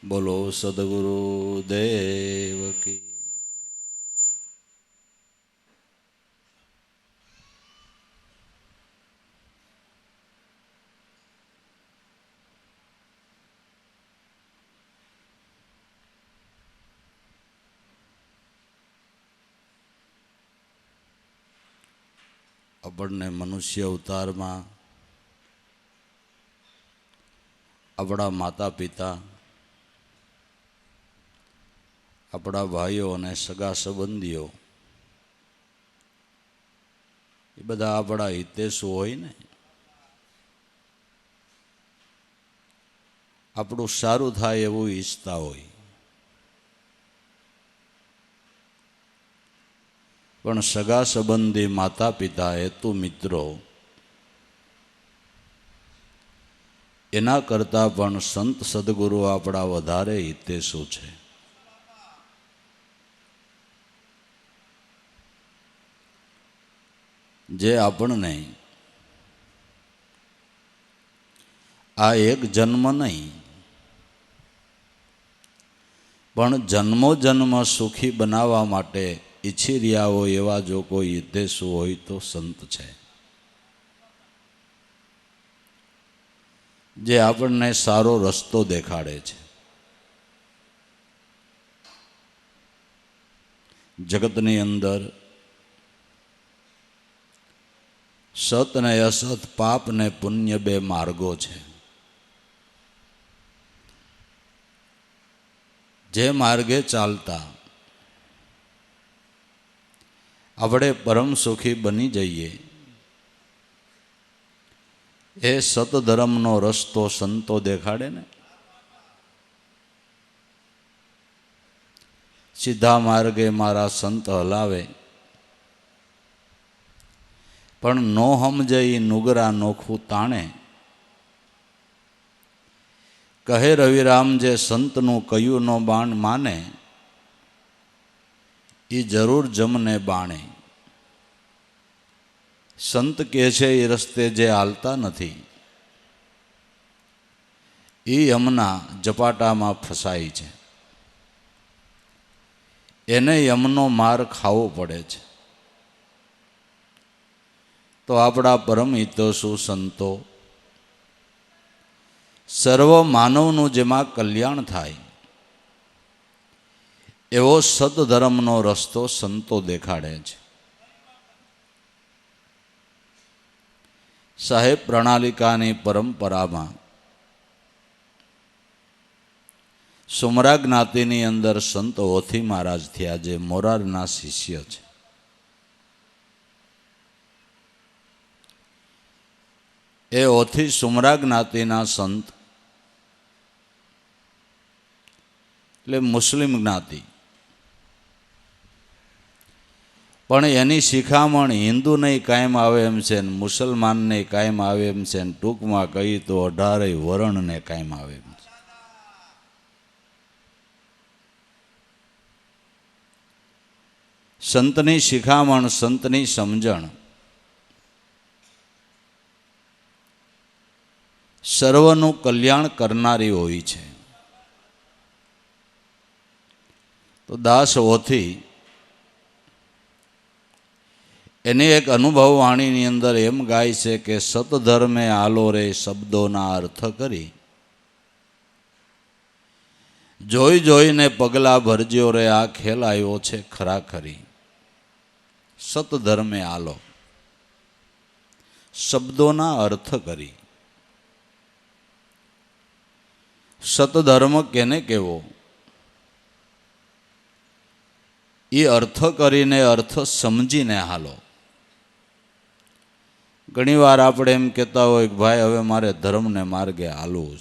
બોલો સદગુરુ દેવ કી. આપણને મનુષ્ય અવતારમાં આપણા માતા પિતા, આપણા ભાઈઓ અને સગા સંબંધીઓ એ બધા આપણા હિતેશુ હોય ને, આપણું સારું થાય એવું ઈચ્છતા હોય. પણ સગા સંબંધી, માતા પિતા, હેતુ મિત્રો એના કરતાં પણ સંત સદગુરુ આપણા વધારે હિતેશુ છે. જે આપણને આ એક જન્મ નહીં પણ જન્મો જન્મ સુખી બનાવવા માટે ઈચ્છી રહ્યા હોય એવા જો કોઈ હિતેશુ હોય તો સંત છે. જે આપણને સારો રસ્તો દેખાડે છે. જગતની અંદર સત ને અસત, પાપ ને પુણ્ય બે માર્ગો છે. જે માર્ગે ચાલતા આપણે પરમ સુખી બની જઈએ એ સતધર્મનો રસ્તો સંતો દેખાડે ને. સીધા માર્ગે મારા સંત હલાવે પણ નો સમજે નુગરા નોખું તાણે. કહે રવિરામ જે સંતનું કયું નો બાણ માને એ જરૂર જમને બાણે. સંત કહે છે એ રસ્તે જે હાલતા નથી એ યમના ઝપાટામાં ફસાય છે. એને યમનો માર ખાવો પડે છે. તો આપણા પરમ હિતેશુ સંતો સર્વ માનવનું જેમાં કલ્યાણ થાય એવો સદધર્મનો રસ્તો સંતો દેખાડે છે. સાહેબ પ્રણાલિકાની પરંપરામાં સુમરા જ્ઞાતિની અંદર સંત ઓથી મહારાજ થયા, જે મોરારના શિષ્ય છે. એ ઓથી સુમરા જ્ઞાતિના સંત એટલે મુસ્લિમ જ્ઞાતિ, પણ એની શિખામણ હિન્દુને કાયમ આવે એમ છે ને મુસલમાનને કાયમ આવે એમ છે ને ટૂંકમાં કહી તો 18 વર્ણને કાયમ આવે એમ છે. સંતની શિખામણ, સંતની સમજણ સર્વનું કલ્યાણ કરનારી હોય છે. તો દાસ ઓથી એની એક અનુભવ વાણીની અંદર એમ ગાય છે કે સતધર્મે આલો રે શબ્દોના અર્થ કરી, જોઈ જોઈને પગલા ભરજો રે આ ખેલ આવ્યો છે ખરાખરી. સતધર્મે આલો, શબ્દોના અર્થ કરી. સતધર્મ કેને કેવો એ અર્થ કરીને, અર્થ સમજીને હાલો. ઘણી વાર આપણે એમ કહેતા હોય કે ભાઈ હવે મારે ધર્મને માર્ગે હાલવું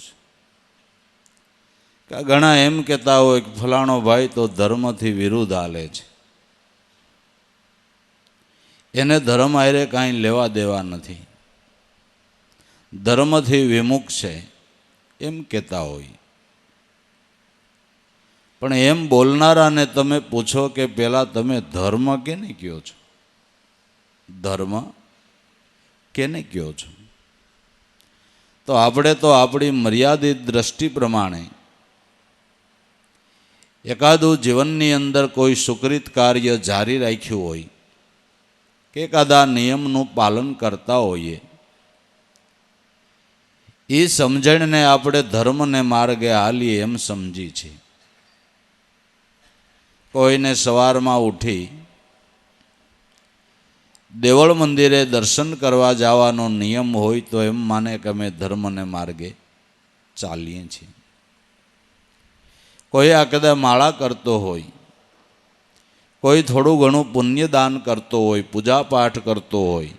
છે. ઘણા એમ કહેતા હોય કે ફલાણો ભાઈ તો ધર્મથી વિરુદ્ધ હાલે છે, એને ધર્મ હારે કાંઈ લેવા દેવા નથી. ધર્મથી વિમુખ છે એમ કહેતા હોય. પણ એમ બોલનારાને તમે પૂછો કે પહેલાં તમે ધર્મ કેને કહો છો? ધર્મ કેને કહો છો? તો આપણે તો આપણી મર્યાદિત દ્રષ્ટિ પ્રમાણે એકાદું જીવનની અંદર કોઈ સુકૃત કાર્ય જારી રાખ્યું હોય કે એકાદા નિયમનું પાલન કરતા હોઈએ, એ સમજણને આપણે ધર્મને માર્ગે હાલીએ એમ સમજી છીએ. કોઈને સવારમાં ઉઠી દેવળ મંદિરે દર્શન કરવા જવાનો નિયમ હોય તો એમ માને કે અમે ધર્મને માર્ગે ચાલીએ છીએ. કોઈ આ કદાચ માળા કરતો હોય, કોઈ થોડું ઘણું પુણ્યદાન કરતો હોય, પૂજાપાઠ કરતો હોય,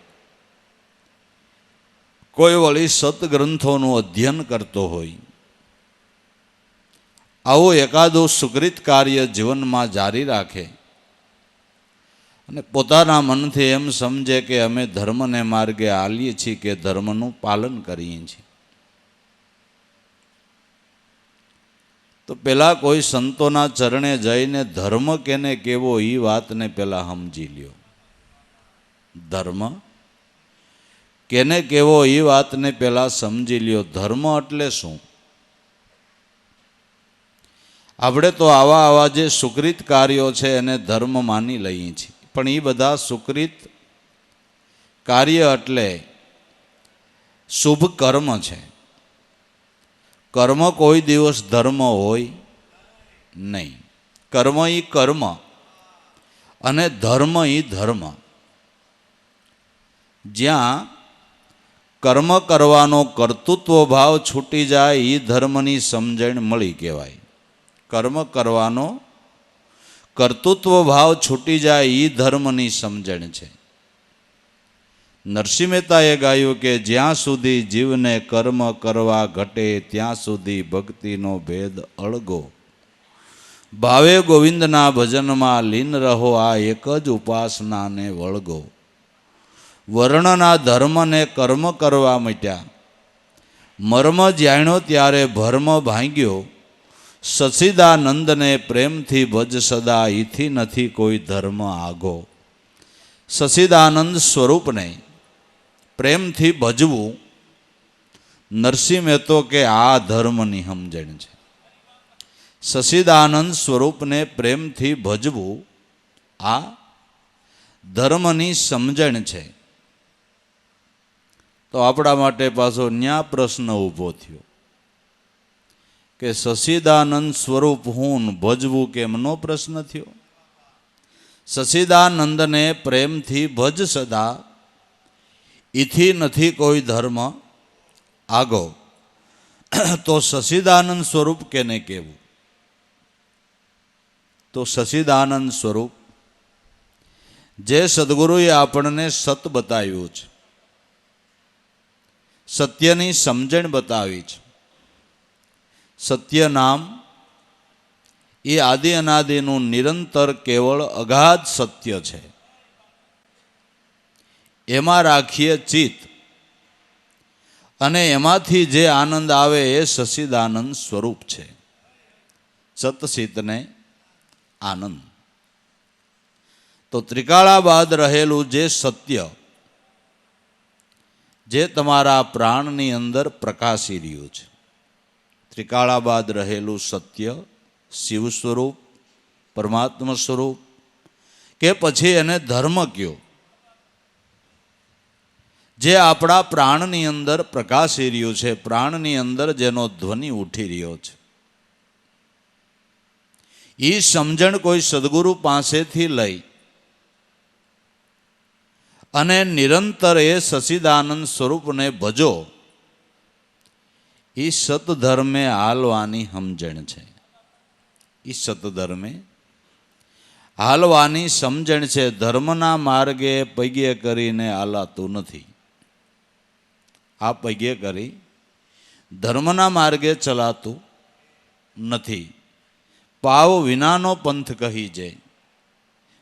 કોઈ વળી સત્ગ્રંથોનું અધ્યયન કરતો હોય, આવું એકાદું સુકૃત કાર્ય જીવનમાં જારી રાખે અને પોતાના મનથી એમ સમજે કે અમે ધર્મને માર્ગે હાલીએ છીએ કે ધર્મનું પાલન કરીએ છીએ, તો પહેલાં કોઈ સંતોના ચરણે જઈને ધર્મ કેને કેવો એ વાતને પહેલાં સમજી લ્યો. ધર્મ કેને કેવો એ વાતને પહેલાં સમજી લ્યો. ધર્મ એટલે શું? આપણે તો આવા જે સુકૃત કાર્યો છે એને ધર્મ માની લઈએ છીએ, પણ એ બધા સુકૃત કાર્ય એટલે શુભ કર્મ છે. કર્મ કોઈ દિવસ ધર્મ હોય નહીં. કર્મ એ કર્મ અને ધર્મ એ ધર્મ. જ્યાં કર્મ કરવાનો કર્તૃત્વ ભાવ છૂટી જાય એ ધર્મની સમજણ મળી કહેવાય. કર્મ કરવાનો કર્તૃત્વ ભાવ છૂટી જાય એ ધર્મની સમજણ છે. નરસિંહ મહેતાએ ગાયું કે જ્યાં સુધી જીવને કર્મ કરવા ઘટે ત્યાં સુધી ભક્તિનો ભેદ અળગો. ભાવે ગોવિંદના ભજનમાં લીન રહો, આ એક જ ઉપાસનાને વળગો. વર્ણના ધર્મને કર્મ કરવા મટ્યા, મર્મ જાણ્યો ત્યારે ભર્મ ભાંગ્યો. સચિદાનંદને પ્રેમથી ભજ સદા, ઈથી નથી કોઈ ધર્મ આગો. સચિદાનંદ સ્વરૂપને પ્રેમથી ભજવું, નરસિંહ મહેતો કે આ ધર્મની સમજણ છે. સચિદાનંદ સ્વરૂપને પ્રેમથી ભજવું આ ધર્મની સમજણ છે. તો આપણા માટે પાછો ન્યા પ્રશ્ન ઊભો થયો કે સચિદાનંદ સ્વરૂપ હું ભજવું કેમનો પ્રશ્ન થયો? સચિદાનંદને પ્રેમથી ભજ સદા, ઈથી નથી કોઈ ધર્મ આગો. તો સચિદાનંદ સ્વરૂપ કેને કહેવું? તો સચિદાનંદ સ્વરૂપ જે સદગુરુએ આપણને સત બતાવ્યું છે, સત્યની સમજણ બતાવી છે. સત્ય નામ એ આદિ અનાદિનું નિરંતર કેવળ અગાધ સત્ય છે. એમાં રાખીએ ચિત્ત અને એમાંથી જે આનંદ આવે એ સચિદાનંદ સ્વરૂપ છે. સતચિત્તને આનંદ. તો ત્રિકાળા બાદ રહેલું જે સત્ય, જે તમારા પ્રાણની અંદર પ્રકાશી રહ્યું છે, ત્રિકાળા બાદ રહેલું સત્ય, શિવ સ્વરૂપ, પરમાત્મા સ્વરૂપ, કે પછી એને ધર્મ કયો, જે આપણા પ્રાણની અંદર પ્રકાશી રહ્યું છે, પ્રાણની અંદર જેનો ધ્વનિ ઉઠી રહ્યો છે, એ સમજણ કોઈ સદગુરુ પાસેથી લઈ અને નિરંતર એ સચિદાનંદ સ્વરૂપને ભજો, એ સતધર્મે હાલવાની સમજણ છે. એ સતધર્મે હાલવાની સમજણ છે. ધર્મના માર્ગે પગે કરીને હાલાતું નથી. આ પગે કરી ધર્મના માર્ગે ચલાતું નથી. પાવ વિનાનો પંથ કહી જાય,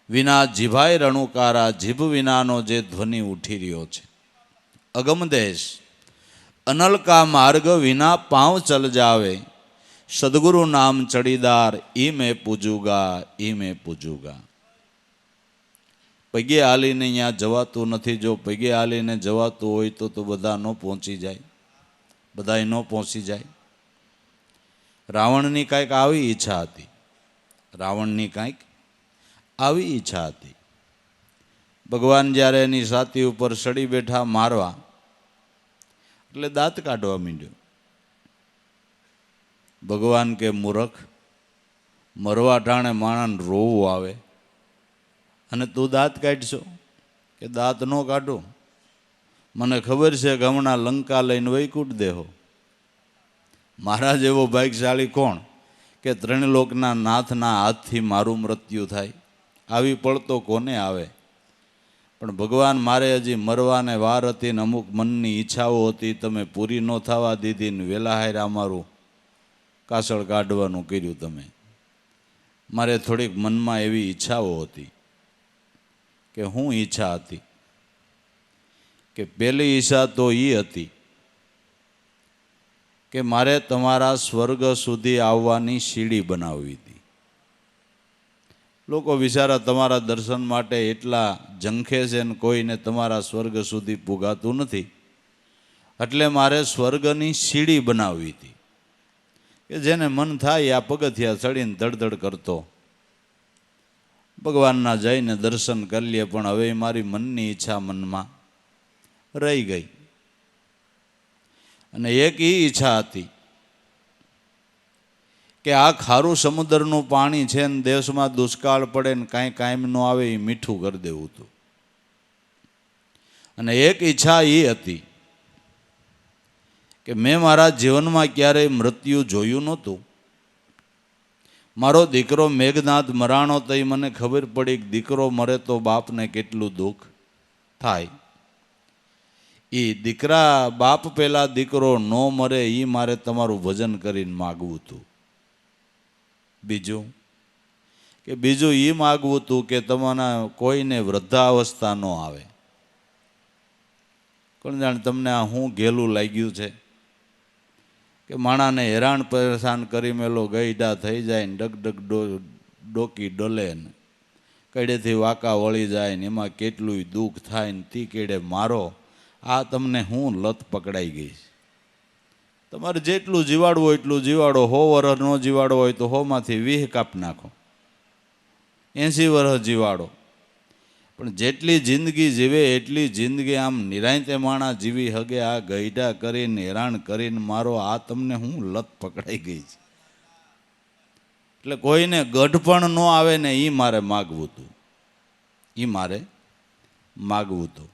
વિના જીભાય રણુકારા, જીભ વિનાનો જે ધ્વનિ ઉઠી રહ્યો છે. અગમદેશ अनल का मार्ग विना पाँव चल जावे, सदगुरु नाम चढ़ीदार ई मैं पूजूगा, ई मैं पूजूगा। પગે હાલીને અહીંયા જવાતું નથી. જો પગે હાલીને જવાતું હોય તો બધા ન પહોંચી જાય, બધા ન પહોંચી જાય. રાવણની કાંઈક આવી ઈચ્છા હતી, રાવણની કાંઈક આવી ઈચ્છા હતી. ભગવાન જ્યારે એની છાતી ઉપર સડી બેઠા મારવા, એટલે દાંત કાઢવા માંડ્યો. ભગવાન કે મૂર્ખ, મરવા ટાણે માણસને રોવું આવે અને તું દાંત કાઢશો? કે દાંત ન કાઢો, મને ખબર છે કે હમણાં લંકા લઈને વૈકુંઠ દેહો. મારા જેવો ભાગ્યશાળી કોણ કે ત્રણલોકના નાથના હાથથી મારું મૃત્યુ થાય? આવી પળ તો કોને આવે? પણ ભગવાન મારે હજી મરવાને વાર હતી ને અમુક મનની ઈચ્છાઓ હતી, તમે પૂરી ન થવા દીધી ને વેલા હાયરા મારું કાસળ કાઢવાનું કર્યું તમે. મારે થોડીક મનમાં એવી ઈચ્છાઓ હતી. કે શું ઈચ્છા હતી? કે પહેલી ઈચ્છા તો એ હતી કે મારે તમારા સ્વર્ગ સુધી આવવાની સીડી બનાવવી હતી. લોકો બિચારા તમારા દર્શન માટે એટલા ઝંખે છે ને કોઈને તમારા સ્વર્ગ સુધી પુગાતું નથી, એટલે મારે સ્વર્ગની સીડી બનાવવી હતી કે જેને મન થાય આ પગથિયા ચડીને ધડધડ કરતો ભગવાનના જઈને દર્શન કરી લે. પણ હવે મારી મનની ઈચ્છા મનમાં રહી ગઈ. અને એક એ ઈચ્છા હતી કે આ ખારું સમુદ્રનું પાણી છે ને દેશમાં દુષ્કાળ પડે ને કાંઈ કાયમ ન આવે એ મીઠું કરી દેવું હતું. અને એક ઈચ્છા એ હતી કે મેં મારા જીવનમાં ક્યારેય મૃત્યુ જોયું નહોતું. મારો દીકરો મેઘનાથ મરાણો તો મને ખબર પડી કે દીકરો મરે તો બાપને કેટલું દુઃખ થાય. એ દીકરા બાપ પહેલાં દીકરો ન મરે એ મારે તમારું ભજન કરીને માગવું હતું. બીજું એ માગવું હતું કે તમારા કોઈને વૃદ્ધાવસ્થા ન આવે. કોણ જાણે તમને આ શું ઘેલું લાગ્યું છે કે માણાને હેરાન પરેશાન કરી મેલો ગઈઢા થઈ જાય ને ડગડગ ડોકી ડોલે ને કડેથી વાંકા વળી જાય ને એમાં કેટલું દુઃખ થાય ને તી કેડે મારો. આ તમને હું લત પકડાઈ ગઈ છે. તમારે જેટલું જીવાડવું હોય એટલું જીવાડો. 100 વર્ષ ન જીવાડો હોય તો 100માંથી 20 કાપ નાખો, 80 વર્ષ જીવાડો. પણ જેટલી જિંદગી જીવે એટલી જિંદગી આમ નિરાંતે માણા જીવી હગે. આ ગઈઢા કરીને હેરાન કરીને મારો આ તમને હું લત પકડાઈ ગઈ છે. એટલે કોઈને ગઢ પણ ન આવે ને એ મારે માગવું હતું,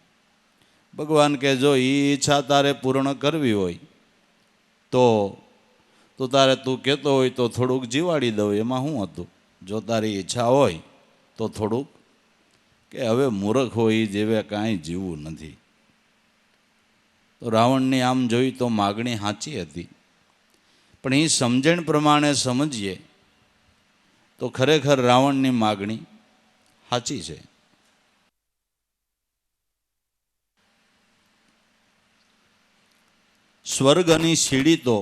ભગવાન કે જો એ ઈચ્છા તારે પૂર્ણ કરવી હોય તો તારે તું કહેતો હોય તો થોડુંક જીવાડી દઉં, એમાં શું હતું? જો તારી ઈચ્છા હોય તો થોડુંક, કે હવે મૂર્ખ હોય એ જેવે કાંઈ જીવવું નથી. તો રાવણની આમ જોઈ તો માગણી સાચી હતી, પણ એ સમજણ પ્રમાણે સમજીએ તો ખરેખર રાવણની માગણી સાચી છે. સ્વર્ગની સીડી તો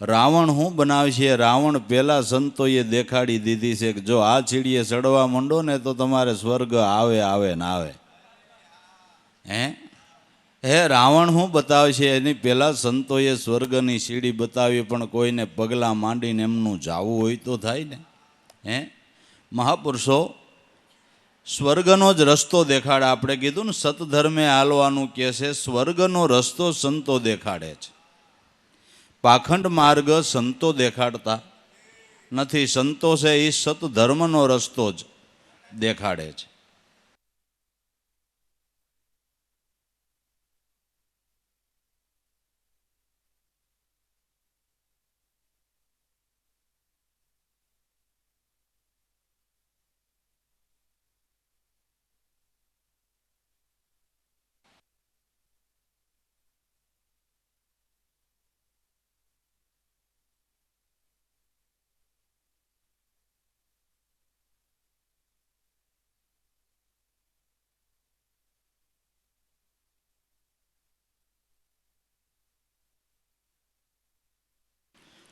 રાવણ શું બનાવશે? રાવણ પહેલાં સંતોએ દેખાડી દીધી છે કે જો આ સીડીએ ચડવા માંડો ને તો તમારે સ્વર્ગ આવે ને આવે. હે રાવણ શું બતાવશે? એની પહેલાં સંતોએ સ્વર્ગની સીડી બતાવી, પણ કોઈને પગલાં માંડીને એમનું જાવું હોય તો થાય ને. મહાપુરુષો સ્વર્ગનો જ રસ્તો દેખાડે. આપણે કીધું ને સતધર્મે હાલવાનું કહે છે. સ્વર્ગનો રસ્તો સંતો દેખાડે છે. પાખંડ માર્ગ સંતો દેખાડતા નથી. સંતો છે એ સતધર્મનો રસ્તો જ દેખાડે છે.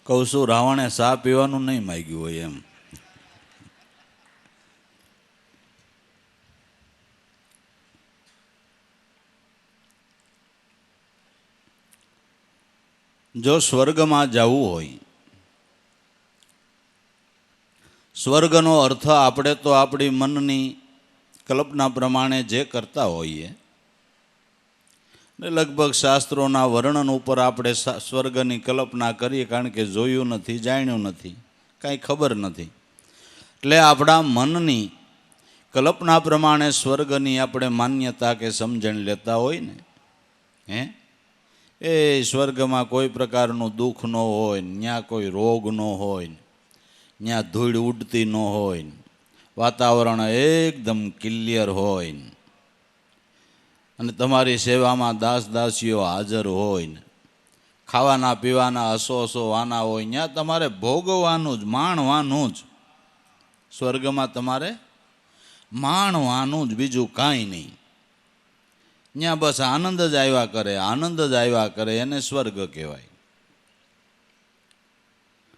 કહું છું રાવણે ચા પીવાનું નહીં માગ્યું હોય એમ. જો સ્વર્ગમાં જવું હોય, સ્વર્ગનો અર્થ આપણે તો આપણી મનની કલ્પના પ્રમાણે જે કરતા હોઈએ ને લગભગ શાસ્ત્રોના વર્ણન ઉપર આપણે સ્વર્ગની કલ્પના કરીએ, કારણ કે જોયું નથી, જાણ્યું નથી, કાંઈ ખબર નથી. એટલે આપણા મનની કલ્પના પ્રમાણે સ્વર્ગની આપણે માન્યતા કે સમજણ લેતા હોય ને, એ સ્વર્ગમાં કોઈ પ્રકારનું દુઃખ ન હોય, ત્યાં કોઈ રોગ ન હોય, ત્યાં ધૂળ ઉડતી ન હોય, વાતાવરણ એકદમ ક્લિયર હોય અને તમારી સેવામાં દાસ દાસીઓ હાજર હોય, ખાવાના પીવાના હસો વાના હોય, ત્યાં તમારે ભોગવવાનું જ, માણવાનું જ. સ્વર્ગમાં તમારે માણવાનું જ, બીજું કાંઈ નહીં. ત્યાં બસ આનંદ જ આવ્યા કરે, આનંદ જ આવ્યા કરે, એને સ્વર્ગ કહેવાય.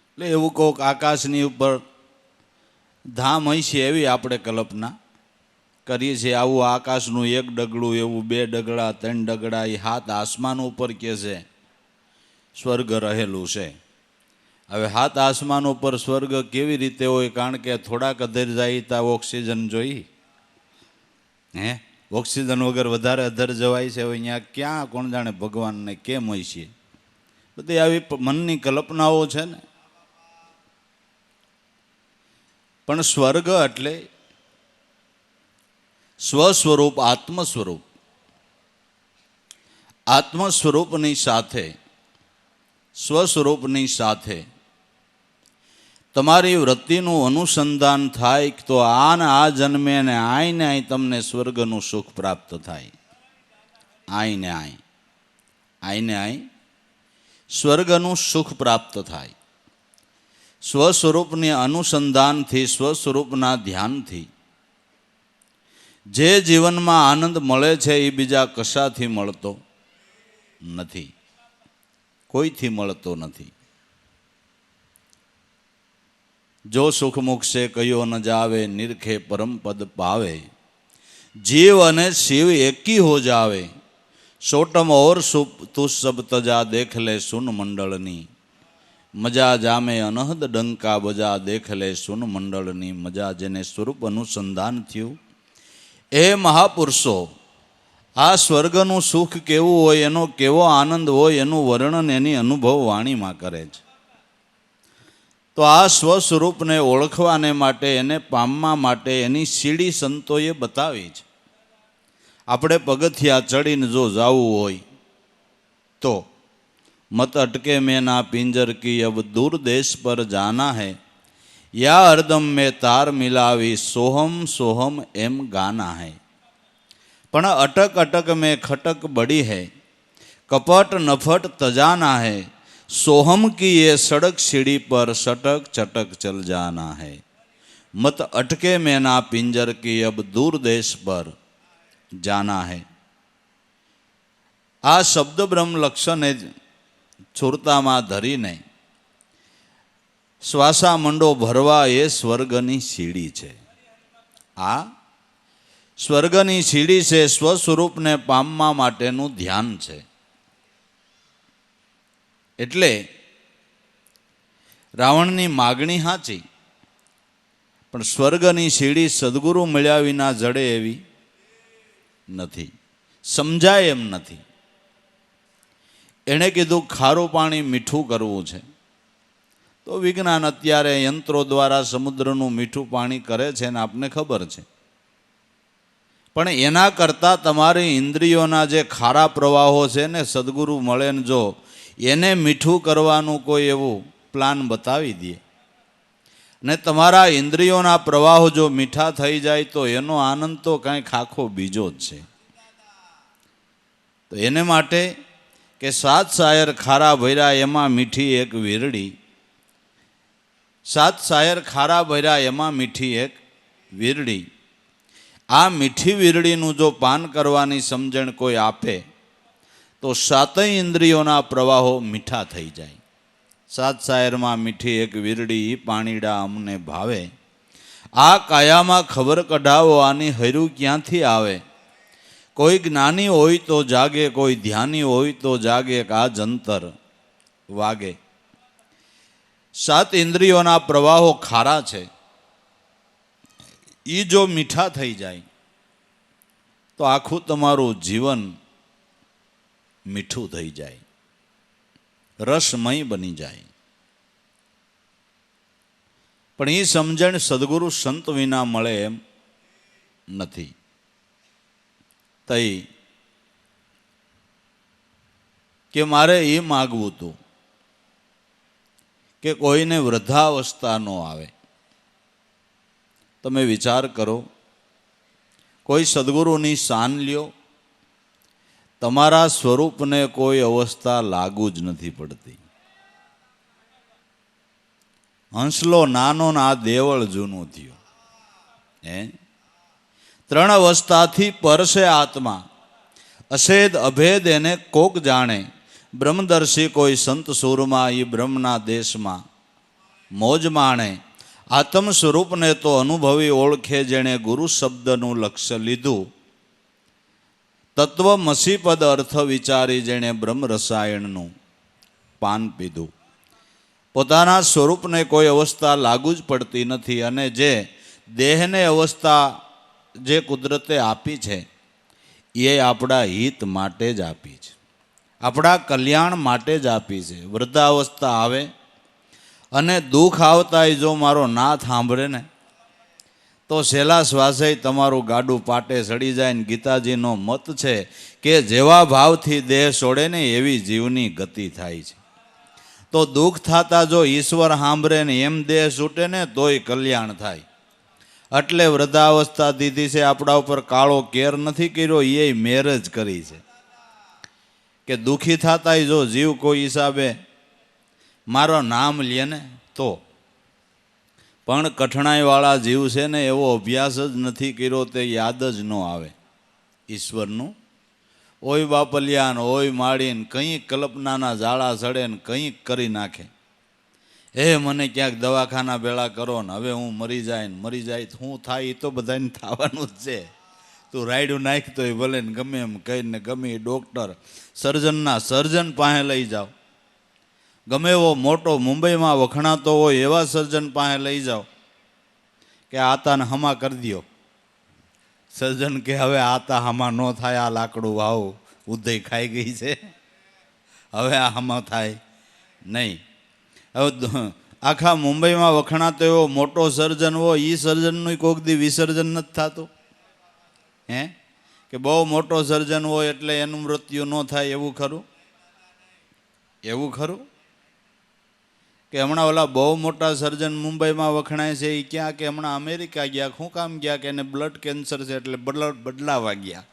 એટલે એવું કોક આકાશની ઉપર ધામ હોય છે એવી આપણે કલ્પના કરીએ છીએ. આવું આકાશનું એક ડગલું, એવું 2 ડગલા, 3 ડગલા, એ 7 આસમાન ઉપર કે છે સ્વર્ગ રહેલું છે. હવે 7 આસમાન ઉપર સ્વર્ગ કેવી રીતે હોય? કારણ કે થોડાક અધર જાય ત્યાં ઓક્સિજન જોઈ, ઓક્સિજન વગર વધારે અધર જવાય છે. હવે અહીંયા ક્યાં કોણ જાણે ભગવાનને કેમ હોય છે? બધી આવી મનની કલ્પનાઓ છે ને. પણ સ્વર્ગ એટલે સ્વસ્વરૂપ, આત્મ સ્વરૂપ. આત્મ સ્વરૂપની સાથે, સ્વસ્વરૂપની સાથે તમારી વૃત્તિનું અનુસંધાન થાય તો આ જન્મે ને આઈને આઈ તમને સ્વર્ગનું સુખ પ્રાપ્ત થાય. આઈને આઈ સ્વર્ગનું સુખ પ્રાપ્ત થાય. સ્વસ્વરૂપની અનુસંધાનથી, સ્વસ્વરૂપના ધ્યાનથી જે જીવનમાં આનંદ મળે છે એ બીજા કશાથી મળતો નથી, કોઈથી મળતો નથી. જો સુખ મુખશે કયો ન જાવે, નિરખે પરમ પદ પાવે, જીવ અને શિવ એકી હો જાવે, સોટમ ઓર તું સબ તજા, દેખ લે સુન મંડળની મજા, જામે અનહદ ડંકા બજા, દેખ લે સુન મંડળની મજા. જેને સ્વરૂપ અનુસંધાન થયું એ મહાપુરુષો આ સ્વર્ગનું સુખ કેવું હોય, એનો કેવો આનંદ હોય, એનું વર્ણન એની અનુભવ વાણીમાં કરે છે. તો આ સ્વસ્વરૂપને ઓળખવાને માટે, એને પામવા માટે એની સીડી સંતોએ બતાવી છે. આપણે પગથિયા ચડીને જો જવું હોય તો મત અટકે મેં ના પિંજર કી, અબ દૂર દેશ પર જાના હૈ, યા હરદમ મેં તાર મિલાવી, સોહમ સોહમ એમ ગાના હૈ. પણ અટક અટક મેં ખટક બડી હૈ, કપટ નફટ તજાના હૈ, सोहम की ये सड़क सीढ़ी पर सटक चटक चल जाना है, मत अटके में ना पिंजर की, अब दूर देश पर जाना है. આ શબ્દ બ્રહ્મ લક્ષણે છુરતામાં ધરીને શ્વાસા મંડો ભરવા, એ સ્વર્ગની સીડી છે. આ સ્વર્ગની સીડી છે, સ્વસ્વરૂપને પામવા માટેનું ધ્યાન છે. એટલે રાવણની માગણી સાચી, પણ સ્વર્ગની સીડી સદગુરુ મળ્યા વિના જડે એવી નથી, સમજાય એમ નથી. એણે કીધું ખારું પાણી મીઠું કરવું છે, તો વિજ્ઞાન અત્યારે યંત્રો દ્વારા સમુદ્રનું મીઠું પાણી કરે છે ને આપને ખબર છે. પણ એના કરતાં તમારી ઇન્દ્રિયોના જે ખારા પ્રવાહો છે ને, સદગુરુ મળે ને જો એને મીઠું કરવાનું કોઈ એવું પ્લાન બતાવી દે ને તમારા ઇન્દ્રિયોના પ્રવાહો જો મીઠા થઈ જાય તો એનો આનંદ તો કાંઈક આખો બીજો જ છે. તો એને માટે કે 7 શાયર ખારા ભર્યા એમાં મીઠી એક વીરડી, 7 શાયર ખારા ભર્યા એમાં મીઠી એક વીરડી. આ મીઠી વીરડીનું જો પાન કરવાની સમજણ કોઈ આપે તો 7 ઇન્દ્રિયોના પ્રવાહો મીઠા થઈ જાય. સાત શાયરમાં મીઠી એક વીરડી પાણીડા અમને ભાવે, આ કાયામાં ખબર કઢાવો આની હૈરું ક્યાંથી આવે, કોઈ જ્ઞાની હોય તો જાગે, કોઈ ધ્યાની હોય તો જાગે, આ જંતર વાગે. સાત ઇન્દ્રિયોના પ્રવાહો ખારા છે, એ જો મીઠા થઈ જાય તો આખું તમારું જીવન મીઠું થઈ જાય, રસમય બની જાય. પણ એ સમજણ સદગુરુ સંત વિના મળે એમ નથી. તઈ કે મારે એ માગવું હતું કે કોઈને વૃદ્ધાવસ્થા ન આવે. તમે વિચાર કરો, કોઈ સદગુરુની શાન લ્યો, તમારા સ્વરૂપને કોઈ અવસ્થા લાગુ જ નથી પડતી. હંસલો નાનો ને આ દેવળ જૂનું થયું. ત્રણ અવસ્થાથી પરસે આત્મા, અષેદ અભેદ એને કોક જાણે, બ્રહ્મદર્શી કોઈ સંત સુરમાં એ બ્રહ્મના દેશમાં મોજ માણે. આત્મ સ્વરૂપને તો અનુભવી ઓળખે જેણે ગુરુ શબ્દનું લક્ષ્ય લીધું, તત્વ મસીપદ અર્થ વિચારી જેણે બ્રહ્મ રસાયણનું પાન પીધું. પોતાના સ્વરૂપને કોઈ અવસ્થા લાગુ જ પડતી નથી, અને જે દેહને અવસ્થા જે કુદરતે આપી છે એ આપણા હિત માટે જ આપી છે, આપણા કલ્યાણ માટે જ આપી છે. વૃદ્ધાવસ્થા આવે અને દુઃખ આવતાય જો મારો નાથ સાંભળે ને તો છેલ્લા શ્વાસે તમારું ગાડું પાટે સડી જાય. ને ગીતાજીનો મત છે કે જેવા ભાવથી દેહ છોડે ને એવી જીવની ગતિ થાય છે. તો દુઃખ થતા જો ઈશ્વર સાંભળે ને એમ દેહ છૂટે ને તોય કલ્યાણ થાય. એટલે વૃદ્ધાવસ્થા દીધી છે, આપણા ઉપર કાળો કેર નથી કર્યો, એ મેર જ કરી છે કે દુઃખી થતાય જો જીવ કોઈ હિસાબે મારો નામ લે ને તો. પણ કઠણાઈવાળા જીવ છે ને એવો અભ્યાસ જ નથી કર્યો, તે યાદ જ ન આવે ઈશ્વરનું. ઓય બાપલિયાન ઓય માળીને કંઈક કલ્પનાના જાળા ચડે ને કંઈક કરી નાખે. મને ક્યાંક દવાખાના ભેળા કરો ને હવે હું મરી જાય ને મરી જાય શું થાય એ તો બધાને થવાનું જ છે. તું રાયડું નાખતો હોય ભલે ને ગમે એમ કહીને ગમે ડૉક્ટર સર્જનના સર્જન પાસે લઈ જાઓ, ગમે એવો મોટો મુંબઈમાં વખણાતો હોય એવા સર્જન પાસે લઈ જાઓ કે આતાને હમા કરી દો. સર્જન કે હવે આતા હમા ન થાય, આ લાકડું વાવ ઉદય ખાઈ ગઈ છે, હવે આ હમા થાય નહીં. હવે આખા મુંબઈમાં વખણાતો એવો મોટો સર્જન હોય, એ સર્જનનું કોઈક દી વિસર્જન નથી થતું. કે બહુ મોટો સર્જન હોય એટલે એનું મૃત્યુ ન થાય એવું ખરું? એવું ખરું? કે હમણાં ઓલા બહુ મોટા સર્જન મુંબઈમાં વખણાય છે એ ક્યાં કે હમણાં અમેરિકા ગયા, શું કામ ગયા કે એને બ્લડ કેન્સર છે એટલે બ્લડ બદલાવા ગયા.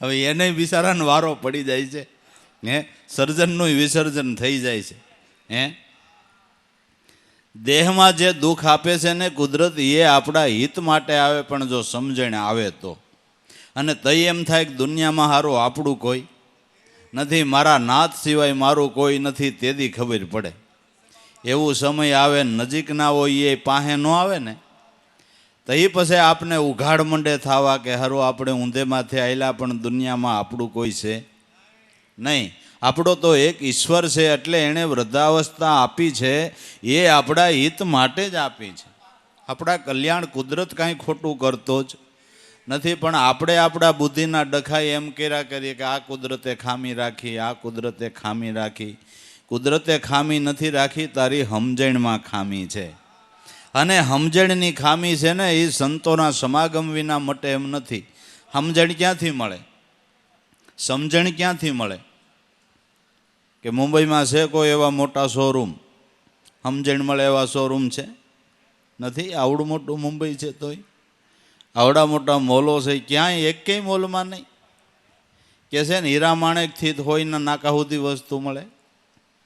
હવે એને બિચારાનો વારો પડી જાય છે, સર્જનનું વિસર્જન થઈ જાય છે. દેહમાં જે દુઃખ આપે છે ને કુદરત, એ આપણા હિત માટે આવે, પણ જો સમજણ આવે તો. અને તઈ એમ થાય કે દુનિયામાં સારું આપણું કોઈ નથી, મારા નાથ સિવાય મારું કોઈ નથી, તેથી ખબર પડે. એવું સમય આવે નજીક ના હોય એ પાસે ન આવે ને તો એ પછી આપને ઉઘાડ મંડે થવા કે હારું આપણે ઊંધેમાંથી આવેલા પણ દુનિયામાં આપણું કોઈ છે નહીં. આપણો તો એક ઈશ્વર છે, એટલે એણે વૃદ્ધાવસ્થા આપી છે એ આપણા હિત માટે જ આપી છે. આપણા કલ્યાણ કુદરત કાંઈ ખોટું કરતો જ નથી, પણ આપણે આપણા બુદ્ધિના ડખાઈ એમ કર્યા કરીએ કે આ કુદરતે ખામી રાખી, આ કુદરતે ખામી રાખી. કુદરતે ખામી નથી રાખી, તારી સમજણમાં ખામી છે. અને સમજણની ખામી છે ને એ સંતોના સમાગમ વિના મટે એમ નથી. સમજણ ક્યાંથી મળે? સમજણ ક્યાંથી મળે? કે મુંબઈમાં છે કોઈ એવા મોટા શોરૂમ, સમજણ મળે એવા શોરૂમ છે? નથી. આવડું મોટું મુંબઈ છે તોય આવડા મોટા મોલો છે, ક્યાંય એકેય મોલમાં નહીં. કે છે ને હીરા માણેકથી હોય ને નાકા સુધી વસ્તુ મળે.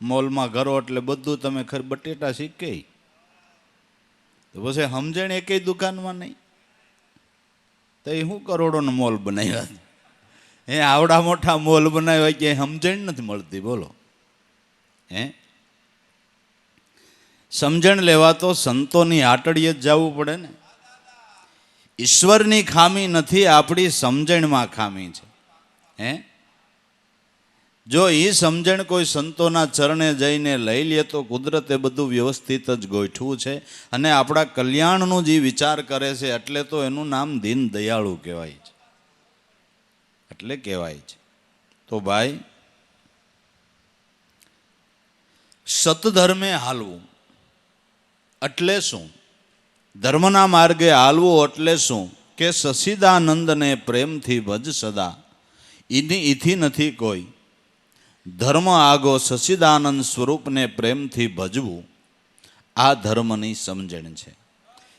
મોલમાં ઘરો એટલે બધું તમે બટેટા શીખે તો પછી સમજણ એકેય દુકાનમાં નહીં. તો એ શું કરોડોનો મોલ બનાવ્યા? આવડા મોટા મોલ બનાવ્યા ક્યાંય સમજણ નથી મળતી, બોલો. સમજણ લેવા તો સંતોની આટડીએ જ જવું પડે ને. ઈશ્વરની ખામી નથી, આપણી સમજણમાં ખામી છે. હે, જો એ સમજણ કોઈ સંતોના ચરણે જઈને લઈ લે તો કુદરતે બધું વ્યવસ્થિત જ ગોઠવું છે અને આપણા કલ્યાણનું જે વિચાર કરે છે એટલે તો એનું નામ દીન દયાળુ કહેવાય છે. એટલે કહેવાય છે. તો ભાઈ, સતધર્મે હાલવું એટલે શું? ધર્મના માર્ગે હાલવું એટલે શું? કે સસીદાનંદને પ્રેમથી ભજ સદા, ઈથી નથી કોઈ. ધર્મ આગો સસીદાનંદ સ્વરૂપને પ્રેમથી ભજવું, આ ધર્મની સમજણ છે.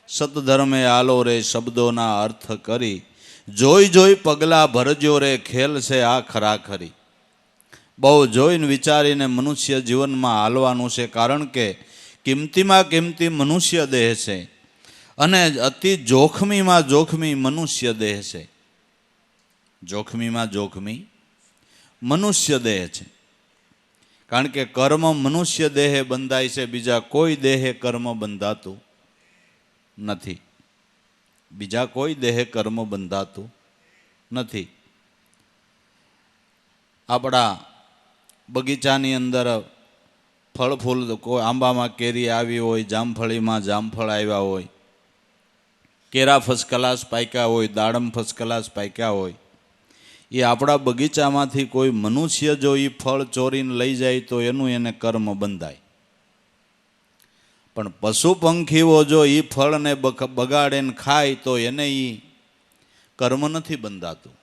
સતધર્મે આલો રે શબ્દોના અર્થ કરી, જોઈ જોઈ પગલાં ભરજો રે ખેલ છે આ ખરાખરી. બહુ જોઈને વિચારીને મનુષ્ય જીવનમાં હાલવાનું છે, કારણ કે કિંમતીમાં કિંમતી મનુષ્ય દેહ છે અને અતિ જોખમીમાં જોખમી મનુષ્ય દેહ છે. જોખમીમાં જોખમી મનુષ્ય દેહ છે. કારણ કે કર્મ મનુષ્ય દેહે બંધાય છે, બીજા કોઈ દેહે કર્મ બંધાતું નથી. બીજા કોઈ દેહે કર્મ બંધાતું નથી. આપણા બગીચાની અંદર ફળ ફૂલ, કોઈ આંબામાં કેરી આવી હોય, જામફળીમાં જામફળ આવ્યા હોય, કેરા ફર્સ્ટ ક્લાસ પાક્યા હોય, દાડમ ફર્સ્ટ ક્લાસ પાક્યા હોય, એ આપણા બગીચામાંથી કોઈ મનુષ્ય જો એ ફળ ચોરીને લઈ જાય તો એનું એને કર્મ બંધાય. પણ પશુ પંખીઓ જો એ ફળને બગાડે ને ખાય તો એને એ કર્મ નથી બંધાતું.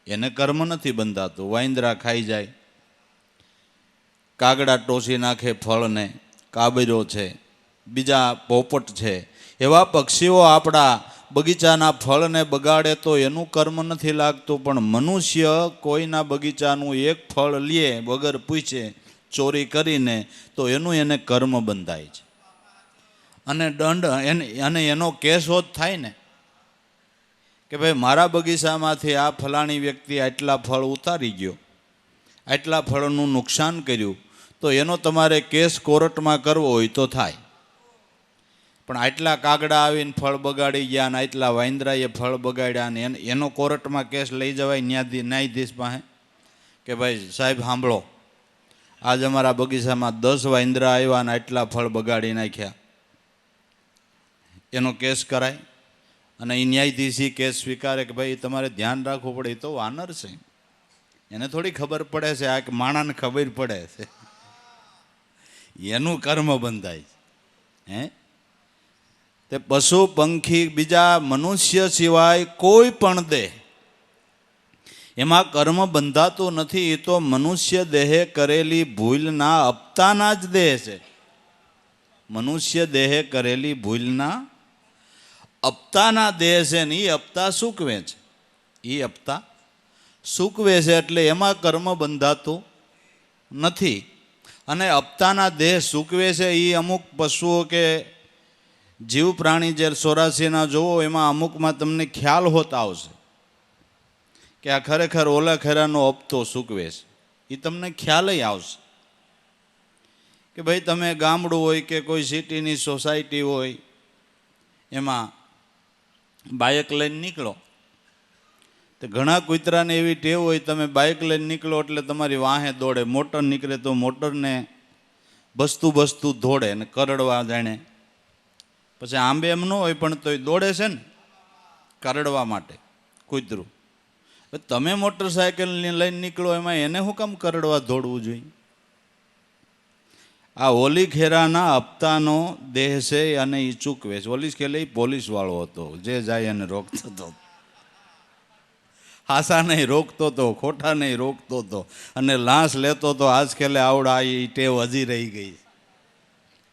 એને કર્મ નથી બંધાતું. વાંદરા ખાઈ જાય, કાગડા ટોસી નાખે ફળને, કાબરો છે, બીજા પોપટ છે, એવા પક્ષીઓ આપણા બગીચાના ફળને બગાડે તો એનું કર્મ નથી લાગતું. પણ મનુષ્ય કોઈના બગીચાનું એક ફળ લે વગર પૂછે, ચોરી કરીને, તો એનું એને કર્મ બંધાય છે. અને દંડ અને એનો કેસો જ થાય ને કે ભાઈ મારા બગીચામાંથી આ ફલાણી વ્યક્તિ આટલા ફળ ઉતારી ગયો, આટલા ફળનું નુકસાન કર્યું, તો એનો તમારે કેસ કોર્ટમાં કરવો હોય તો થાય. પણ આટલા કાગડા આવીને ફળ બગાડી ગયા ને આટલા વાંદરાએ ફળ બગાડ્યા ને એનો કોર્ટમાં કેસ લઈ જવાય ન્યાયાધીશ પાસે કે ભાઈ સાહેબ સાંભળો, આજ અમારા બગીચામાં 10 વાંદરા આવ્યા અને આટલા ફળ બગાડી નાખ્યા. એનો કેસ કરાય અને એ ન્યાયાધીશી કેસ સ્વીકારે કે ભાઈ તમારે ધ્યાન રાખવું પડે. એ તો વાનર છે, એને થોડી ખબર પડે છે, આ માણાને ખબર પડે છે, એનું કર્મ બંધાય. હે, તે પશુ પંખી બીજા મનુષ્ય સિવાય કોઈ પણ દેહ એમાં કર્મ બંધાતું નથી. એ તો મનુષ્ય દેહે કરેલી ભૂલના અપતાના જ દેહ છે. મનુષ્ય દેહે કરેલી ભૂલના અપતાના દેહ છે ને એ અપતા સૂકવે છે. એ અપતા સૂકવે છે એટલે એમાં કર્મ બંધાતું નથી. અને અપતાના દેહ સૂકવે છે એ અમુક પશુઓ કે જીવ પ્રાણી જે 84ના જોવો એમાં અમુકમાં તમને ખ્યાલ હોત આવશે કે આ ખરેખર ઓલા ખેરાનો હપ્તો સૂકવે છે. એ તમને ખ્યાલ આવશે કે ભાઈ તમે ગામડું હોય કે કોઈ સિટીની સોસાયટી હોય, એમાં બાઇક લઈને નીકળો તો ઘણા કૂતરાને એવી ટેવ હોય, તમે બાઇક લઈને નીકળો એટલે તમારી વાહે દોડે. મોટર નીકળે તો મોટરને બસતું દોડે ને કરડવા જાણે. પછી આંબે એમ ન હોય પણ તોય દોડે છે ને કરડવા માટે કૂતરું. તમે મોટરસાયકલ લઈને નીકળો એમાં એને શું કામ કરડવા દોડવું જોઈએ? આ ઓલી ખેરાના હપ્તાનો દેહ છે અને એ ચૂકવે છે. ઓલી ખેલે પોલીસવાળો હતો, જે જાય એને રોકતો હતો. હાસા નહીં રોકતો હતો, ખોટા નહીં રોકતો હતો અને લાંચ લેતો હતો. આજ ખેલે આવડા એ ટેવ હજી રહી ગઈ.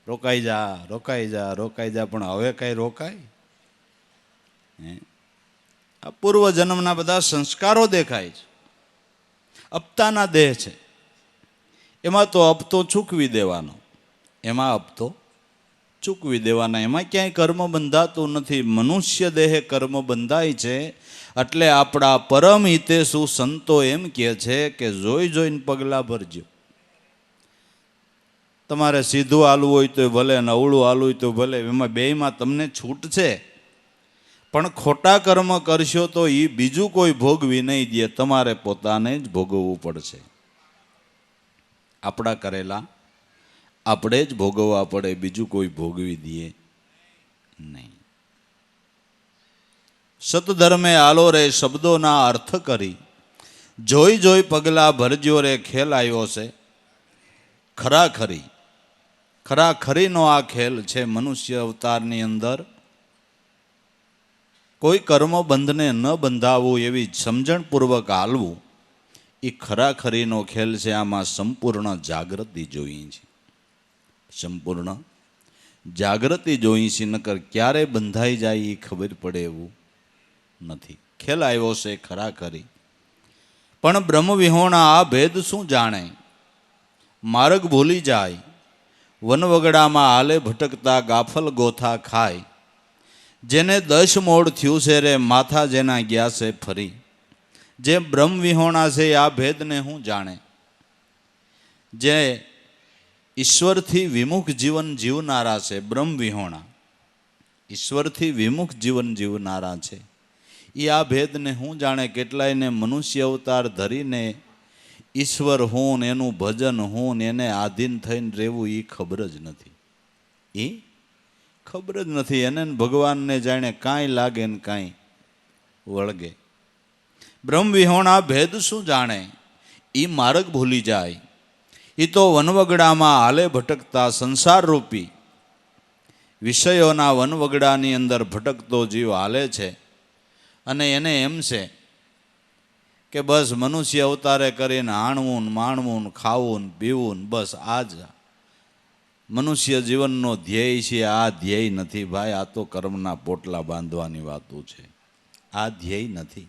રોકાઈ જા, રોકાઈ જા, રોકાઈ જા. પણ હવે કાંઈ રોકાય? આ પૂર્વજન્મના બધા સંસ્કારો દેખાય છે. હપ્તાના દેહ છે, એમાં તો હપ્તો ચૂકવી દેવાનો. એમાં હપ્તો ચૂકવી દેવાના. એમાં ક્યાંય કર્મ બંધાતું નથી. મનુષ્ય દેહે કર્મ બંધાય છે. એટલે આપણા પરમ હિતેશુ સંતો એમ કહે છે કે જોઈ જોઈને પગલાં ભરજો. તમારે સીધું હાલવું હોય તો ભલે ને અવળું હાલવું હોય તો ભલે, એમાં બેયમાં તમને છૂટ છે. પણ ખોટા કર્મ કરશો તો એ બીજું કોઈ ભોગવી નહીં દે, તમારે પોતાને જ ભોગવવું પડશે. આપણા કરેલા આપણે જ ભોગવવા પડે, બીજું કોઈ ભોગવી દે નહીં. સતધર્મે આલો રે શબ્દોના અર્થ કરી, જોઈ જોઈ પગલા ભરજો રે ખેલ આવ્યો છે ખરાખરી. ખરાખરીનો આ ખેલ છે. મનુષ્ય અવતારની અંદર કોઈ કર્મ બંધને ન બંધાવવું, એવી સમજણપૂર્વક હાલવું, એ ખરાખરીનો ખેલ છે. આમાં સંપૂર્ણ જાગૃતિ જોઈએ છે, સંપૂર્ણ જાગૃતિ જોઈએ છે. નકર ક્યારે બંધાઈ જાય એ ખબર પડે એવું નથી. ખેલ આવ્યો છે ખરાખરી, પણ બ્રહ્મ વિહોણા આ ભેદ શું જાણે. માર્ગ ભૂલી જાય, વનવગડામાં હાલે ભટકતા ગાફલ ગોથા ખાય. જેને 10 મોડ થયું છે રે માથા જેના ગયા છે ફરી. જે બ્રહ્મ વિહોણા છે આ ભેદને હું જાણે. જે ઈશ્વરથી વિમુખ જીવન જીવનારા છે, બ્રહ્મ વિહોણા ઈશ્વરથી વિમુખ જીવન જીવનારા છે, એ આ ભેદને હું જાણે. કેટલાયને મનુષ્ય અવતાર ધરીને ઈશ્વર હું ને એનું ભજન હું ને એને આધીન થઈને રહેવું એ ખબર જ નથી. એ ખબર જ નથી. એને ભગવાનને જાણે કાંઈ લાગે ને કાંઈ વળગે. બ્રહ્મ વિહોણા ભેદ શું જાણે, એ માર્ગ ભૂલી જાય. એ તો વનવગડામાં હાલે ભટકતા સંસાર રૂપી વિષયોના વનવગડાની અંદર ભટકતો જીવ હાલે છે. અને એને એમ છે કે બસ મનુષ્ય અવતારે કરીને હાણવું ને માણવું ને ખાવું ને પીવું ને બસ આ જ મનુષ્ય જીવનનો ધ્યેય છે. આ ધ્યેય નથી ભાઈ, આ તો કર્મના પોટલા બાંધવાની વાતો છે. આ ધ્યેય નથી.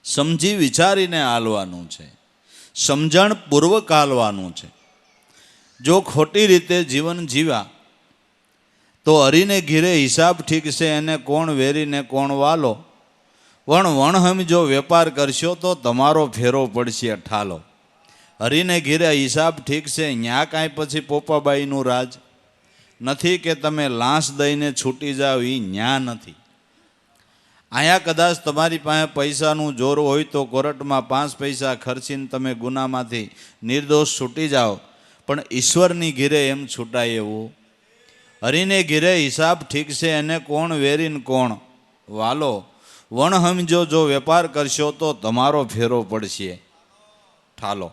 સમજી વિચારીને હાલવાનું છે, સમજણપૂર્વક હાલવાનું છે. જો ખોટી રીતે જીવન જીવ્યા તો હરીને ઘીરે હિસાબ ઠીક છે, એને કોણ વેરીને કોણ વાલો. વણ જો વેપાર કરશો તો તમારો ફેરો પડશે ઠાલો. હરીને ઘીરે હિસાબ ઠીક છે, ન્યા કાંઈ પછી પોપાબાઈનું રાજ નથી કે તમે લાંચ દઈને છૂટી જાઓ, એ ન્યા નથી. અહીંયા કદાચ તમારી પાસે પૈસાનું જોર હોય તો કોર્ટમાં 5 પૈસા ખર્ચીને તમે ગુનામાંથી નિર્દોષ છૂટી જાઓ, પણ ઈશ્વરની ઘીરે એમ છૂટાય એવું. હરીને ઘીરે હિસાબ ઠીક છે, એને કોણ વેરીને કોણ વાલો. વણ સમજો જો વેપાર કરશો તો તમારો ફેરો પડશે ઠાલો.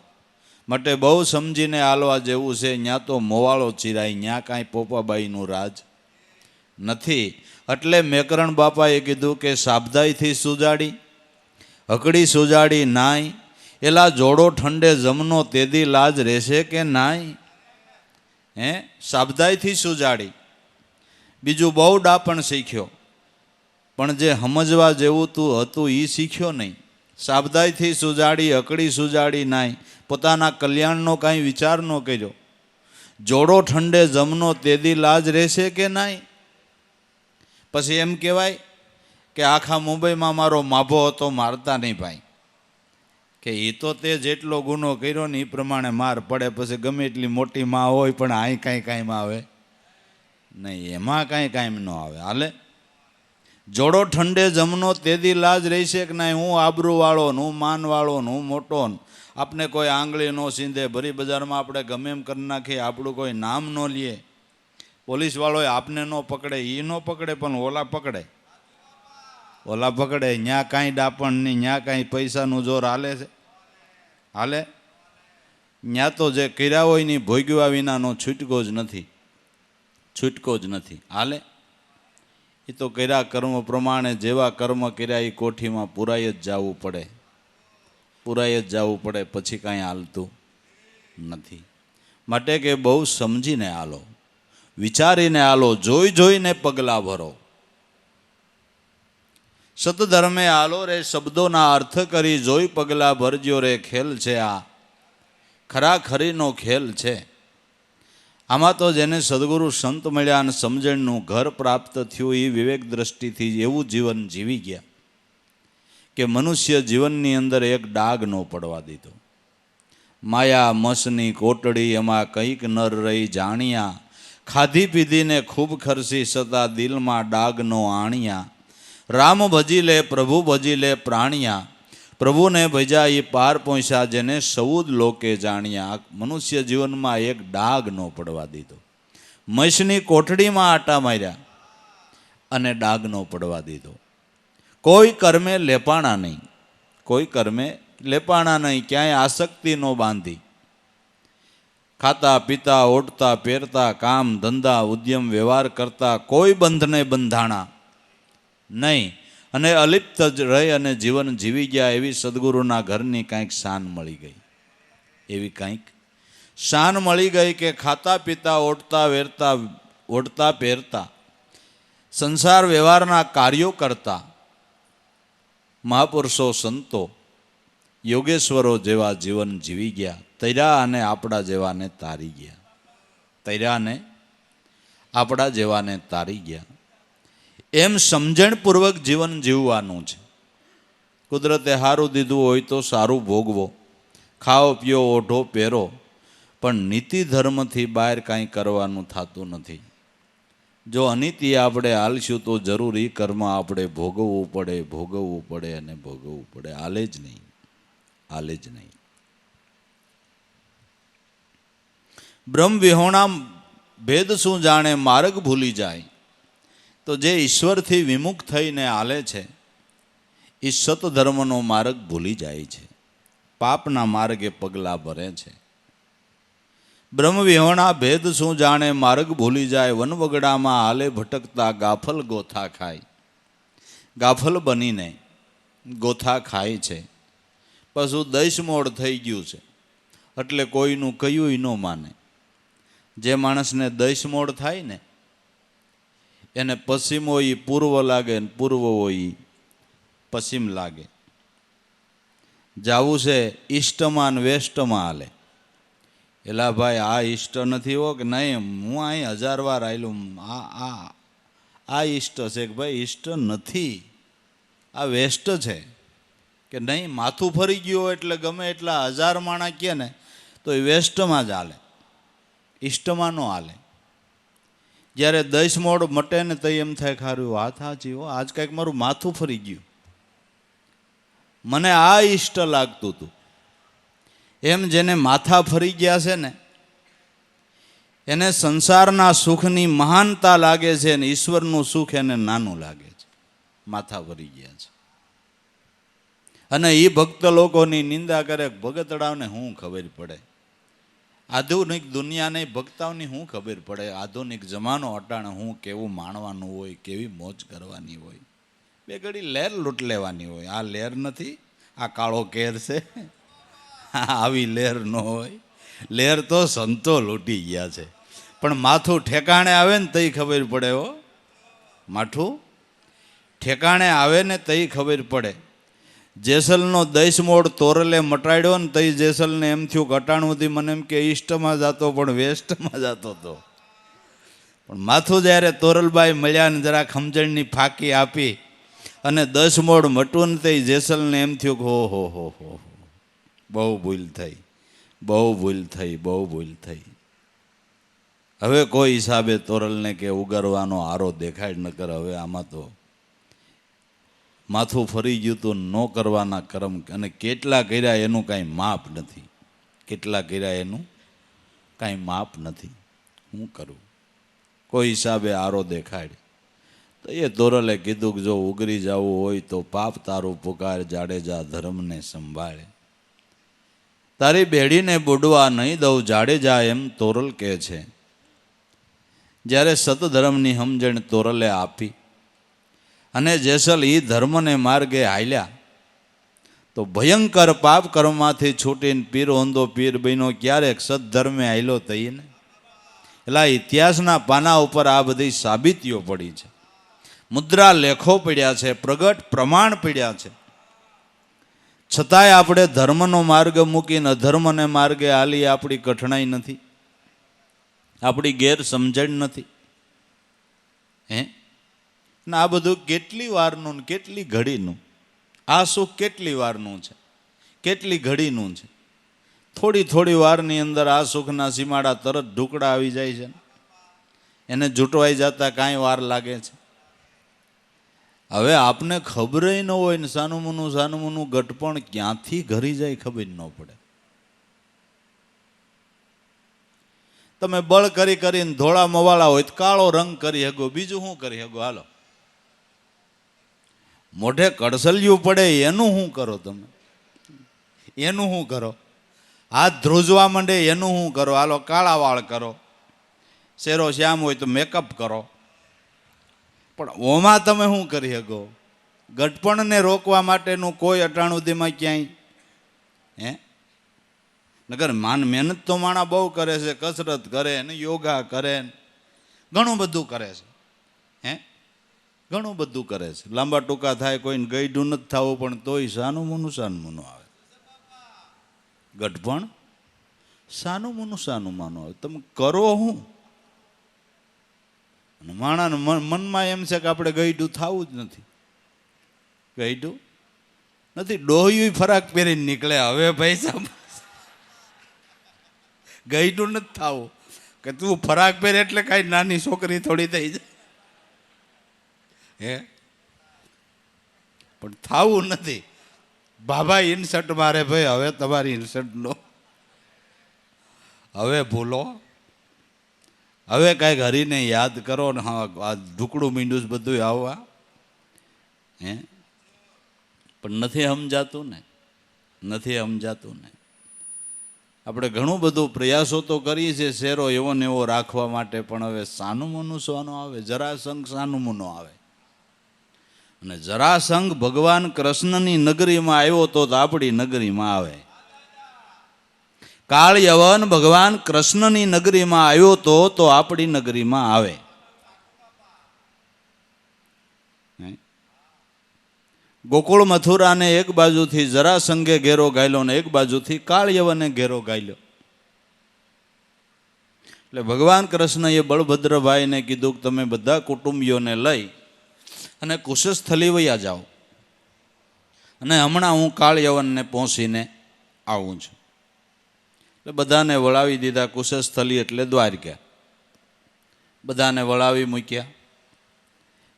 માટે બહુ સમજીને હાલવા જેવું છે. ત્યાં તો મોવાળો ચિરાય, ત્યાં કાંઈ પોપાબાઈનું રાજ નથી. એટલે મેકરણ બાપાએ કીધું કે સાબધાઈથી સુજાડી હકડી સુજાડી નાય. એલા જોડો ઠંડે જમનો તેદી લાજ રહેશે કે નાય. સાબધાઈથી સુજાડી. બીજું બહુ ડાપણ શીખ્યો, પણ જે સમજવા જેવું હતું એ શીખ્યો નહીં. સાબધાઈથી સુજાડી હકડી સુજાડી નાય. પોતાના કલ્યાણનો કાંઈ વિચાર ન કર્યો. જોડો ઠંડે જમનો તેદી લાજ રહેશે કે નાય. પછી એમ કહેવાય કે આખા મુંબઈમાં મારો માભો હતો, મારતા નહીં ભાઈ. કે એ તો તે જેટલો ગુનો કર્યો ને એ પ્રમાણે માર પડે. પછી ગમે એટલી મોટી માં હોય પણ અહીં કાંઈ કાંઈમાં આવે નહીં, એમાં કાંઈ કાંઈ ન આવે. હાલે જોડો ઠંડે જમનો તેદી લાજ રહેશે કે નહીં. હું આબરૂવાળો ને હું માનવાળો ને હું મોટો ને આપણે કોઈ આંગળી ન સીંધે, ભરી બજારમાં આપણે ગમે એમ કરી નાખીએ, આપણું કોઈ નામ ન લે. પોલીસવાળો આપને ન પકડે, એ ન પકડે પણ ઓલા પકડે. ત્યાં કાંઈ ડાપણ નહીં, ત્યાં કાંઈ પૈસાનું જોર હાલે છે. હાલે ત્યાં તો જે કર્યા હોય ને ભોગવ્યા વિનાનો છૂટકો જ નથી, છૂટકો જ નથી. હાલે એ તો કર્યા કર્મ પ્રમાણે જેવા કર્મ કર્યા એ કોઠીમાં પુરાઈ જ જવું પડે, પુરાઈ જ જવું પડે. પછી કાંઈ હાલતું નથી. માટે કે બહુ સમજીને હાલો, વિચારીને હાલો, જોઈ જોઈને પગલાં ભરો. સતધર્મે હાલો રે શબ્દોના અર્થ કરી, જોઈ પગલાં ભરજો રે ખેલ છે આ ખરાખરીનો ખેલ છે. આમાં તો જેને સદગુરુ સંત મળ્યા અને સમજણનું ઘર પ્રાપ્ત થયું એ વિવેક દ્રષ્ટિથી એવું જીવન જીવી ગયા કે મનુષ્ય જીવનની અંદર એક ડાઘ ન પડવા દીધો. માયા મસની કોટડી એમાં કંઈક નર રહી જાણ્યા, ખાધી પીધીને ખૂબ ખરસી છતાં દિલમાં ડાગનો આણ્યા, રામ ભજી લે પ્રભુ ભજી લે પ્રાણિયા, પ્રભુને ભજા એ પાર પહોંચ્યા જેને સૌદ લોકે જાણ્યા. મનુષ્ય જીવનમાં એક ડાગ ન પડવા દીધો. મસની કોઠડીમાં આટા માર્યા અને ડાગ ન પડવા દીધો. કોઈ કર્મે લેપાણા નહીં, કોઈ કર્મે લેપાણા નહીં, ક્યાંય આસક્તિ ન બાંધી. ખાતા પીતા ઓઢતા પહેરતા કામ ધંધા ઉદ્યમ વ્યવહાર કરતા કોઈ બંધને બંધાણા નહીં અને અલિપ્ત જ રહી અને જીવન જીવી ગયા. એવી સદગુરુના ઘરની કાંઈક શાન મળી ગઈ, એવી કાંઈક શાન મળી ગઈ કે ખાતા પીતા ઓઢતા પહેરતા સંસાર વ્યવહારના કાર્યો કરતા મહાપુરુષો સંતો યોગેશ્વરો જેવા જીવન જીવી ગયા. તૈરા અને આપણા જેવાને તારી ગયા, તૈરાને આપણા જેવાને તારી ગયા. એમ સમજણપૂર્વક જીવન જીવવાનું છે. કુદરતે સારું દીધું હોય તો સારું ભોગવો, ખાઓ પીઓ ઓઢો પહેરો, પણ નીતિ ધર્મથી બહાર કાંઈ કરવાનું થતું નથી. જો અનીતિ આપણે હાલશું તો જરૂરી કર્મ આપણે ભોગવવું પડે અને ભોગવવું પડે. હાલે જ નહીં, હાલે જ નહીં. બ્રહ્મ વિહોણા ભેદ શું જાણે માર્ગ ભૂલી જાય. તો જે ઈશ્વરથી વિમુખ થઈને હાલે છે એ સતધર્મનો માર્ગ ભૂલી જાય છે, પાપના માર્ગે પગલાં ભરે છે. બ્રહ્મ વિહોણા ભેદ શું જાણે માર્ગ ભૂલી જાય, વનવગડામાં હાલે ભટકતા ગાફલ ગોથા ખાય. ગાફલ બનીને ગોથા ખાય છે. પાછું દૈશમોડ થઈ ગયું છે એટલે કોઈનું કયું ન માને. જે માણસને દૈશમોડ થાય ને એને પશ્ચિમ હોય એ પૂર્વ લાગે ને પૂર્વ હોય એ પશ્ચિમ લાગે. જાવું છે ઈષ્ટમાં ને વેસ્ટમાં હાલે. એલા ભાઈ આ ઈષ્ટ નથી હો કે નહીં, હું અહીં 1000 વાર આવેલું, આ ઈષ્ટ છે કે ભાઈ ઈષ્ટ નથી, આ વેસ્ટ છે કે નહીં. માથું ફરી ગયું એટલે ગમે એટલા 1000 માણા કહે ને તો એ વેસ્ટમાં જ હાલે, ઈષ્ટમાં ન હાલે. જ્યારે દૈશમોડ મટે ને તો એમ થાય ખારું વાત સાચી હો, આજ કાંઈક મારું માથું ફરી ગયું, મને આ ઈષ્ટ લાગતું હતું. એમ જેને માથા ફરી ગયા છે ને એને સંસારના સુખની મહાનતા લાગે છે અને ઈશ્વરનું સુખ એને નાનું લાગે છે. માથા ફરી ગયા છે અને એ ભક્ત લોકોની નિંદા કરે. ભગતડાઓને શું ખબર પડે? આધુનિક દુનિયાને ભક્તાઓની શું ખબર પડે? આધુનિક જમાનો અટાણે હું કેવું માણવાનું હોય, કેવી મોજ કરવાની હોય, બે ઘડી લહેર લૂંટ લેવાની હોય. આ લહેર નથી, આ કાળો કેર છે. આવી લહેર ન હોય. લહેર તો સંતો લૂંટી ગયા છે. પણ માથું ઠેકાણે આવે ને તઈ ખબર પડે હો. માથું ઠેકાણે આવે ને તઈ ખબર પડે. જેસલનો દૈશમોડ તોરલે મટાડ્યો ને તઈ જેસલને એમ થયું કે અટાણુંથી મને એમ કે ઈષ્ટમાં જતો પણ વેસ્ટમાં જતો હતો. પણ માથું જ્યારે તોરલબાઈ મળ્યા ને જરા ખમજણની ફાંકી આપી અને દશમોડ મટવું ને તઈ જેસલને એમ થયું કે હો બહુ ભૂલ થઈ, બહુ ભૂલ થઈ, બહુ ભૂલ થઈ. હવે કોઈ હિસાબે તોરલને કે ઉગારવાનો આરો દેખાય ન કર. હવે આમાં તો માથું ફરી ગયું તો ન કરવાના કર્મ અને કેટલા કર્યા એનું કાંઈ માપ નથી. કેટલા કર્યા એનું કાંઈ માપ નથી. શું કરું? કોઈ હિસાબે આરો દેખાડ. તો એ તોરલે કીધું કે જો ઉગરી જવું હોય તો પાપ તારું પુકાર, જાડેજા ધર્મને સંભાળે. તારી બેડીને બુડવા નહીં દઉં જાડેજા, એમ તોરલ કહે છે. જ્યારે સતધર્મની સમજણ તોરલે આપી અને જેસલ એ ધર્મને માર્ગે હાલ્યા તો ભયંકર પાપ કર્મમાંથી છૂટીને પીર હોંદો પીર બન્યો. ક્યારેક સદધર્મે હાલ્યો થઈને. એટલે ઇતિહાસના પાના ઉપર આ બધી સાબિતીઓ પડી છે, મુદ્રા લેખો પડ્યા છે, પ્રગટ પ્રમાણ પડ્યા છે. છતાંય આપણે ધર્મનો માર્ગ મૂકીને અધર્મને માર્ગે હાલી આપણી કઠણાઈ નથી, આપણી ગેરસમજણ નથી. ને આ બધું કેટલી વારનું ને કેટલી ઘડીનું, આ સુખ કેટલી વારનું છે, કેટલી ઘડીનું છે. થોડી થોડી વારની અંદર આ સુખના સીમાડા તરત ઢુકડા આવી જાય છે, એને જૂટવાઈ જતા કાંઈ વાર લાગે છે. હવે આપને ખબર ન હોય ને સાનુમુનું ગટપણ ક્યાંથી ઘરી જાય ખબર ન પડે. તમે બળ કરી કરીને ધોળા મવાળા હોય તો કાળો રંગ કરી શકો, બીજું શું કરી શકો? હાલો, મોઢે કડસલિયું પડે એનું શું કરો? તમે એનું શું કરો? હાથ ધ્રુજવા માંડે એનું શું કરો? હાલો, કાળા વાળ કરો, શેરો શ્યામ હોય તો મેકઅપ કરો, પણ ઓમાં તમે શું કરી શકો? ગટપણને રોકવા માટેનું કોઈ અટાણું તેમાં ક્યાંય નગર મહેનત તો માણા બહુ કરે છે, કસરત કરે ને યોગા કરે ને ઘણું બધું કરે છે, ઘણું બધું કરે છે. લાંબા ટૂંકા થાય, કોઈને ગઈડું નથી થવું, પણ તોય સાનું મુનું આવે. ગટપણ સાનું મુનું આવે. તમે કરો શું? માણાના મનમાં એમ છે કે આપણે ગઈડું થવું જ નથી, ગઈડું નથી. ડોહ્યું ફરાક પહેરીને નીકળે. હવે પૈસા ગઈડું નથી થવું કે તું ફરાક પહેરે એટલે કાંઈ નાની છોકરી થોડી થઈ જાય, પણ થવું નથી. બાબા ઇન્સર્ટ મારે, ભાઈ હવે તમારી ઇન્સર્ટ નો, હવે ભૂલો, હવે કાંઈક હરીને યાદ કરો ને. હા, આ ઢુકડું મીંડું બધું આવવા પણ નથી સમજાતું ને, નથી સમજાતું ને. આપણે ઘણું બધું પ્રયાસો તો કરીએ છીએ શેરો એવો ને એવો રાખવા માટે, પણ હવે સાનુમુનું સોનું આવે, જરાસંઘ સાનુમુનો આવે. અને જરાસંઘ ભગવાન કૃષ્ણની નગરીમાં આવ્યો તો આપણી નગરીમાં આવે. કાળ યવન ભગવાન કૃષ્ણની નગરીમાં આવ્યો તો આપણી નગરીમાં આવે. ગોકુળ મથુરાને એક બાજુથી જરાસંઘે ઘેરો ગાયલો ને એક બાજુથી કાળ યવને ઘેરો ગાયલો. એટલે ભગવાન કૃષ્ણએ બળભદ્રભાઈને કીધું કે તમે બધા કુટુંબીઓને લઈ અને કુશસ્થલી વયા જાઓ, અને હમણાં હું કાળ યવનને પહોંચીને આવું છું. એટલે બધાને વળાવી દીધા. કુશસ્થલી એટલે દ્વારકા. બધાને વળાવી મૂક્યા.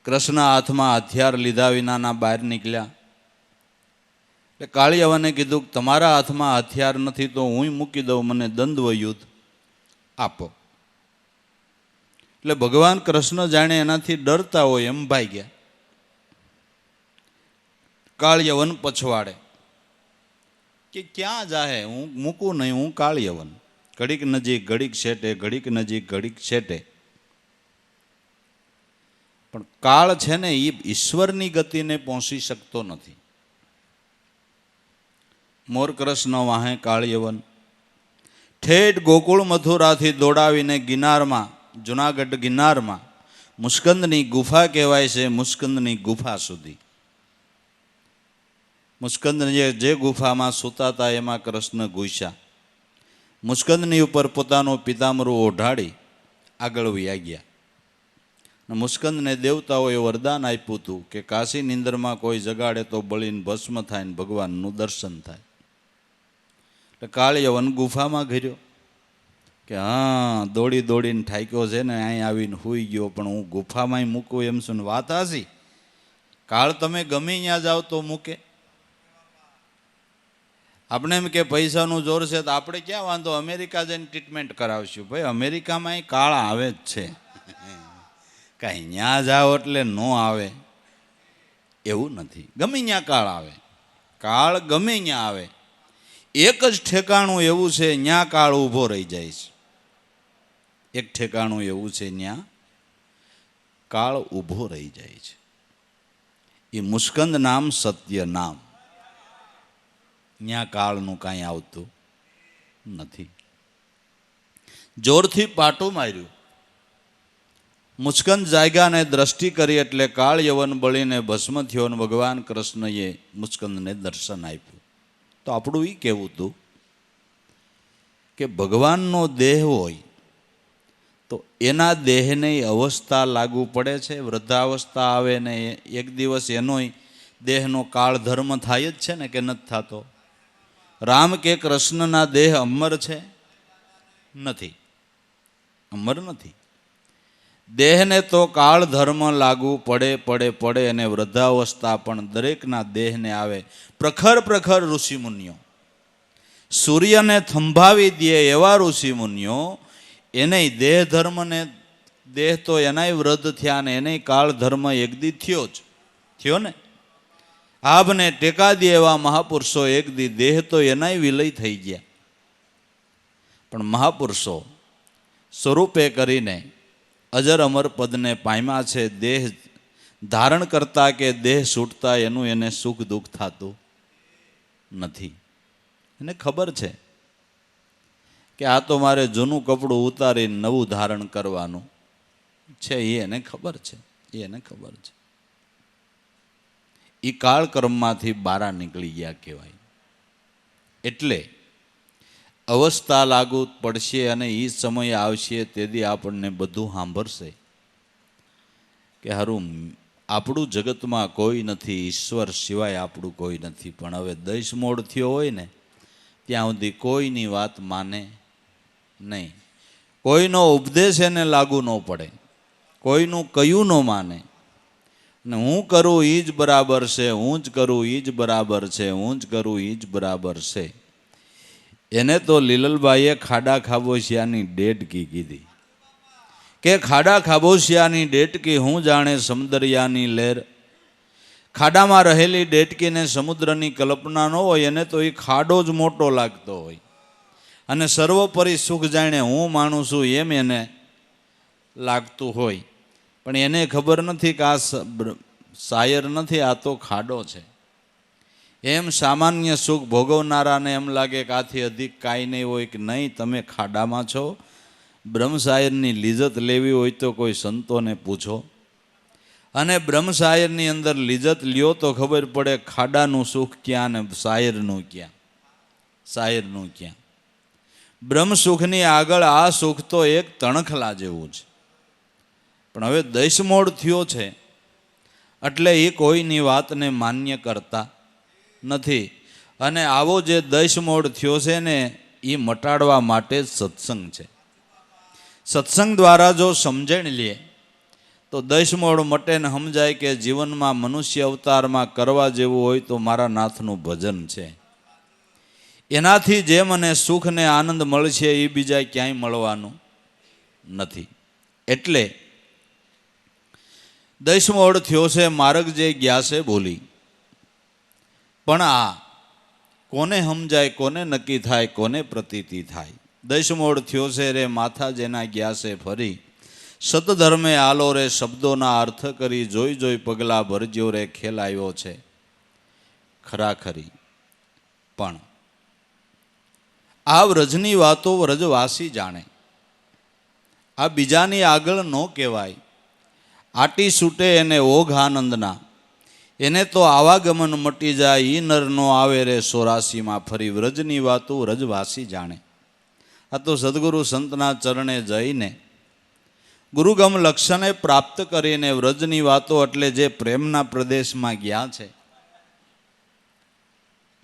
કૃષ્ણ હાથમાં હથિયાર લીધા વિનાના બહાર નીકળ્યા. એટલે કાળિયવને કીધું કે તમારા હાથમાં હથિયાર નથી તો હું મૂકી દઉં, મને દ્વંદ્વ યુદ્ધ આપો. એટલે ભગવાન કૃષ્ણ જાણે એનાથી ડરતા હોય એમ ભાગ્યા. કાળિયવન પછવાડે કે ક્યાં જાહે, હું મૂકું નહીં, હું કાળિયવન. ઘડીક નજીક, ઘડીક છેટે, ઘડીક નજીક, ઘડીક છેટે. પણ કાળ છે ને એ ઈશ્વરની ગતિને પહોંચી શકતો નથી. મોર કૃષ્ણ વાહે કાળિયવન ઠેઠ ગોકુળ મથુરાથી દોડાવીને ગિરનારમાં, જુનાગઢ ગિરનારમાં મુસ્કંદની ગુફા કહેવાય છે, મુસ્કંદની ગુફા સુધી. મુસ્કંદ જે ગુફામાં સૂતા હતા એમાં કૃષ્ણ ઘૂસ્યા. મુસ્કંદની ઉપર પોતાનું પિતાંબરું ઓઢાડી આગળ વયા ગયા. મુસ્કંદને દેવતાઓએ વરદાન આપ્યું હતું કે કાશી નિંદરમાં કોઈ જગાડે તો બળીને ભસ્મ થાય ને ભગવાનનું દર્શન થાય. એટલે કાળિયવન ગુફામાં ઘર્યો કે હા દોડી દોડીને ઠાક્યો છે ને અહીં આવીને સૂઈ ગયો, પણ હું ગુફામાંય મૂકું એમ શું વાત હાસી? કાળ તમે ગમે ત્યાં જાઓ તો મૂકે. આપણે એમ કે પૈસાનું જોર છે તો આપણે ક્યાં વાંધો, અમેરિકા જઈને ટ્રીટમેન્ટ કરાવશું. ભાઈ અમેરિકામાં કાળ આવે જ છે, કાંઈ ત્યાં જાઓ એટલે ન આવે એવું નથી. ગમે ત્યાં કાળ આવે, કાળ ગમે ત્યાં આવે. એક જ ઠેકાણું એવું છે ત્યાં કાળ ઊભો રહી જાય છે. એક ઠેકાણું એવું છે ત્યાં કાળ ઊભો રહી જાય છે. એ મુસ્કંદ નામ સત્ય નામ. ત્યાં કાળનું કાંઈ આવતું નથી. જોરથી પાટું માર્યું. મુસ્કંદ જાગ્યાને દ્રષ્ટિ કરી એટલે કાળ યવન બળીને ભસ્મ થયો અને ભગવાન કૃષ્ણએ મુસ્કંદને દર્શન આપ્યું. તો આપણું એ કહેવું હતું કે ભગવાનનો દેહ હોય તો એના દેહને અવસ્થા લાગુ પડે છે. વૃદ્ધાવસ્થા આવે ને એક દિવસ એનોય દેહનો કાળ ધર્મ થાય જ છે ને કે નથી થતો? રામ કે કૃષ્ણના દેહ અમર છે? નથી, અમર નથી. દેહને તો કાળ ધર્મ લાગુ પડે અને વૃદ્ધાવસ્થા પણ દરેકના દેહને આવે. પ્રખર ઋષિમુનિઓ, સૂર્યને થંભાવી દે એવા ઋષિમુનિઓ, એને દેહ ધર્મને, દેહ તો એનાય વૃદ્ધ થયા ને એને કાળ ધર્મ એક દી થયો ને. આભને ટેકા દે એવા મહાપુરુષો એક દી દેહ તો એનાય વિલય થઈ ગયા. પણ મહાપુરુષો સ્વરૂપે કરીને અજર અમર પદને પામ્યા છે. દેહ ધારણ કરતા કે દેહ છૂટતા એનું એને સુખ દુઃખ થતું નથી. એને ખબર છે કે આ તો મારે જૂનું કપડું ઉતારીને નવું ધારણ કરવાનું છે. એને ખબર છે, એને ખબર છે. એ કાળક્રમમાંથી બહાર નીકળી ગયા કહેવાય. એટલે અવસ્થા લાગુ પડશે અને એ સમય આવશે તેથી આપણને બધું સાંભળશે કે હારું આપણું જગતમાં કોઈ નથી, ઈશ્વર સિવાય આપણું કોઈ નથી. પણ હવે દૈસમોડ થયો હોય ને ત્યાં સુધી કોઈની વાત માને નહીં, કોઈનો ઉપદેશ એને લાગુ ન પડે, કોઈનું કયું ન માને. ને હું કરું એ જ બરાબર છે, હું જ કરું એ જ બરાબર છે, હું જ કરું એ જ બરાબર છે. એને તો લીલલબાઈએ ખાડા ખાબોશિયાની ડેટકી કીધી કે ખાડા ખાબોશિયાની ડેટકી હું જાણે સમુદરિયાની લહેર. ખાડામાં રહેલી ડેટકીને સમુદ્રની કલ્પના ન હોય, એને તો એ ખાડો જ મોટો લાગતો હોય અને સર્વોપરી સુખ જાણે હું માનું છું એમ એને લાગતું હોય. પણ એને ખબર નથી કે આ શાયર નથી, આ તો ખાડો છે. એમ સામાન્ય સુખ ભોગવનારાને એમ લાગે કે આથી અધિક કાંઈ નહીં હોય, કે નહીં તમે ખાડામાં છો. બ્રહ્મશાયરની લિજ્જત લેવી હોય તો કોઈ સંતોને પૂછો, અને બ્રહ્મશાયરની અંદર લિજ્જત લ્યો તો ખબર પડે ખાડાનું સુખ ક્યાં ને શાયરનું ક્યાં, શાયરનું ક્યાં. બ્રહ્મ સુખની આગળ આ સુખ તો એક તણખલા જેવું છે. પણ હવે દૈસમોડ થયો છે એટલે એ કોઈની વાતને માન્ય કરતા નથી. અને આવો જે દૈસમોડ થયો છે ને એ મટાડવા માટે જ સત્સંગ છે. સત્સંગ દ્વારા જો સમજણ લે તો દૈસમોડ મટે ને સમજાય કે જીવનમાં મનુષ્ય અવતારમાં કરવા જેવું હોય તો મારા નાથનું ભજન છે. એનાથી જે મને સુખ ને આનંદ મળશે એ બીજા ક્યાંય મળવાનું નથી. એટલે દૈસમોડ થયો છે, માર્ગ જે ગયા છે ભૂલી. પણ આ કોને સમજાય, કોને નક્કી થાય, કોને પ્રતીતિ થાય. દૈસમોડ થયો છે રે માથા જેના ગયા છે ફરી. સતધર્મે આલો રે શબ્દોના અર્થ કરી. જોઈ જોઈ પગલા ભરજો રે ખેલ આવ્યો છે ખરાખરી. પણ આ વ્રજની વાતો વ્રજવાસી જાણે, આ બીજાની આગળ ન કહેવાય. આટી છૂટે એને ઓઘ આનંદના, એને તો આવાગમન મટી જાય. ઈ નર નો આવે રે 84માં ફરી. વ્રજની વાતો વ્રજવાસી જાણે. આ તો સદગુરુ સંતના ચરણે જઈને ગુરુગમ લક્ષણે પ્રાપ્ત કરીને વ્રજની વાતો એટલે જે પ્રેમના પ્રદેશમાં ગયા છે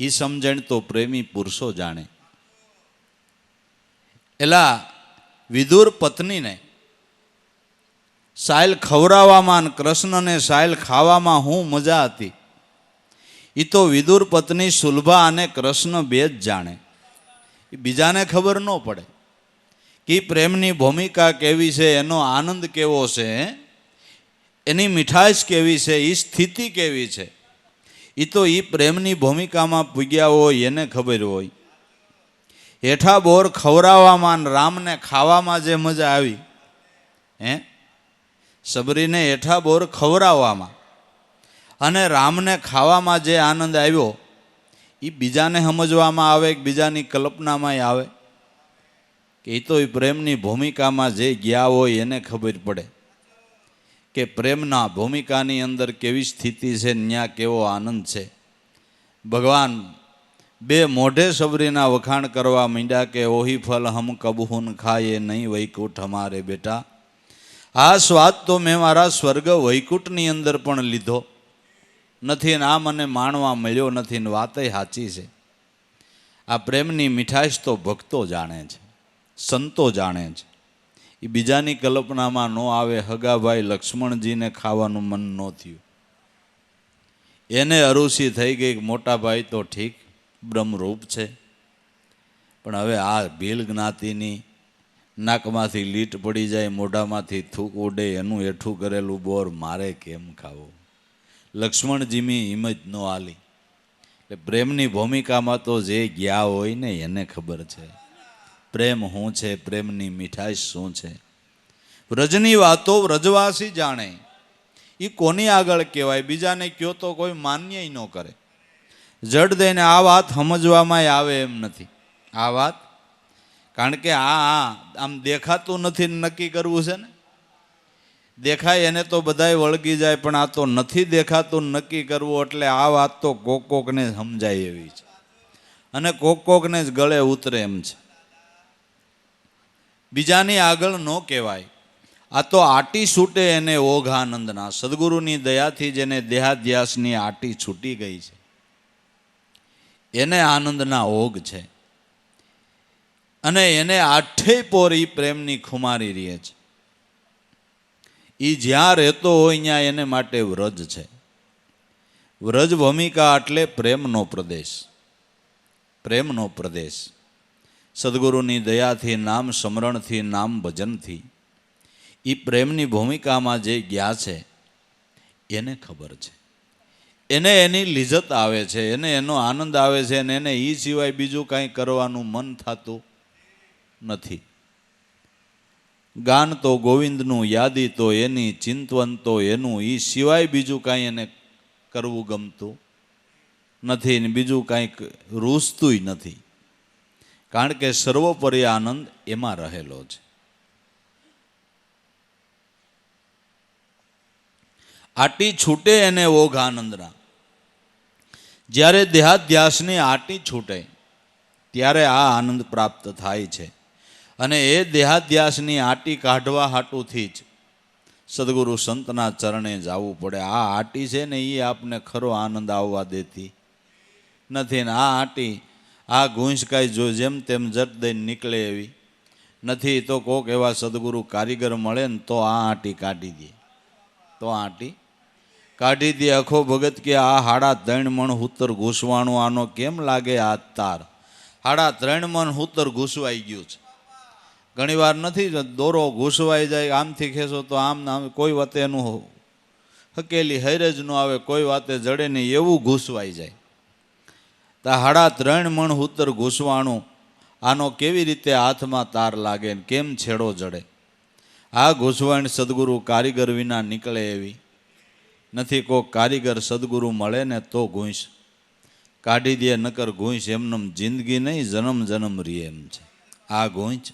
એ સમજણ તો પ્રેમી પુરુષો જાણે. એલા વિદુર પત્નીને સાયલ ખવડાવવામાં અને કૃષ્ણને સાયલ ખાવામાં શું મજા હતી એ તો વિદુર પત્ની સુલભા અને કૃષ્ણ બે જ જાણે. એ બીજાને ખબર ન પડે કે પ્રેમની ભૂમિકા કેવી છે, એનો આનંદ કેવો છે, એની મીઠાશ કેવી છે, એ સ્થિતિ કેવી છે. એ તો એ પ્રેમની ભૂમિકામાં પૂગ્યા હોય એને ખબર હોય. હેઠા બોર ખવડાવવામાં રામને ખાવામાં જે મજા આવી, સબરીને હેઠા બોર ખવડાવવામાં અને રામને ખાવામાં જે આનંદ આવ્યો એ બીજાને સમજવામાં આવે કે બીજાની કલ્પનામાં આવે કે એ તો એ પ્રેમની ભૂમિકામાં જે ગયા હોય એને ખબર પડે કે પ્રેમના ભૂમિકાની અંદર કેવી સ્થિતિ છે, ન્યા કેવો આનંદ છે. ભગવાન બે મોઢે સબરીના વખાણ કરવા માંડ્યા કે ઓહી ફલ હમ કબહુન ખાએ નહીં વૈકુંઠ હમારે બેટા. આ સ્વાદ તો મેં મારા સ્વર્ગ વૈકુંઠની અંદર પણ લીધો નથી ને આ મને માણવા મળ્યો નથી ને વાતય સાચી છે. આ પ્રેમની મીઠાશ તો ભક્તો જાણે છે, સંતો જાણે છે. એ બીજાની કલ્પનામાં ન આવે. હગાભાઈ લક્ષ્મણજીને ખાવાનું મન ન થયું, એને અરુસી થઈ ગઈ. મોટા ભાઈ તો ઠીક બ્રહ્મરૂપ છે, પણ હવે આ ભીલ જ્ઞાતિની નાકમાંથી લીટ પડી જાય, મોઢામાંથી થૂક ઉડે, એનું એઠું કરેલું બોર મારે કેમ ખાવું? લક્ષ્મણજીની હિંમત ન આલી. એટલે પ્રેમની ભૂમિકામાં તો જે ગયા હોય ને એને ખબર છે પ્રેમ શું છે, પ્રેમની મીઠાશ શું છે. વ્રજની વાતો વ્રજવાસી જાણે. એ કોની આગળ કહેવાય? બીજાને કયો તો કોઈ માન્ય ન કરે. જડ દઈને આ વાત સમજવામાં આવે એમ નથી. આ વાત કારણ કે આમ દેખાતું નથી, નક્કી કરવું છે ને. દેખાય એને તો બધાય વળગી જાય, પણ આ તો નથી દેખાતું નક્કી કરવું. એટલે આ વાત તો કોકને સમજાય એવી છે, અને કોકને જ ગળે ઉતરે એમ છે. બીજાની આગળ ન કહેવાય. આ તો આટી છૂટે એને ઓઘ આનંદના. સદગુરુની દયાથી જેને દેહાધ્યાસની આટી છૂટી ગઈ છે એને આનંદના ઓઘ છે, અને એને આઠે પોર ઈ પ્રેમની ખુમારી રહે છે. એ જ્યાં રહેતો હોય ત્યાં એને માટે વ્રજ છે. વ્રજ ભૂમિકા એટલે પ્રેમનો પ્રદેશ. પ્રેમનો પ્રદેશ. સદગુરુની દયાથી, નામ સ્મરણથી, નામ ભજનથી એ પ્રેમની ભૂમિકામાં જે ગયા છે એને ખબર છે. એને એની લિજ્જત આવે છે, એને એનો આનંદ આવે છે, અને એને એ સિવાય બીજું કાંઈ કરવાનું મન થતું નથી. ગાન તો ગોવિંદનું, યાદી તો એની, ચિંતવન તો એનું. એ સિવાય બીજું કાંઈ એને કરવું ગમતું નથી, ને બીજું કાંઈક રૂસતુંય નથી. કારણ કે સર્વોપરી આનંદ એમાં રહેલો છે. આટી છૂટે એને ઓઘ આનંદના. જ્યારે દેહાધ્યાસની આટી છૂટે ત્યારે આ આનંદ પ્રાપ્ત થાય છે. અને એ દેહાધ્યાસની આટી કાઢવા હાટુથી જ સદગુરુ સંતના ચરણે જવું પડે. આ આટી છે ને એ આપને ખરો આનંદ આવવા દેતી નથી. ને આ આટી, આ ગુંસકાઈ જો જેમ તેમ જટ દઈને નીકળે એવી નથી. તો કોક એવા સદગુરુ કારીગર મળે ને તો આ આટી કાઢી દે. તો આટી કાઢી દે. અખો ભગત કે આ 3.5 મણ હુતર ઘૂસવાણું, આનો કેમ લાગે હાથ તાર? 3.5 મણ હુતર ઘૂસવાઈ ગયું છે. ઘણી વાર નથી દોરો ઘૂસવાઈ જાય, આમથી ખેંચો તો આમ આમ, કોઈ વાતે એનું હકેલી હૈરે જ ન આવે, કોઈ વાતે જડે નહીં, એવું ઘૂસવાઈ જાય. તો 3.5 મણ હુતર ઘૂસવાણું, આનો કેવી રીતે હાથમાં તાર લાગે ને કેમ છેડો જડે? આ ઘૂસવાણ સદગુરુ કારીગર વિના નીકળે એવી નથી. કોક કારીગર સદગુરુ મળે ને તો ઘૂંસ કાઢી દે, નકર ઘૂંસ એમનેમ જિંદગી નહીં, જન્મ જન્મ રી એમ છે. આ ઘૂંચ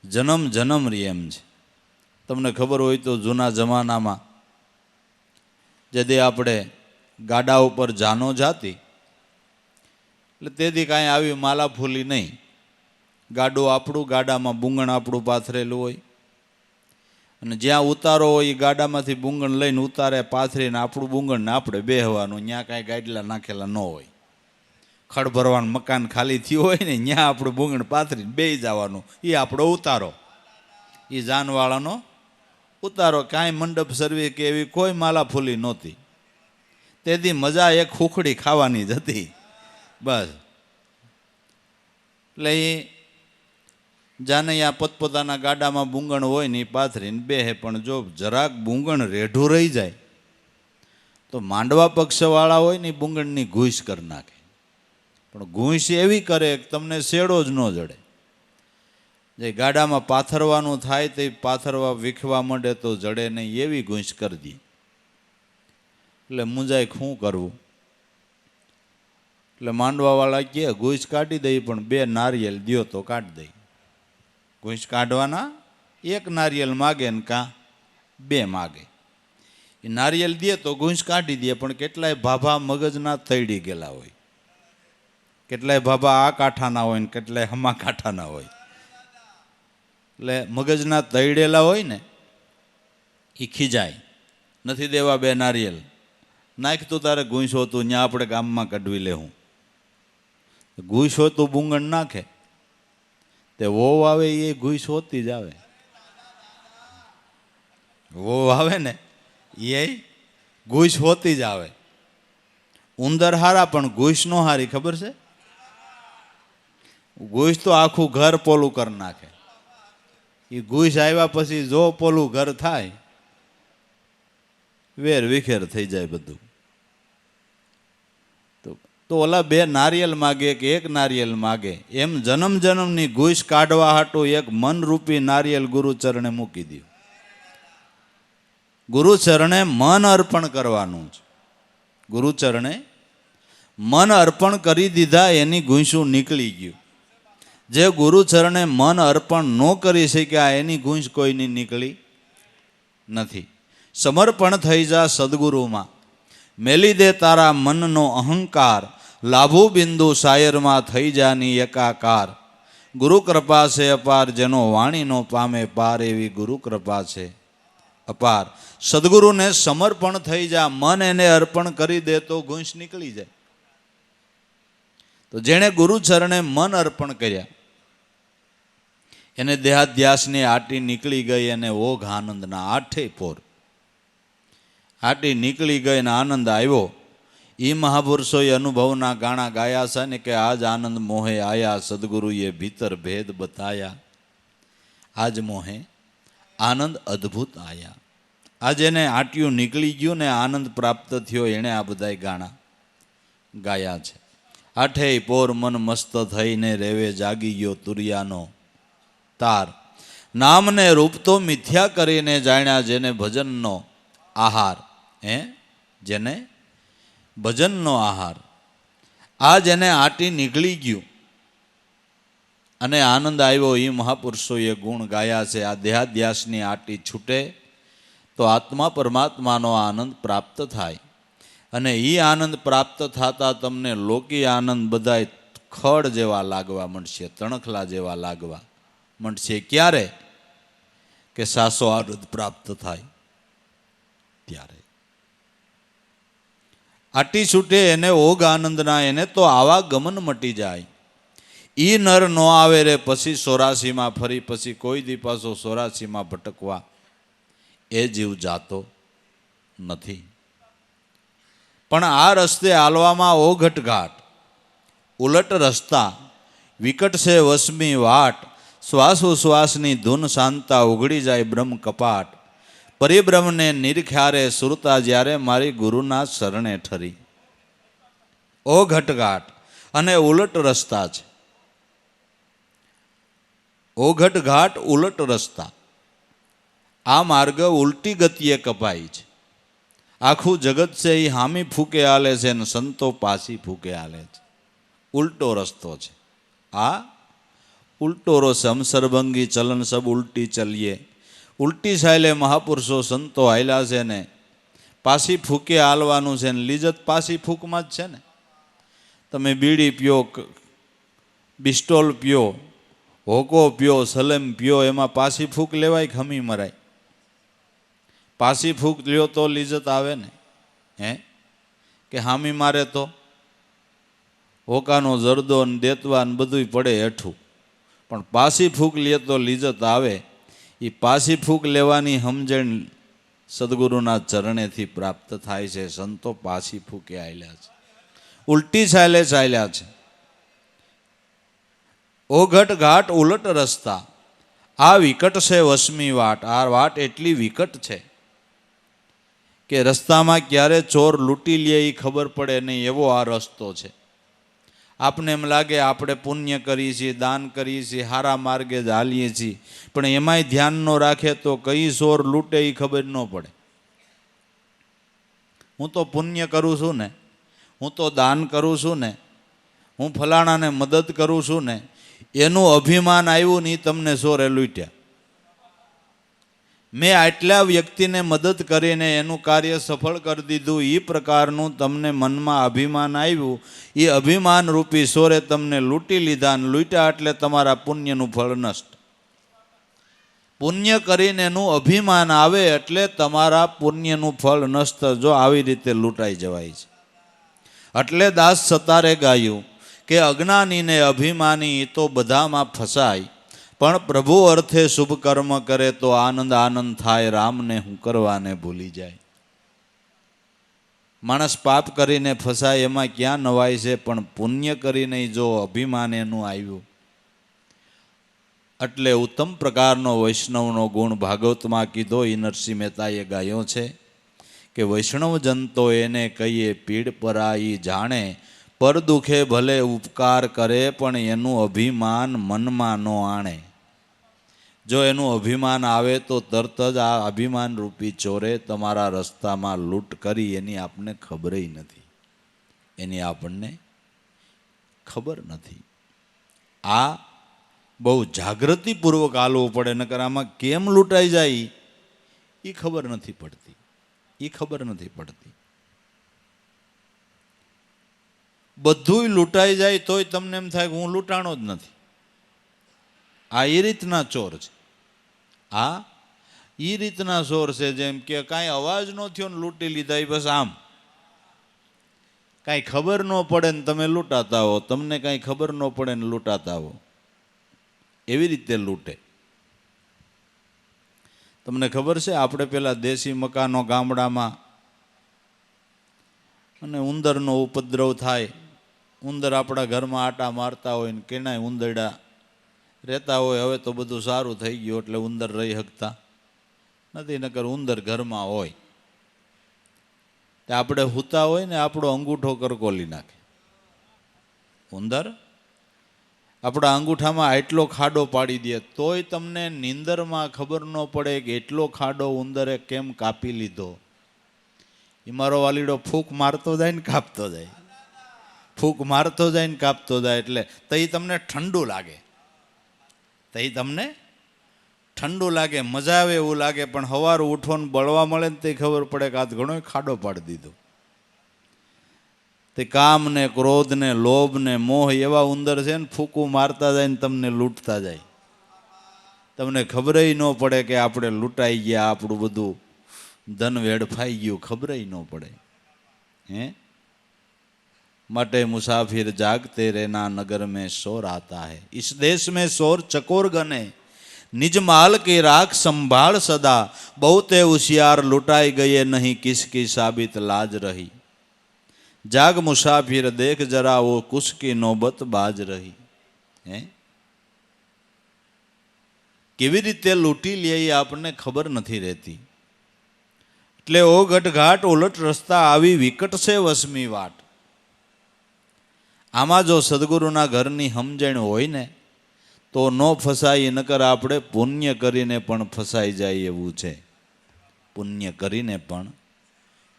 જન્મ જન્મ રી એમ છે. તમને ખબર હોય તો જૂના જમાનામાં જદી આપણે ગાડા ઉપર જાનો જાતી, એટલે તેથી કાંઈ આવી માલાફૂલી નહીં. ગાડું આપણું, ગાડામાં બુંગણ આપણું પાથરેલું હોય, અને જ્યાં ઉતારો હોય એ ગાડામાંથી બુંગણ લઈને ઉતારે, પાથરીને આપણું બુંગણને આપણે બેહવાનું. ત્યાં કાંઈ ગાડલા નાખેલા ન હોય. ખડ ભરવાનું મકાન ખાલી થયું હોય ને ત્યાં આપણું બુંગણ પાથરીને બેસી જવાનું. એ આપણો ઉતારો, એ જાનવાળાનો ઉતારો. કાંઈ મંડપ સર્વી કે એવી કોઈ માલાફૂલી નહોતી. તેથી મજા એક ખુખડી ખાવાની જ હતી બસ. એટલે એ જાનૈયા પોતપોતાના ગાડામાં બુંગણ હોય ને એ પાથરીને બેહે. પણ જો જરાક બુંગણ રેઢું રહી જાય તો માંડવા પક્ષવાળા હોય ને એ બુંગણની ઘૂસ કરી નાખે. પણ ઘૂસ એવી કરે કે તમને શેડો જ ન જડે. જે ગાડામાં પાથરવાનું થાય તે પાથરવા વીખવા માંડે તો જડે નહીં, એવી ઘૂસ કરી દે. એટલે મુંજાય શું કરવું? એટલે માંડવાવાળા કહે ઘૂસ કાઢી દઈ, પણ 2 નારિયેલ દ્યો તો કાઢી દઈ. ઘૂસ કાઢવાના 1 નારિયેલ માગે ને કાં 2 માગે. એ નારિયેલ દે તો ઘૂસ કાઢી દે, પણ કેટલાય ભાભા મગજના તૈડી ગયેલા હોય, કેટલાય ભાભા આ કાંઠાના હોય ને કેટલાય હમા કાંઠાના હોય. એટલે મગજના તૈડેલા હોય ને એ ખીજાય, નથી દેવા 2 નારિયેલ, નાખ તું તારે ઘૂંસો તું, ત્યાં આપણે ગામમાં કઢવી લેવું. ઘૂસ હોય તો બુંગણ નાખે, તે વોવ આવે એ ઘૂસ હોતી જ આવે. વોવ આવે ને એ ઘૂસ હોતી જ આવે. ઉંદર હારા પણ ઘૂસ નો હારી, ખબર છે? ઘૂસ તો આખું ઘર પોલું કરી નાખે. એ ઘૂસ આવ્યા પછી જો પોલું ઘર થાય, વેર વિખેર થઈ જાય બધું. તો ઓલા બે નારિયેલ માગે કે એક નારિયેલ માગે, એમ જન્મ જન્મની ઘૂસ કાઢવા હાટું એક મનરૂપી નારિયેલ ગુરુચરણે મૂકી દઉં. ગુરુચરણે મન અર્પણ કરવાનું છે. ગુરુચરણે મન અર્પણ કરી દીધા, એની ઘૂંસું નીકળી ગયું. જે ગુરુચરણે મન અર્પણ ન કરી શક્યા એની ઘૂંસ કોઈની નીકળી નથી. સમર્પણ થઈ જા સદગુરુમાં, મેલી દે તારા મનનો અહંકાર, લાભુ બિંદુ શાયરમાં થઈ જાની એકાકાર. ગુરુ કૃપા છે અપાર, જેનો વાણીનો પામે પાર, એવી ગુરુ કૃપા છે અપાર. સદગુરુને સમર્પણ થઈ જા, મન એને અર્પણ કરી દે તો ઘૂંસ નીકળી જાય. તો જેણે ગુરુચરણે મન અર્પણ કર્યા એને દેહાધ્યાસની આટી નીકળી ગઈ, અને ઓઘ આનંદના આઠે પોર આટી નીકળી ગઈ ને આનંદ આવ્યો. એ મહાપુરુષોએ અનુભવના ગાણા ગાયા છે ને કે આજ આનંદ મોહે આયા, સદગુરુએ ભીતર ભેદ બતાયા. આજ મોહે આનંદ અદ્ભુત આયા. આજ એને આટ્યું નીકળી ગયું ને આનંદ પ્રાપ્ત થયો, એણે આ બધાય ગાણા ગાયા છે. આઠેય પોર મન મસ્ત થઈને રેવે, જાગી ગયો તુરિયાનો તાર. નામને રૂપ તો મિથ્યા કરીને જાણ્યા, જેને ભજનનો આહાર, જેને ભજનનો આહાર. આ જેને આટી નીકળી ગયું અને આનંદ આવ્યો, એ મહાપુરુષોએ ગુણ ગાયા છે. આ દેહાધ્યાસની આટી છૂટે તો આત્મા પરમાત્માનો આનંદ પ્રાપ્ત થાય, અને એ આનંદ પ્રાપ્ત થતા તમને લોકી આનંદ બધાય ખડ જેવા લાગવા મળશે, તણખલા જેવા લાગવા મળશે. ક્યારે? કે સાસો આનંદ પ્રાપ્ત થાય ત્યારે. આટી છૂટે એને ઓઘ આનંદના, એને તો આવા ગમન મટી જાય. ઈ નર નો આવે રે પછી 84માં ફરી, પછી કોઈ દી પાછો 84માં ભટકવા એ જીવ જાતો નથી. પણ આ રસ્તે હાલવામાં ઓઘટ ઘાટ, ઉલટ રસ્તા, વિકટ છે વસમી વાટ. શ્વાસોશ્વાસની ધૂન શાંતા, ઉઘડી જાય બ્રહ્મ કપાટ. પરિબ્રહ્મને નિરખ્યારે સુરતા, જ્યારે મારી ગુરુના શરણે ઠરી. ઓઘટ ઘાટ અને ઉલટ રસ્તા છે. ઓઘટ ઘાટ ઉલટ રસ્તા. આ માર્ગ ઉલટી ગતિએ કપાય છે. આખું જગત છે એ હામી ફૂકે હાલે છે, ને સંતો પાછી ફૂકે હાલે છે. ઉલટો રસ્તો છે આ, ઉલટો રસ્તો. હમ સરભંગી ચલન સબ ઉલટી ચલીએ. ઉલટી સાયલે મહાપુરુષો સંતો હાલ્યા છે ને પાછી ફૂકે હાલવાનું છે, ને લીજત પાછી ફૂકમાં જ છે ને. તમે બીડી પીઓ, બિસ્ટોલ પીઓ, હોકો પીઓ, સલેમ પીઓ, એમાં પાછી ફૂક લેવાય કે હમી મરાય? પાછી ફૂક લ્યો તો લીજત આવે ને. કે હામી મારે તો હોકાનો જરદો ને દેતવા ને બધુંય પડે હેઠું, પણ પાછી ફૂક લે તો લીજત આવે. એ પાછી ફૂક લેવાની સમજણ સદગુરુના ચરણેથી પ્રાપ્ત થાય છે. સંતો પાછી ફૂકે આલ્યા છે, ઉલટી ચાલે ચાલ્યા છે. ઓઘટ ઘાટ ઉલટ રસ્તા, આ વિકટ છે વસમી વાટ. આ વાટ એટલી વિકટ છે કે રસ્તામાં ક્યારે ચોર લૂંટી લે એ ખબર પડે નહીં, એવો આ રસ્તો છે. આપને એમ લાગે આપણે પુણ્ય કરીએ છીએ, દાન કરીએ છીએ, સારા માર્ગે જ હાલીએ છીએ, પણ એમાંય ધ્યાન ન રાખે તો કઈ ચોર લૂંટે એ ખબર ન પડે. હું તો પુણ્ય કરું છું ને, હું તો દાન કરું છું ને, હું ફલાણાને મદદ કરું છું ને, એનું અભિમાન આવ્યું ને તમને ચોરે લૂંટ્યા. મેં આટલા વ્યક્તિને મદદ કરીને એનું કાર્ય સફળ કરી દીધું, એ પ્રકારનું તમને મનમાં અભિમાન આવ્યું. એ અભિમાન રૂપી સોરે તમને લૂંટી લીધા, અને લૂંટ્યા એટલે તમારા પુણ્યનું ફળ નષ્ટ. પુણ્ય કરીને એનું અભિમાન આવે એટલે તમારા પુણ્યનું ફળ નષ્ટ. જો આવી રીતે લૂંટાઈ જવાય છે. એટલે દાસ સતારે ગાયું કે અજ્ઞાનીને અભિમાની એ તો બધામાં ફસાય, પણ પ્રભુ અર્થે શુભ કર્મ કરે તો આનંદ આનંદ થાય, રામને હું કરવાને ભૂલી જાય. માણસ પાપ કરીને ફસાય એમાં ક્યાં નવાય છે, પણ પુણ્ય કરીને જો અભિમાન એનું આવ્યું. એટલે ઉત્તમ પ્રકારનો વૈષ્ણવનો ગુણ ભાગવતમાં કીધો. એ નરસિંહ મહેતાએ ગાયો છે કે વૈષ્ણવ જન તો એને કહીએ પીડ પરાઈ જાણે, પર દુખે ભલે ઉપકાર કરે પણ એનું અભિમાન મનમાં ન આણે. જો એનું અભિમાન આવે તો તરત જ આ અભિમાન રૂપી ચોરે તમારા રસ્તામાં લૂંટ કરી, એની આપણને ખબરેય નથી, એની આપણને ખબર નથી. આ બહુ જાગૃતિપૂર્વક હાલવું પડે, નકર આમાં કેમ લૂંટાઈ જાય એ ખબર નથી પડતી, એ ખબર નથી પડતી. બધુંય લૂંટાઈ જાય તોય તમને એમ થાય કે હું લૂંટાણો જ નથી. આ એ રીતના ચોર છે, આ એ રીતના ચોર છે. જેમ કે કાંઈ અવાજ ન થયો ને લૂંટી લીધા, એ બસ આમ કાંઈ ખબર ન પડે ને તમે લૂંટાતા હો, તમને કાંઈ ખબર ન પડે ને લૂંટાતા હો, એવી રીતે લૂંટે. તમને ખબર છે આપણે પેલા દેશી મકાનો ગામડામાં અને ઉંદરનો ઉપદ્રવ થાય, ઉંદર આપણા ઘરમાં આટા મારતા હોય ને કેનાય ઉંદરડા રહેતા હોય. હવે તો બધું સારું થઈ ગયું એટલે ઉંદર રહી શકતા નથી, નકર ઉંદર ઘરમાં હોય તે આપણે સૂતા હોય ને આપણો અંગૂઠો કરકોલી નાખે. ઉંદર આપણા અંગૂઠામાં એટલો ખાડો પાડી દે તોય તમને નીંદરમાં ખબર ન પડે કે એટલો ખાડો ઉંદરે કેમ કાપી લીધો. એ મારો વાલીડો ફૂંક મારતો જાય ને કાપતો જાય, ફૂંક મારતો જાય ને કાપતો જાય. એટલે તઈ તમને ઠંડુ લાગે, તઈ તમને ઠંડુ લાગે, મજા આવે એવું લાગે. પણ સવારે ઉઠો ને બળવા મળે ને તે ખબર પડે કે આજ ઘણો ખાડો પાડી દીધો. તે કામ ને ક્રોધ ને લોભ ને મોહ એવા ઉંદર છે ને, ફૂંકું મારતા જાય ને તમને લૂંટતા જાય. તમને ખબરેય ન પડે કે આપણે લૂંટાઈ ગયા, આપણું બધું ધન વેડફાઈ ગયું, ખબરેય ન પડે. હે માટે મુસાફિર જાગતે રહેના નગર में शोर आता है, इस देश में शोर चकोर गने, निज माल की राख संभाल सदा, बहुते होशियार लुटाई गए नहीं किसकी साबित लाज रही. जाग मुसाफिर देख जरा वो कुछ की नौबत बाज रही. હે કેવી રીતે લૂંટી લે એ આપણને ખબર નથી રહેતી. એટલે ઓ ગટઘાટ ઉલટ રસ્તા આવી વિકટ છે વસમી વાટ. આમાં જો સદગુરુના ઘરની સમજણ હોય ને તો ન ફસાય, નકર આપણે પુણ્ય કરીને પણ ફસાઈ જાય એવું છે, પુણ્ય કરીને પણ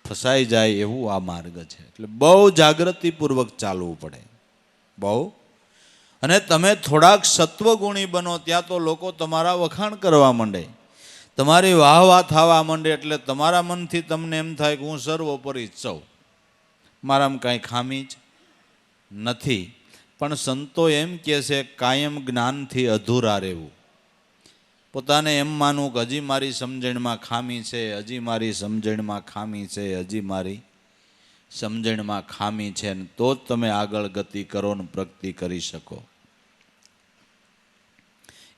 ફસાઈ જાય એવું આ માર્ગ છે. એટલે બહુ જાગૃતિપૂર્વક ચાલવું પડે, બહુ. અને તમે થોડાક સત્વગુણી બનો ત્યાં તો લોકો તમારા વખાણ કરવા માંડે, તમારી વાહ વાહ થવા માંડે. એટલે તમારા મનથી તમને એમ થાય કે હું સર્વોપરી સૌ, મારામાં કાંઈ ખામી જ નથી. પણ સંતો એમ કહે છે કાયમ જ્ઞાનથી અધૂરા રહેવું. પોતાને એમ માનવું કે હજી મારી સમજણમાં ખામી છે, હજી મારી સમજણમાં ખામી છે, હજી મારી સમજણમાં ખામી છે, ને તો જ તમે આગળ ગતિ કરો ને પ્રગતિ કરી શકો.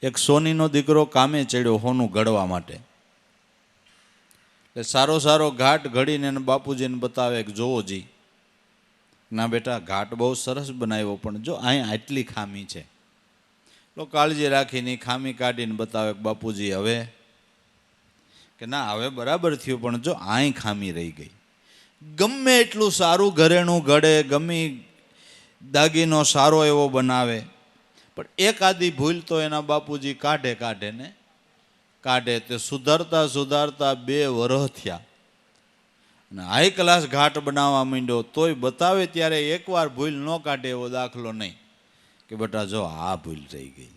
એક સોનીનો દીકરો કામે ચડ્યો હોનું ઘડવા માટે. એટલે સારો સારો ઘાટ ઘડીને એને બાપુજીને બતાવે કે જોવો જી, ના બેટા ઘાટ બહુ સરસ બનાવ્યો, પણ જો અહીં આટલી ખામી છે. તો કાળજી રાખીને ખામી કાઢીને બતાવે કે બાપુજી હવે, કે ના હવે બરાબર થયું, પણ જો અહીં ખામી રહી ગઈ. ગમે એટલું સારું ઘરેણું ઘડે, ગમે દાગીનો સારો એવો બનાવે, પણ એકાદી ભૂલ તો એના બાપુજી કાઢે ને કાઢે. તે સુધારતા સુધારતા 2 વર્ષ થયા અને હાઈ ક્લાસ ઘાટ બનાવવા માંડ્યો. તોય બતાવે ત્યારે એકવાર ભૂલ ન કાઢે એવો દાખલો નહીં કે બેટા જો આ ભૂલ રહી ગઈ,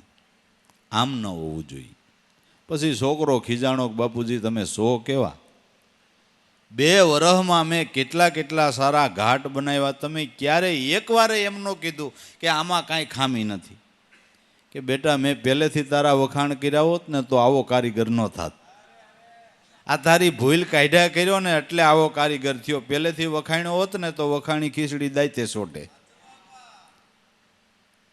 આમ ન હોવું જોઈએ. પછી છોકરો ખીજાણો કે બાપુજી તમે સો કેવા, 2 વર્ષમાં મેં કેટલા કેટલા સારા ઘાટ બનાવ્યા, તમે ક્યારેય એકવાર એમ ન કીધું કે આમાં કાંઈ ખામી નથી. કે બેટા મેં પહેલેથી તારા વખાણ કર્યા હોત ને તો આવો કારીગર ન થાત. આ તારી ભૂલ કાઢ્યા કર્યો ને એટલે આવો કારીગર થયો. પહેલેથી વખાણ્યો હોત ને તો વખાણી ખીચડી દાયતે સોટે.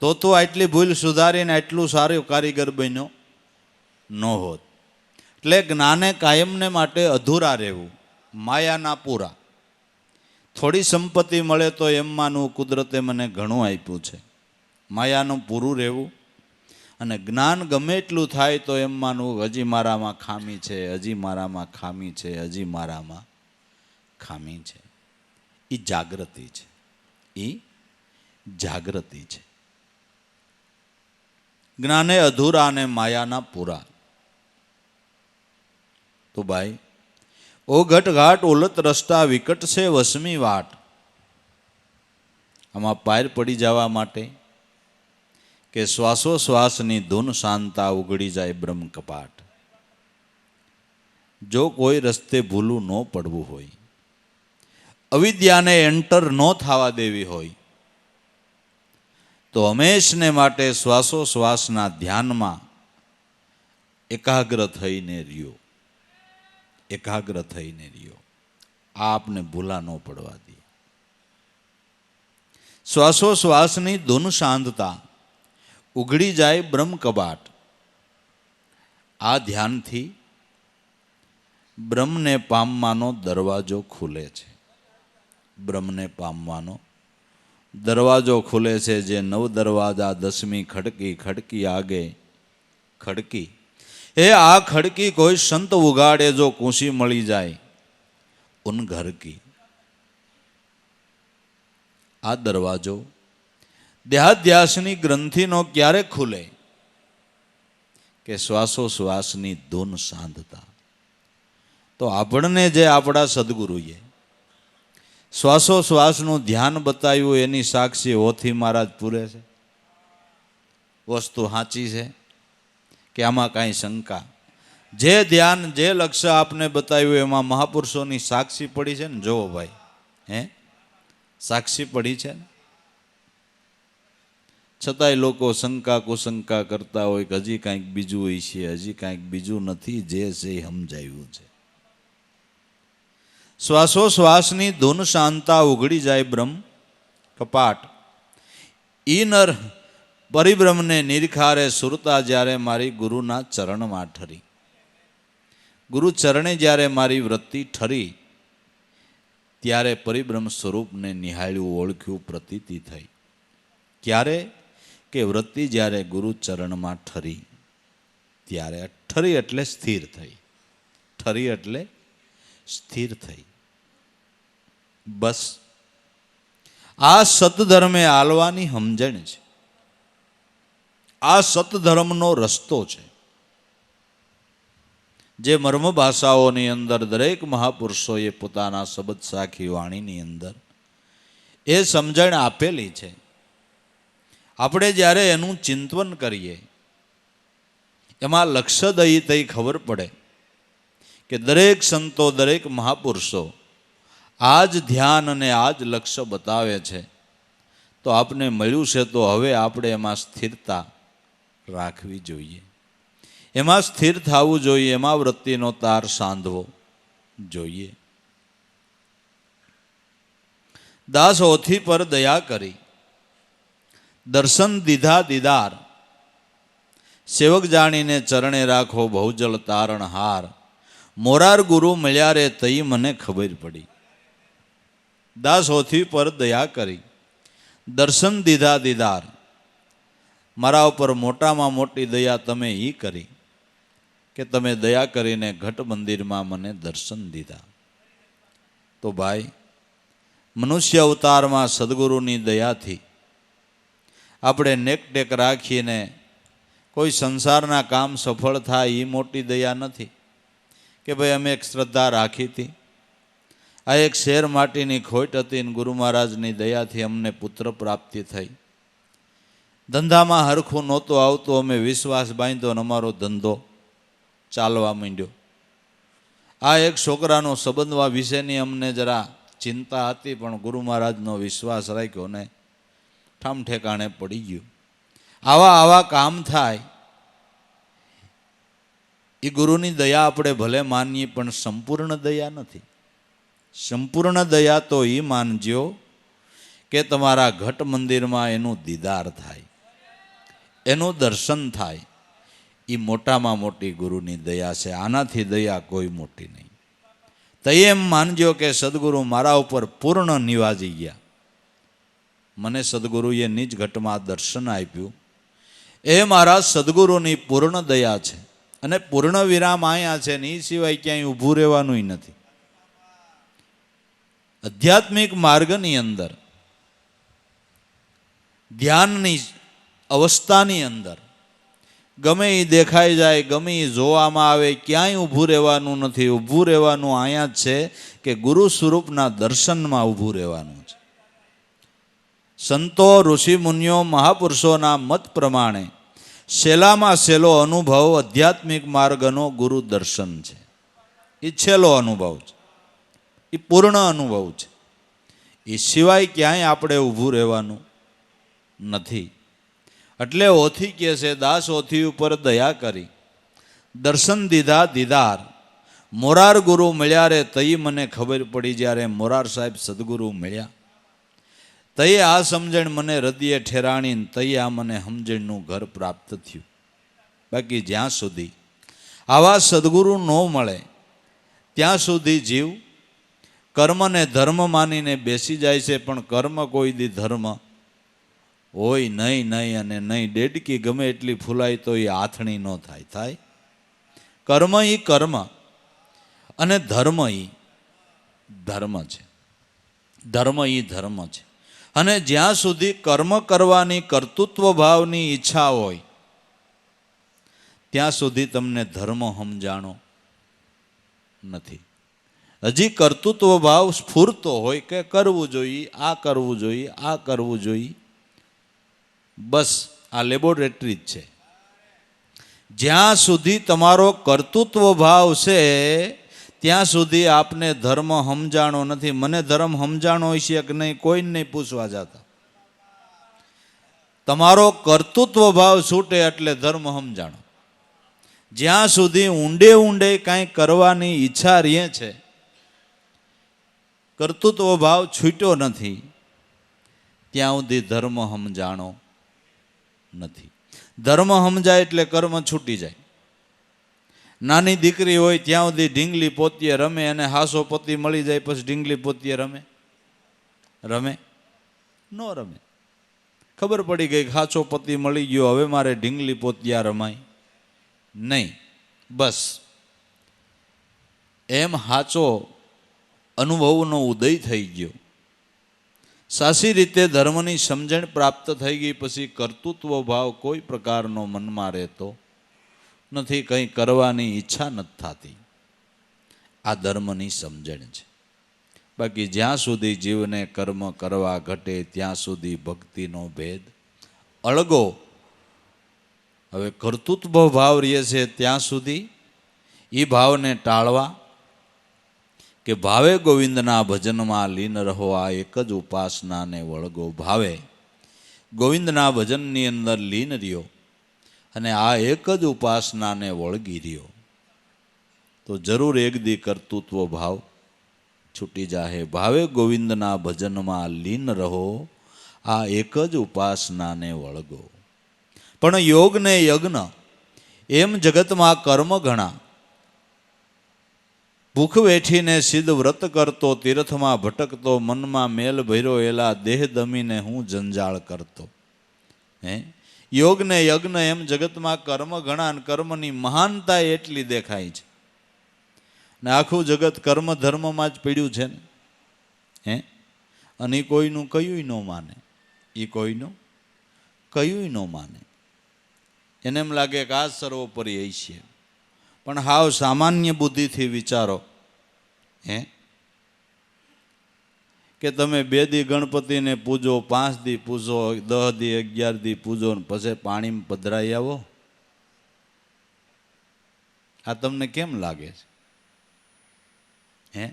તો આટલી ભૂલ સુધારીને આટલું સારું કારીગર બન્યો ન હોત. એટલે જ્ઞાને કાયમને માટે અધૂરા રહેવું, માયાના પૂરા. થોડી સંપત્તિ મળે તો એમ માનવું કુદરતે મને ઘણું આપ્યું છે, માયાનું પૂરું રહેવું. અને જ્ઞાન ગમે એટલું થાય તો એમ માનવું હજી મારામાં ખામી છે, હજી મારામાં ખામી છે, હજી મારામાં ખામી છે. એ જાગૃતિ છે, એ જાગૃતિ છે. જ્ઞાને અધૂરા અને માયાના પૂરા. તો ભાઈ ઓ ઘટ ઘાટ ઓલત રસ્તા વિકટ છે વસમી વાટ. આમાં પાર પડી જવા માટે કે શ્વાસોશ્વાસની ધૂન શાંતા ઉઘડી જાય બ્રહ્મ કપાટ. જો કોઈ રસ્તે ભૂલું ન પડવું હોય, અવિદ્યાને એન્ટર ન થવા દેવી હોય, તો હંમેશને માટે શ્વાસોશ્વાસના ધ્યાનમાં એકાગ્ર થઈને રહ્યો, એકાગ્ર થઈને રહ્યો. આ આપને ભૂલા ન પડવા દે. શ્વાસોશ્વાસની ધૂન શાંતતા ઉઘડી જાય બ્રહ્મ કબાટ. આ ધ્યાનથી બ્રહ્મને પામવાનો દરવાજો ખુલે છે, બ્રહ્મને પામવાનો દરવાજો ખુલે છે. જે નવ દરવાજા 10મી ખડકી, ખડકી આગે ખડકી. એ આ ખડકી કોઈ સંત ઉગાડે જો કુશી મળી જાય ઉન ઘર કી. આ દરવાજો દેહાધ્યાસની ગ્રંથિનો ક્યારે ખુલે કે શ્વાસોશ્વાસની ધૂન શાંતતા. તો આપણને જે આપણા સદગુરુએ શ્વાસોશ્વાસનું ધ્યાન બતાવ્યું એની સાક્ષી હોથી મહારાજ પૂરે છે. વસ્તુ સાચી છે કે આમાં કાંઈ શંકા? જે ધ્યાન, જે લક્ષ્ય આપને બતાવ્યું એમાં મહાપુરુષોની સાક્ષી પડી છે ને. જોવો ભાઈ, હે, સાક્ષી પડી છે ને. છતાંય લોકો શંકા કુશંકા કરતા હોય કે હજી કાંઈક બીજું હોય છે, હજી કાંઈક બીજું નથી. જે છે એ સમજાવ્યું છે. શ્વાસોશ્વાસની ધૂન શાંતા ઉઘડી જાય બ્રહ્મ કપાટ. ઈ નર પરિબ્રહ્મને નિરખારે સુરતા જ્યારે મારી ગુરુના ચરણમાં ઠરી. ગુરુ ચરણે જ્યારે મારી વૃત્તિ ઠરી ત્યારે પરિબ્રહ્મ સ્વરૂપને નિહાળ્યું, ઓળખ્યું, પ્રતીતિ થઈ. ક્યારે કે વૃત્તિ જ્યારે ગુરુ ચરણમાં ઠરી ત્યારે. ઠરી એટલે સ્થિર થઈ, ઠરી એટલે સ્થિર થઈ. બસ આ સતધર્મે હાલવાની સમજણ છે. આ સતધર્મનો રસ્તો છે. જે મર્મ ભાષાઓની અંદર દરેક મહાપુરુષોએ પોતાના શબ્દ સાખી વાણીની અંદર એ સમજણ આપેલી છે. આપણે જ્યારે એનું ચિંતન કરીએ એમાં લક્ષ્ય દઈ તઈ ખબર પડે કે દરેક સંતો, દરેક મહાપુરુષો આ જ ધ્યાન અને આ જ લક્ષ્ય બતાવે છે. તો આપને મળ્યું છે તો હવે આપણે એમાં સ્થિરતા રાખવી જોઈએ, એમાં સ્થિર થવું જોઈએ, એમાં વૃત્તિનો તાર સાંધવો જોઈએ. દાસ ઓથી પર દયા કરી દર્શન દીધા દીદાર. સેવક જાણીને ચરણે રાખો બહુજલ તારણ હાર. મોરાર ગુરુ મળ્યા રે તઈ મને ખબર પડી. દાસ ઓથી પર દયા કરી દર્શન દીધા દીદાર. મારા ઉપર મોટામાં મોટી દયા તમે એ કરી કે તમે દયા કરીને ઘટ મંદિરમાં મને દર્શન દીધા. તો ભાઈ મનુષ્ય અવતારમાં સદગુરુની દયાથી આપણે નેકટેક રાખીને કોઈ સંસારના કામ સફળ થાય એ મોટી દયા નથી કે ભાઈ અમે એક શ્રદ્ધા રાખી હતી, આ એક શેર માટીની ખોટ હતી ને ગુરુ મહારાજની દયાથી અમને પુત્ર પ્રાપ્તિ થઈ. ધંધામાં હરખું નહોતું આવતું, અમે વિશ્વાસ બાંધ્યો ને અમારો ધંધો ચાલવા માંડ્યો. આ એક છોકરાનો સંબંધવા વિશેની અમને જરા ચિંતા હતી પણ ગુરુ મહારાજનો વિશ્વાસ રાખ્યો ને ઠામ ઠેકાણે પડી ગયું. આવા કામ થાય એ ગુરુની દયા આપણે ભલે માનીએ પણ સંપૂર્ણ દયા નથી. સંપૂર્ણ દયા તો એ માનજો કે તમારા ઘટ મંદિરમાં એનું દીદાર થાય. એનું દર્શન થાય, એ મોટામાં મોટી ગુરુની દયા છે. આનાથી દયા કોઈ મોટી નહીં. તો એમ માનજો કે સદગુરુ મારા ઉપર પૂર્ણ નિવાજી ગયા. મને સદગુરુએ નિજ ઘટમાં દર્શન આપ્યું, એ મારા સદગુરુની પૂર્ણ દયા છે. અને પૂર્ણ વિરામ અહીંયા છે ને એ સિવાય ક્યાંય ઊભું રહેવાનું નથી. આધ્યાત્મિક માર્ગની અંદર, ધ્યાનની અવસ્થાની અંદર ગમે એ દેખાઈ જાય, ગમે એ જોવામાં આવે, ક્યાંય ઊભું રહેવાનું નથી. ઊભું રહેવાનું અહીંયા જ છે કે ગુરુ સ્વરૂપના દર્શનમાં ઊભું રહેવાનું છે. સંતો, ઋષિ મુનિઓ, મહાપુરુષોના મત પ્રમાણે છેલ્લામાં છેલ્લો અનુભવ આધ્યાત્મિક માર્ગનો ગુરુ દર્શન છે. એ છેલ્લો અનુભવ છે, એ પૂર્ણ અનુભવ છે. એ સિવાય ક્યાંય આપણે ઊભું રહેવાનું નથી. એટલે ઓથી કહે છે, દાસ ઓથી ઉપર દયા કરી, દર્શન દીધા દીદાર, મોરાર ગુરુ મળ્યા રે તઈ મને ખબર પડી. જ્યારે મોરાર સાહેબ સદગુરુ મળ્યા તઈ આ સમજણ મને હૃદયે ઠેરાણીને તઈ આ મને સમજણનું ઘર પ્રાપ્ત થયું. બાકી જ્યાં સુધી આવા સદગુરુ ન મળે ત્યાં સુધી જીવ કર્મને ધર્મ માનીને બેસી જાય છે. પણ કર્મ કોઈ દી ધર્મ હોય નહીં અને નહીં. ડેડકી ગમે એટલી ફૂલાય તો એ આથણી ન થાય. કર્મ એ કર્મ અને ધર્મ એ ધર્મ છે. ધર્મ એ ધર્મ છે. અને જ્યાં સુધી કર્મ કરવાની કર્તૃત્વ ભાવની ઈચ્છા હોય ત્યાં સુધી તમને ધર્મ સમજાણો નથી. હજી કર્તૃત્વ ભાવ સ્ફૂરતો હોય કે કરવું જોઈએ, આ કરવું જોઈએ, આ કરવું જોઈએ, બસ આ લેબોરેટરી જ છે. જ્યાં સુધી તમારો કર્તૃત્વ ભાવ છે ત્યાં સુધી આપને ધર્મ સમજાણો નથી. મને ધર્મ સમજાણો હોય છે કે નહીં કોઈને નહીં પૂછવા જતા. તમારો કર્તૃત્વ ભાવ છૂટે એટલે ધર્મ સમજાણો. જ્યાં સુધી ઊંડે ઊંડે કાંઈ કરવાની ઈચ્છા રહે છે, કર્તૃત્વ ભાવ છૂટ્યો નથી, ત્યાં સુધી ધર્મ સમજાણો નથી. ધર્મ સમજાય એટલે કર્મ છૂટી જાય. નાની દીકરી હોય ત્યાં સુધી ઢીંગલી પોતીએ રમે અને હાસો પતિ મળી જાય પછી ઢીંગલી પોતીએ રમે ન રમે. ખબર પડી ગઈ હાચો પતિ મળી ગયો, હવે મારે ઢીંગલી પોતિયા રમાય નહીં. બસ એમ હાચો અનુભવનો ઉદય થઈ ગયો. સાચી રીતે ધર્મની સમજણ પ્રાપ્ત થઈ ગઈ પછી કર્તૃત્વ ભાવ કોઈ પ્રકારનો મનમાં રહેતો નથી. કંઈ કરવાની ઈચ્છા નથી થતી. આ ધર્મની સમજણ છે. બાકી જ્યાં સુધી જીવને કર્મ કરવા ઘટે ત્યાં સુધી ભક્તિનો ભેદ અળગો. હવે કર્તૃત્વ ભાવ રહે છે ત્યાં સુધી એ ભાવને ટાળવા કે ભાવે ગોવિંદના ભજનમાં લીન રહો, આ એક જ ઉપાસનાને વળગો. ભાવે ગોવિંદના ભજનની અંદર લીન રહ્યો અને આ એક જ ઉપાસનાને વળગી રહ્યો તો જરૂર એક દી કર્તૃત્વ ભાવ છૂટી જાહે. ભાવે ગોવિંદના ભજનમાં લીન રહો, આ એક જ ઉપાસનાને વળગો. પણ યોગ ને યજ્ઞ એમ જગતમાં કર્મ ઘણા. ભૂખ વેઠીને સિદ્ધ વ્રત કરતો, તીર્થમાં ભટકતો, મનમાં મેલ ભર્યો એલા દેહ દમીને હું જંજાળ કરતો. યોગ ને યજ્ઞ એમ જગતમાં કર્મ ઘણા અને કર્મની મહાનતા એટલી દેખાય છે. ને આખું જગત કર્મ ધર્મમાં જ પીડ્યું છે ને. અને એ કોઈનું કયું ન માને, એ કોઈનું કયું ન માને. એને એમ લાગે કે આ સર્વોપરી એ છે. પણ હાવ સામાન્ય બુદ્ધિથી વિચારો કે તમે 2 દી ગણપતિને પૂજો, 5 દી પૂજો, 10 દી 11 દી પૂજો ને પછી પાણીમાં પધરાઈ આવો. આ તમને કેમ લાગે છે?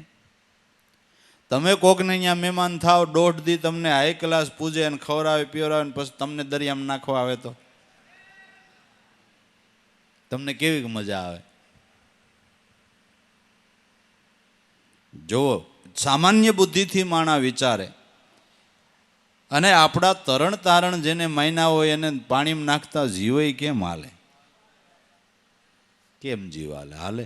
તમે કોકને અહીંયા મહેમાન થાવ, 1.5 દી તમને હાઈ ક્લાસ પૂજે અને ખવડાવે પીવડાવે ને પછી તમને દરિયામાં નાખવા આવે તો તમને કેવી મજા આવે? જો સામાન્ય બુદ્ધિથી માણા વિચારે અને આપણા તરણ તારણ જેને માયના હોય એને પાણીમાં નાખતા જીવય કેમ હાલે? કેમ જીવ હાલે?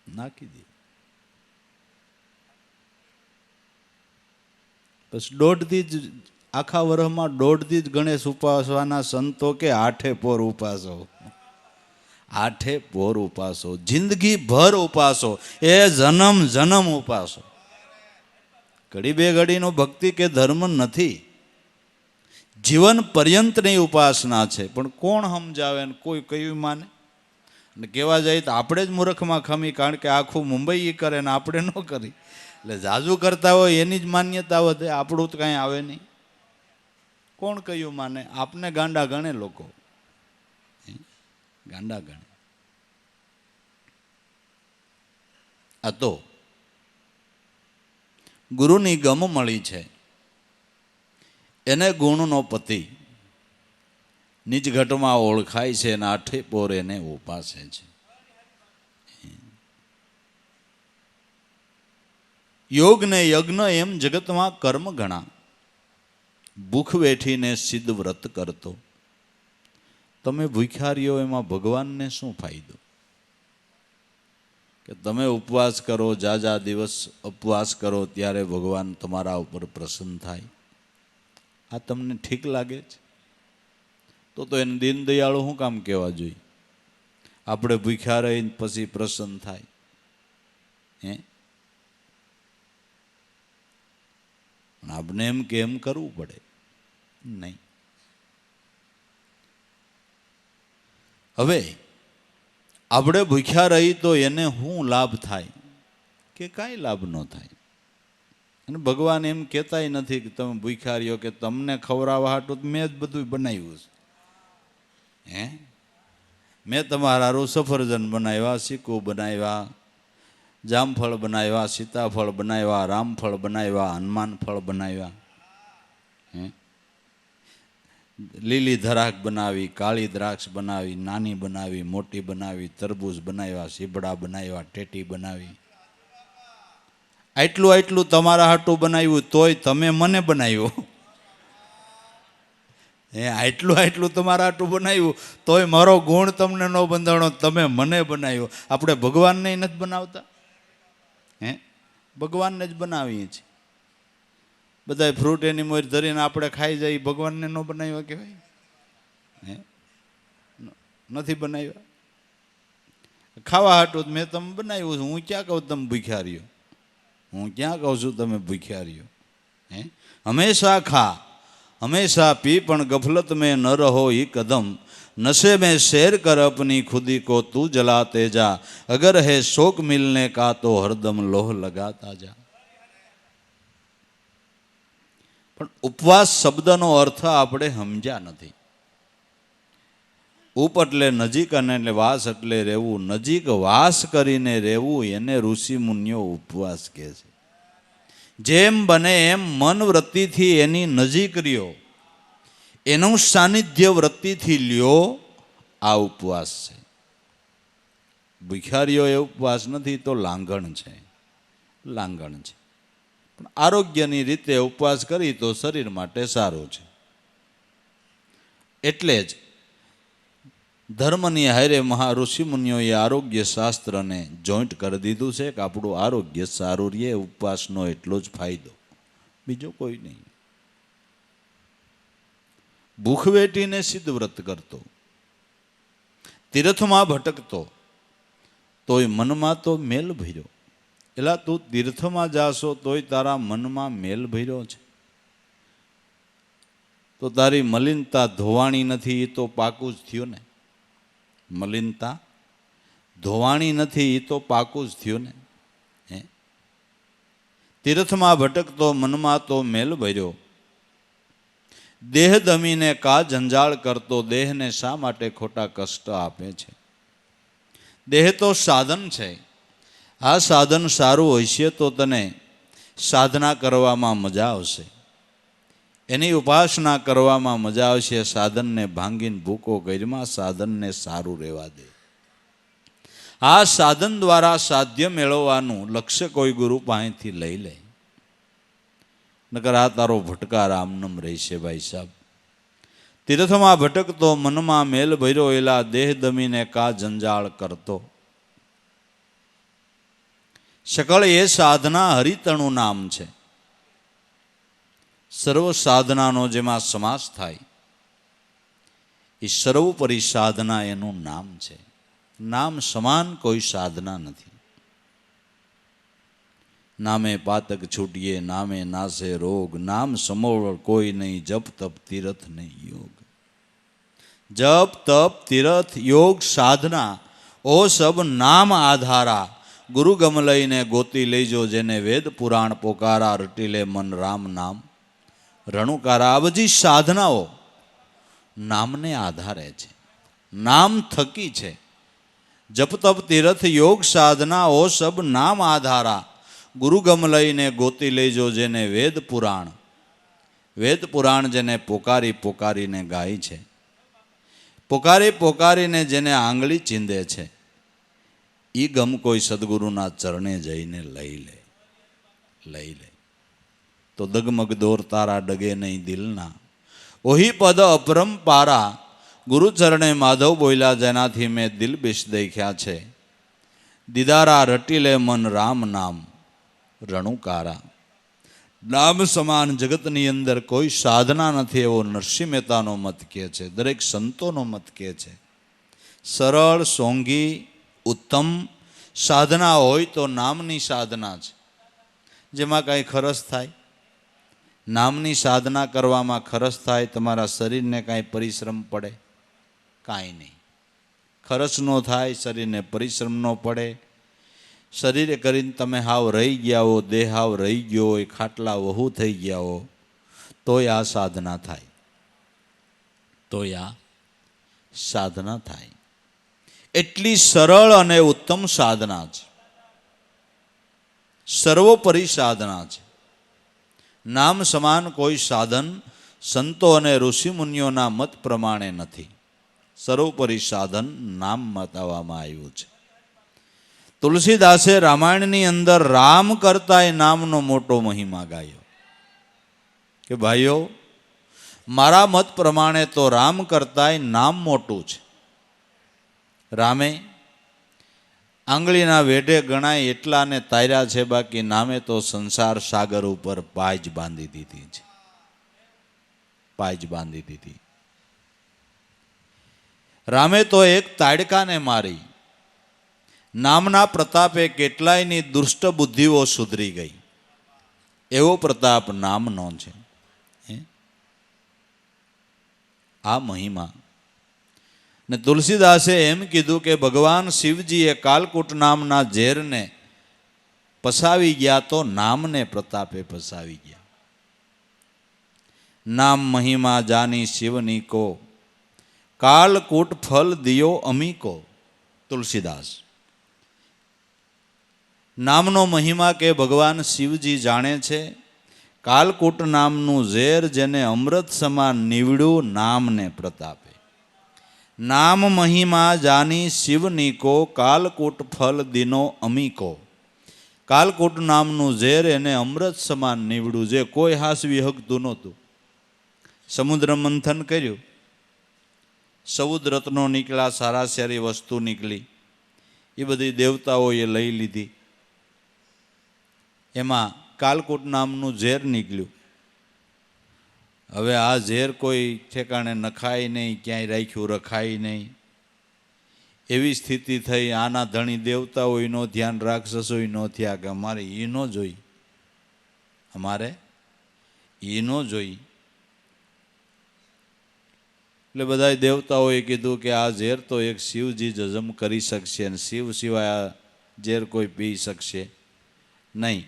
નાખી દે. બસ દોઢથી જ આખા વર્ષમાં દોઢથી જ ગણેશ ઉપાસવાના સંતો કે આઠે પોર ઉપાસો, આઠે પોર ઉપાસો, જિંદગી ભર ઉપાસો, એ જન્મ જન્મ ઉપાસો. ઘડી બે ઘડીનો ભક્તિ કે ધર્મ નથી, જીવન પર્યંતની ઉપાસના છે. પણ કોણ સમજાવે ને કોઈ કયું માને? અને કહેવા જાય તો આપણે જ મૂર્ખમાં ખમી, કારણ કે આખું મુંબઈ એ કરે ને આપણે ન કરી. એટલે જાજુ કરતા હોય એની જ માન્યતા વધે, આપણું તો કાંઈ આવે નહીં. કોણ કયું માને? આપને ગાંડા ગણે લોકો, ગાંડા ગણે. આ તો ગુરુની ગમ મળી છે, એને ગુણનો પતિ નિજ ઘટમાં ઓળખાય છે અને આઠે પોર એને ઉપાસે છે. યોગ ને યજ્ઞ એમ જગતમાં કર્મ ઘણા, ભૂખ વેઠીને સિદ્ધ વ્રત કરતો. તમે ભૂખ્યા રહ્યો એમાં ભગવાનને શું ફાયદો? કે તમે ઉપવાસ કરો, જાજા દિવસ ઉપવાસ કરો, ત્યારે ભગવાન તમારા ઉપર પ્રસન્ન થાય. આ તમને ઠીક લાગે છે? તો એને દીન દયાળુ શું કામ કહેવા જોઈએ? આપણે ભૂખ્યા રહીને પછી પ્રસન્ન થાય? હે, આપણે એમ કે એમ કરવું પડે નહીં. હવે આપણે ભૂખ્યા રહી તો એને શું લાભ થાય? કે કાંઈ લાભ ન થાય. અને ભગવાન એમ કહેતાય નથી કે તમે ભૂખ્યા રહ્યો, કે તમને ખવડાવવા હાટું મેં જ બધું બનાવ્યું છે. હે, મેં તમારા હારું સફરજન બનાવ્યા, ચીકુ બનાવ્યા, જામફળ બનાવ્યા, સીતાફળ બનાવ્યા, રામફળ બનાવ્યા, હનુમાન ફળ બનાવ્યા, હે, લીલી ધરાક બનાવી, કાળી દ્રાક્ષ બનાવી, નાની બનાવી, મોટી બનાવી, તરબૂચ બનાવ્યા, સીબડા બનાવ્યા, ટેટી બનાવી. આટલું આટલું તમારા હાટું બનાવ્યું તોય તમે મને બનાવ્યું. હે, આટલું આટલું તમારા હાટું બનાવ્યું તોય મારો ગુણ તમને ન બંધાણો, તમે મને બનાવ્યો. આપણે ભગવાનને નથી બનાવતા? હે, ભગવાનને જ બનાવીએ છીએ. બધા ફ્રૂટ એની મોર ધરીને આપણે ખાઈ જાય, ભગવાનને ન બનાવ્યા કહેવાય? હે, નથી બનાવ્યા. ખાવા હાટું મેં તમે બનાવ્યું છે. હું ક્યાં કહું તમે ભૂખ્યા રહ્યો? હું ક્યાં કહું છું તમે ભૂખ્યા રહ્યો? હે, હંમેશા ખા, હંમેશા પી, પણ ગફલત મેં ન રહો એ કદમ. नशे में शेर कर अपनी खुदी को तू जलाते जा, अगर है शोक मिलने का तो हरदम लोह लगाता जा. પણ ઉપવાસ શબ્દનો અર્થ આપણે સમજ્યા નથી. ઉપ એટલે નજીક અને એટલે વાસ એટલે રહેવું. નજીક વાસ કરીને રહેવું એને ઋષિ મુનિઓ ઉપવાસ કહે છે. જેમ બને એમ મન વૃત્તિથી એની નજીક રહ્યો, એનું સાનિધ્ય વૃત્તિથી લ્યો, આ ઉપવાસ છે. ભૂખ્યા રહ્યો એ ઉપવાસ નથી, તો લાંઘણ છે, લાંઘણ છે. પણ આરોગ્યની રીતે ઉપવાસ કરી તો શરીર માટે સારું છે. એટલે જ ધર્મની હારે મહા ઋષિ મુનિઓએ આરોગ્ય શાસ્ત્રને જોઈન્ટ કરી દીધું છે કે આપણું આરોગ્ય સારું રહે. ઉપવાસનો એટલો જ ફાયદો, બીજો કોઈ નહીં. ભૂખ વેઠીને સિદ્ધ વ્રત કરતો, તીર્થમાં ભટકતો, તોય મનમાં તો મેલ ભર્યો. એલા તું તીર્થમાં જાશો તોય તારા મનમાં મેલ ભર્યો છે, તો તારી મલિનતા ધોવાણી નથી, એ તો પાકું જ થયું ને. મલિનતા ધોવાણી નથી, એ તો પાકું જ થયું ને. હે, તીર્થમાં ભટકતો, મનમાં તો મેલ ભર્યો. દેહ દમીને કા જંજાળ કરતો, દેહને શા માટે ખોટા કષ્ટ આપે છે. દેહ તો સાધન છે. આ સાધન સારું હશે તો તને સાધના કરવામાં મજા આવશે, એની ઉપાસના કરવામાં મજા આવશે. સાધનને ભાંગીને ભૂકો કરીમાં સાધનને સારું રહેવા દે. આ સાધન દ્વારા સાધ્ય મેળવવાનું લક્ષ્ય કોઈ ગુરુ પાસેથી લઈ લે. નકર આ તારો ભટકાર આમનમ રહેશે ભાઈ સાહેબ. તીર્થમાં ભટકતો મનમાં મેલ ભર્યો એલા દેહ દમીને કા જંજાળ કરતો. સકળ એ સાધના હરિતણું નામ છે. સર્વ સાધનાનો જેમાં સમાસ થાય એ સર્વોપરી સાધના એનું નામ છે. નામ સમાન કોઈ સાધના નથી. નામે પાતક છૂટીએ, નામે નાશે રોગ, નામ સમોળ કોઈ નહીં, જપ તપ તીરથ નહીં યોગ. જપ તપ તીરથ યોગ સાધના ઓ સબ નામ આધારા. ગુરુ ગમ લઈને ગોતી લઈજો, જેને વેદ પુરાણ પોકારા, રટી લે મન રામ નામ રણુકારા. આ બધી સાધનાઓ નામને આધારે છે, નામ થકી છે. જપ તપ તીરથ યોગ સાધના ઓ સબ નામ આધારા. ગુરુ ગમ લઈને ગોતી લેજો, જેને વેદ પુરાણ જેને પોકારી પોકારીને ગાય છે, પોકારી પોકારીને જેને આંગળી ચીંધે છે, એ ગમ કોઈ સદગુરુના ચરણે જઈને લઈ લે. તો દગમગ દોર તારા ડગે નહીં દિલના, ઓહી પદ અપરંપારા. ગુરુ ચરણે માધવ બોલ્યા, જેનાથી મેં દિલ બેસ દેખ્યા છે. દીદારા રટી લે મન રામ નામ રણુકારા. નામ સમાન જગતની અંદર કોઈ સાધના નથી, એવો નરસિંહ મહેતાનો મત કહે છે, દરેક સંતોનો મત કહે છે. સરળ સોંગી ઉત્તમ સાધના હોય તો નામની સાધના છે, જેમાં કાંઈ ખરચ થાય. નામની સાધના કરવામાં ખરચ થાય, તમારા શરીરને કાંઈ પરિશ્રમ પડે? કાંઈ નહીં. ખર્ચ ન થાય, શરીરને પરિશ્રમ ન પડે. શરીરે કરીને તમે હાવ રહી ગયા હો, દેહ હાવ રહી ગયો હોય, ખાટલા વહુ થઈ ગયા હો, તોય આ સાધના થાય. એટલી સરળ અને ઉત્તમ સાધના છે, સર્વોપરી સાધના છે. નામ સમાન કોઈ સાધન સંતો અને ઋષિમુનિઓના મત પ્રમાણે નથી. સર્વોપરી સાધન નામ બતાવવામાં આવ્યું છે. તુલસીદાસે રામાયણની અંદર રામ કરતાંય નામનો મોટો મહિમા ગાયો કે ભાઈઓ, મારા મત પ્રમાણે તો રામ કરતાંય નામ મોટું છે. રામે આંગળીના વેઢે ગણાય એટલાને તાર્યા છે, બાકી નામે તો સંસાર સાગર ઉપર પાજ બાંધી દીધી. રામે તો એક તાડકાને મારી. નામના પ્રતાપે કેટલાયની દુષ્ટ બુદ્ધિઓ સુધરી ગઈ. એવો પ્રતાપ નામનો છે. આ મહિમા. ને તુલસીદાસે એમ કીધું કે ભગવાન શિવજીએ કાલકૂટ નામના ઝેરને પસાવી ગયા તો નામને પ્રતાપે પસાવી ગયા. નામ મહિમા જાની શિવની કો, કાલકૂટ ફલ દિયો અમીકો. તુલસીદાસ. નામનો મહિમા કે ભગવાન શિવજી જાણે છે. કાલકૂટ નામનું ઝેર જેને અમૃત સમાન નીવડ્યું, નામને પ્રતાપે. નામ મહિમા જાની શિવની કો, કાલકૂટ ફલ દિનો અમીકો. કાલકૂટ નામનું ઝેર એને અમૃત સમાન નીવડ્યું, જે કોઈ હાસવી હકતું નહોતું. સમુદ્ર મંથન કર્યું, 14 રત્નો નીકળ્યા, સારા સારી વસ્તુ નીકળી, એ બધી દેવતાઓએ લઈ લીધી. એમાં કાલકૂટ નામનું ઝેર નીકળ્યું. હવે આ ઝેર કોઈ ઠેકાણે નખાય નહીં, ક્યાંય રાખ્યું રખાય નહીં, એવી સ્થિતિ થઈ. આના ધણી દેવતાઓનો ધ્યાન, રાક્ષસોય થયા કે અમારે એ ન જોઈ, એટલે બધા દેવતાઓએ કીધું કે આ ઝેર તો એક શિવજી જ હજમ કરી શકશે, અને શિવ સિવાય આ ઝેર કોઈ પી શકશે નહીં.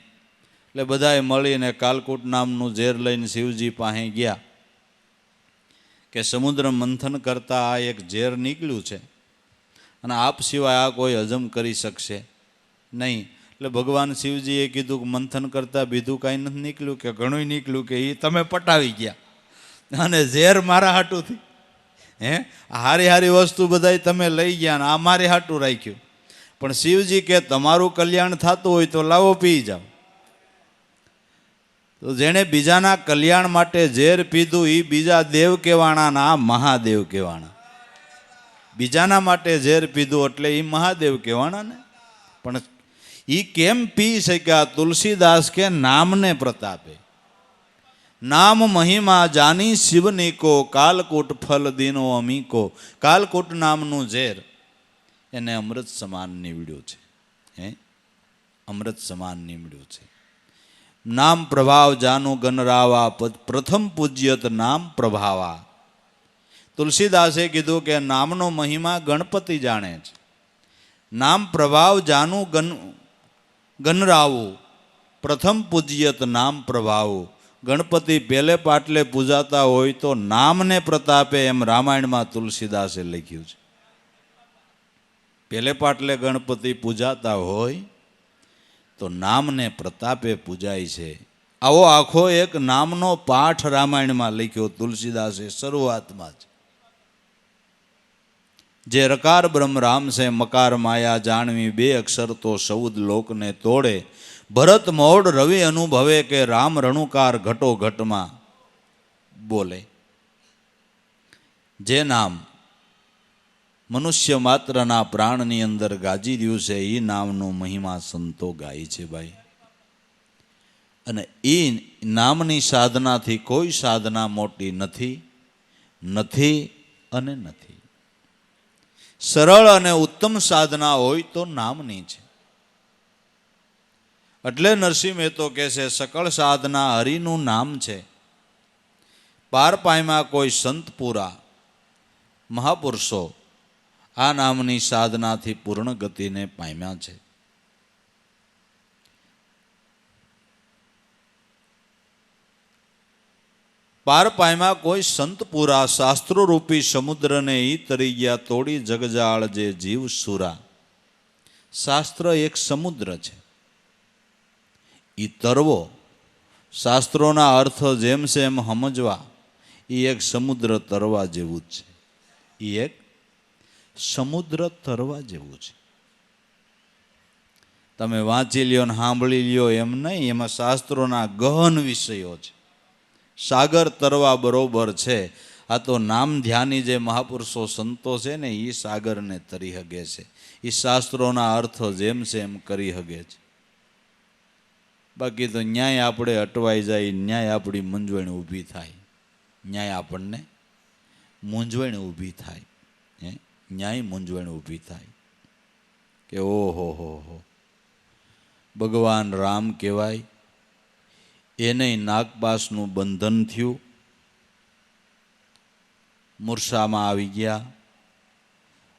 એટલે બધાએ મળીને કાલકૂટ નામનું ઝેર લઈને શિવજી પાસે ગયા કે સમુદ્ર મંથન કરતા આ એક ઝેર નીકળ્યું છે, અને આપ સિવાય આ કોઈ હજમ કરી શકશે નહીં. એટલે ભગવાન શિવજીએ કીધું કે મંથન કરતા બીજું કાંઈ નથી નીકળ્યું કે ઘણું નીકળ્યું, કે એ તમે પટાવી ગયા, અને ઝેર મારા હાટુથી. હારી વસ્તુ બધાય તમે લઈ ગયા ને આ મારે હાટું રાખ્યું. પણ શિવજી કે તમારું કલ્યાણ થતું હોય તો લાવો પી જાઓ. તો જેણે બીજાના કલ્યાણ માટે ઝેર પીધું એ બીજા દેવ કહેવાના ના મહાદેવ કહેવાના. બીજાના માટે ઝેર પીધું એટલે એ મહાદેવ કહેવાના ને. પણ એ કેમ પી શક્યા? તુલસીદાસ કે નામને પ્રતાપે. નામ મહિમા જાની શિવની કો, કાલકૂટ ફલ દીનો અમીકો. કાલકૂટ નામનું ઝેર એને અમૃત સમાન નીવડ્યું છે. અમૃત સમાન નીવડ્યું છે. નામ પ્રભાવ જાનું ગનરાવા, પ્રથમ પૂજ્યત નામ પ્રભાવા. તુલસીદાસે કીધું કે નામનો મહિમા ગણપતિ જાણે છે. નામ પ્રભાવ જાનું ગનરાવું, પ્રથમ પૂજ્યત નામ પ્રભાવું. ગણપતિ પહેલે પાટલે પૂજાતા હોય તો નામને પ્રતાપે, એમ રામાયણમાં તુલસીદાસે લખ્યું છે. પહેલે પાટલે ગણપતિ પૂજાતા હોય તો નામને પ્રતાપે પૂજાય છે. આવો આખો એક નામનો પાઠ રામાયણમાં લખ્યો તુલસીદાસે શરૂઆતમાં જ. જે રકાર બ્રહ્મ રામ છે, મકાર માયા જાણવી, બે અક્ષર તો સૌદ લોકને તોડે. ભરત મોડ રવિ અનુભવે કે રામ રણુકાર ઘટો ઘટમાં બોલે. જે નામ મનુષ્ય માત્રના પ્રાણની અંદર ગાજી રહ્યું છે એ નામનો મહિમા સંતો ગાય છે ભાઈ. અને એ નામની સાધનાથી કોઈ સાધના મોટી નથી, નથી અને નથી. સરળ અને ઉત્તમ સાધના હોય તો નામની છે. એટલે નરસિંહ મહેતો કહે છે, સકળ સાધના હરિનું નામ છે. પાર પાયમાં કોઈ સંત પૂરા મહાપુરુષો આ નામની સાધનાથી પૂર્ણ ગતિને પામ્યા છે. પાર પાયમાં કોઈ સંત પૂરા, શાસ્ત્રો રૂપી સમુદ્રને ઈ તરી ગયા, તોડી જગજાળ જે જીવ સુરા. શાસ્ત્ર એક સમુદ્ર છે, એ તરવો, શાસ્ત્રોના અર્થ જેમ છે એમ સમજવા, એ એક સમુદ્ર તરવા જેવું જ છે. એ એક સમુદ્ર તરવા જેવું છે. તમે વાંચી લ્યો ને સાંભળી લ્યો એમ નહીં, એમાં શાસ્ત્રોના ગહન વિષયો છે. સાગર તરવા બરોબર છે. આ તો નામ ધ્યાની જે મહાપુરુષો સંતો છે ને, એ સાગરને તરી હગે છે. એ શાસ્ત્રોના અર્થ જેમ છે એમ કરી હગે છે. બાકી તો ન્યાય આપણે અટવાઈ જાય, ન્યાય આપણી મૂંઝવણ ઊભી થાય. ન્યાય આપણને મૂંઝવણ ઊભી થાય. ન્યાય મૂંઝવણ ઊભી થાય કે ઓહો હો ભગવાન રામ કહેવાય, એને નાગપાસનું બંધન થયું, મૂર્છામાં આવી ગયા,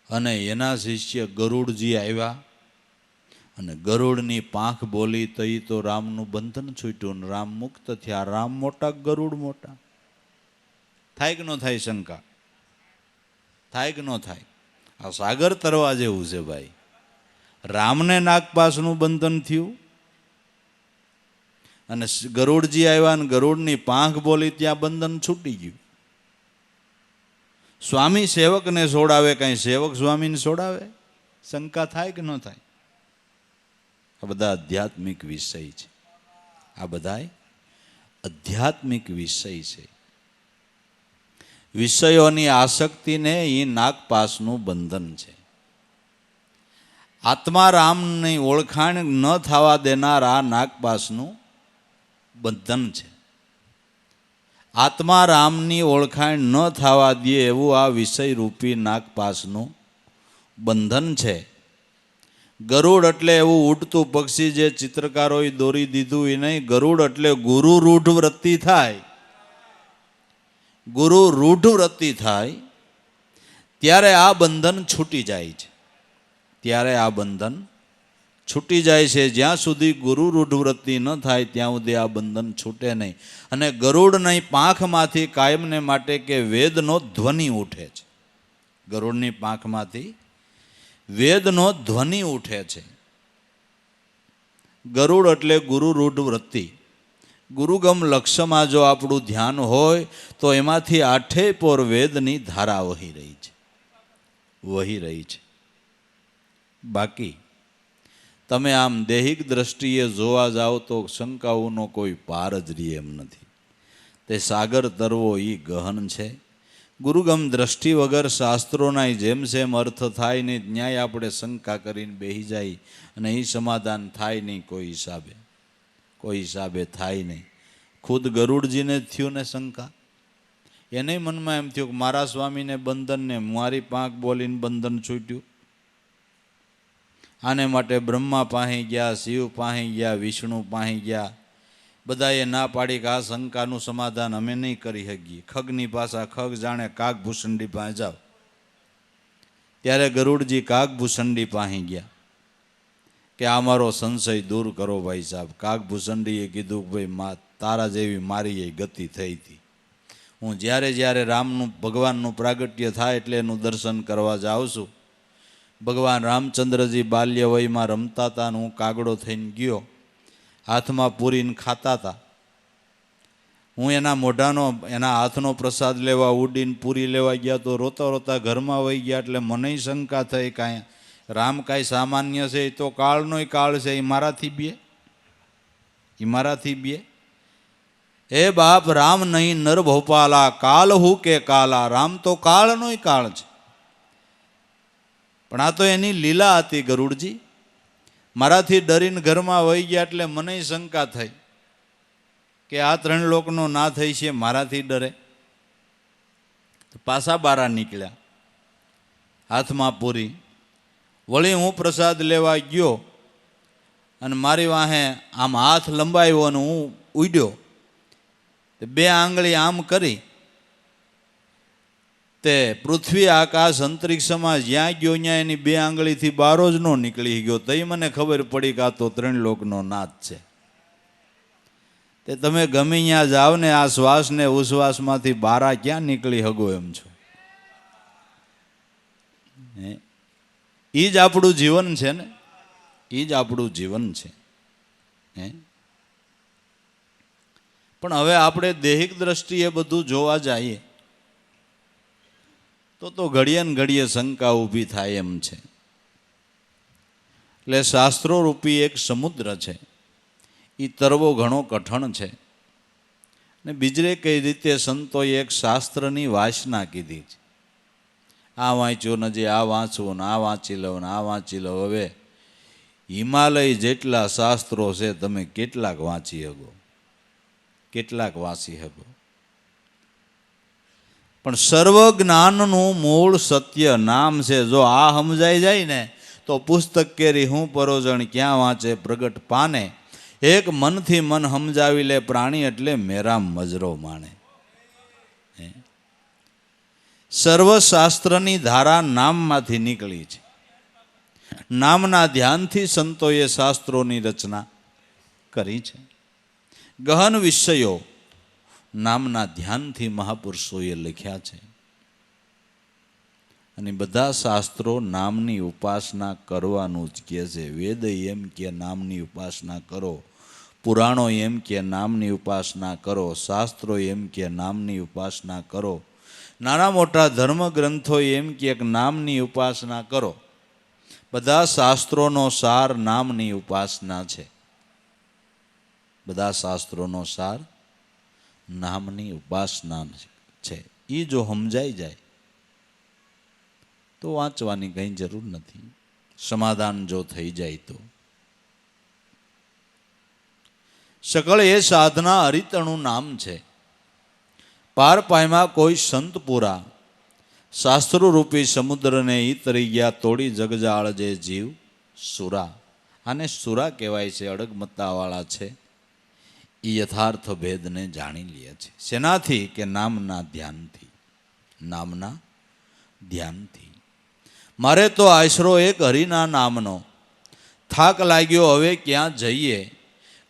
અને એના શિષ્ય ગરુડજી આવ્યા, અને ગરુડની પાંખ બોલી તો એ તો રામનું બંધન છૂટ્યું ને રામ મુક્ત થયા. રામ મોટા, ગરુડ મોટા. થાય કે ન થાય શંકા? થાય કે ન થાય? આ સાગર તરવા જેવું છે ભાઈ. રામને નાગપાસનું બંધન થયું, અને ગરુડજી આવ્યા ને ગરુડની પાંખ બોલી, ત્યાં બંધન છૂટી ગયું. સ્વામી સેવકને છોડાવે, કઈ સેવક સ્વામીને છોડાવે? શંકા થાય કે ન થાય? આ બધા આધ્યાત્મિક વિષય છે. આ બધા આધ્યાત્મિક વિષય છે. વિષયોની આસક્તિને એ નાગપાસનું બંધન છે. આત્મા રામની ઓળખાણ ન થવા દેનાર આ નાગપાસનું બંધન છે. આત્મા રામની ઓળખાણ ન થવા દે એવું આ વિષય રૂપી નાગપાસનું બંધન છે. ગરુડ એટલે એવું ઉડતું પક્ષી જે ચિત્રકારોએ દોરી દીધું એ નહીં. ગરુડ એટલે ગુરુ રૂઢ વૃત્તિ થાય. ગુરુ રૂઢ વૃત્તિ થાય ત્યારે આ બંધન છૂટી જાય છે. ત્યારે આ બંધન છૂટી જાય છે. જ્યાં સુધી ગુરુ રૂઢ વૃત્તિ ન થાય ત્યાં સુધી આ બંધન છૂટે નહીં. અને ગરુડની પાંખમાંથી કાયમને માટે કે વેદનો ધ્વનિ ઉઠે છે. ગરુડની પાંખમાંથી વેદનો ધ્વનિ ઉઠે છે. ગરુડ એટલે ગુરુ રૂઢ વૃત્તિ. ગુરુગમ લક્ષ્યમાં જો આપણું ધ્યાન હોય તો એમાંથી આઠે પોર વેદની ધારા વહી રહી છે. બાકી તમે આમ દૈહિક દ્રષ્ટિએ જોવા જાઓ તો શંકાઓનો કોઈ પાર જ રહે એમ નથી. તે સાગર તરવો એ ગહન છે. ગુરુગમ દ્રષ્ટિ વગર શાસ્ત્રોના જેમ જેમ અર્થ થાય નહીં ન્યાય આપણે શંકા કરીને બેસી જાય અને એ સમાધાન થાય નહીં કોઈ હિસાબે થાય નહીં. ખુદ ગરુડજીને જ થયું ને શંકા. એને મનમાં એમ થયું કે મારા સ્વામીને બંધનને મારી પાંખ બોલીને બંધન છૂટ્યું. આને માટે બ્રહ્મા પાસે ગયા, શિવ પાસે ગયા, વિષ્ણુ પાસે ગયા. બધાએ ના પાડી કે આ શંકાનું સમાધાન અમે નહીં કરી શકીએ. ખગની પાસા ખગ જાણે કાગભૂષણડી પાસે જાઓ. ત્યારે ગરુડજી કાગભૂષણડી પાસે ગયા કે આ મારો સંશય દૂર કરો ભાઈ સાહેબ. કાગભૂષણડીએ કીધું કે ભાઈ તારા જેવી મારી એ ગતિ થઈ હતી. હું જ્યારે જ્યારે ભગવાનનું પ્રાગટ્ય થાય એટલે એનું દર્શન કરવા જાઉં છું. ભગવાન રામચંદ્રજી બાલ્ય વયમાં રમતા હતા અને હું કાગડો થઈને ગયો. હાથમાં પૂરીને ખાતા હતા. હું એના હાથનો પ્રસાદ લેવા ઉડીને પૂરી લેવા ગયા તો રોતા રોતા ઘરમાં વહી ગયા. એટલે મને શંકા થઈ કાંઈ રામ કાંઈ સામાન્ય છે, એ તો કાળનોય કાળ છે, એ મારાથી બે. એ બાપ રામ નહીં નર ભોપાલા, કાલ હું કે કાલા. રામ તો કાળનોય કાળ છે, પણ આ તો એની લીલા હતી ગરુડજી. મારાથી ડરીને ઘરમાં વહી ગયા એટલે મને શંકા થઈ કે આ 3 લોકનો ના થઈ છે, મારાથી ડરે. પાછા બારા નીકળ્યા, હાથમાં પૂરી. વળી હું પ્રસાદ લેવા ગયો અને મારી વાહે આમ હાથ લંબાવ્યો અને હું ઉડ્યો. 2 આંગળી આમ કરી તે પૃથ્વી આકાશ અંતરિક્ષમાં જ્યાં ગયો ત્યાં એની 2 આંગળીથી બારો જ ન નીકળી ગયો. તઈ મને ખબર પડી કે આ તો 3 લોકનો નાથ છે. તે તમે ગમે ત્યાં જાઓ ને આ શ્વાસ ને ઉશ્વાસમાંથી બારા ક્યાં નીકળી હગો એમ છો. એ જ આપણું જીવન છે ને, એ જ આપણું જીવન છે. પણ હવે આપણે દૈહિક દ્રષ્ટિએ બધું જોવા જઈએ તો ઘડીએ ને ઘડીએ શંકા ઊભી થાય એમ છે. એટલે શાસ્ત્રો રૂપી એક સમુદ્ર છે, એ તરવો ઘણો કઠણ છે. ને બીજરે કઈ રીતે સંતોએ એક શાસ્ત્રની વાસના કીધી છે. આ વાંચ્યો નથી, આ વાંચવું ને આ વાંચી લો ને આ વાંચી લો. હવે હિમાલય જેટલા શાસ્ત્રો છે, તમે કેટલાક વાંચી શકો, કેટલાક વાંચી શકો. પણ સર્વ જ્ઞાનનું મૂળ સત્ય નામ છે. જો આ સમજાઈ જાય ને તો પુસ્તક કેરી હું પરોજણ ક્યાં વાંચે પ્રગટ પાને. એક મનથી મન સમજાવી લે પ્રાણી એટલે મેરા મજરો માણે. સર્વશાસ્ત્રની ધારા નામમાંથી નીકળી છે. નામના ધ્યાનથી સંતોએ શાસ્ત્રોની રચના કરી છે. ગહન વિષયો નામના ધ્યાનથી મહાપુરુષોએ લખ્યા છે. અને બધા શાસ્ત્રો નામની ઉપાસના કરવાનું જ કહે છે. વેદ એમ કે નામની ઉપાસના કરો, પુરાણો એમ કે નામની ઉપાસના કરો, શાસ્ત્રો એમ કે નામની ઉપાસના કરો, નાના મોટા ધર્મ ગ્રંથો એમ કે નામની ઉપાસના કરો. બધા શાસ્ત્રોનો સાર નામની ઉપાસના છે. બધા શાસ્ત્રોનો સાર નામની ઉપાસના છે. એ જો સમજાઈ જાય તો વાંચવાની કંઈ જરૂર નથી. સમાધાન જો થઈ જાય તો સકળ એ સાધના હરિતણું નામ છે. પાર પાયમાં કોઈ સંત પૂરા શાસ્ત્રો રૂપી સમુદ્રને ઈ તરી ગયા તોડી જગજાળ જે જીવ સુરા. આને સુરા કહેવાય છે, અડગમત્તાવાળા છે. એ યથાર્થ ભેદને જાણી લે છે. શેનાથી કે નામના ધ્યાનથી. નામના ધ્યાનથી. મારે તો આશરો એક હરિના નામનો, થાક લાગ્યો હવે ક્યાં જઈએ.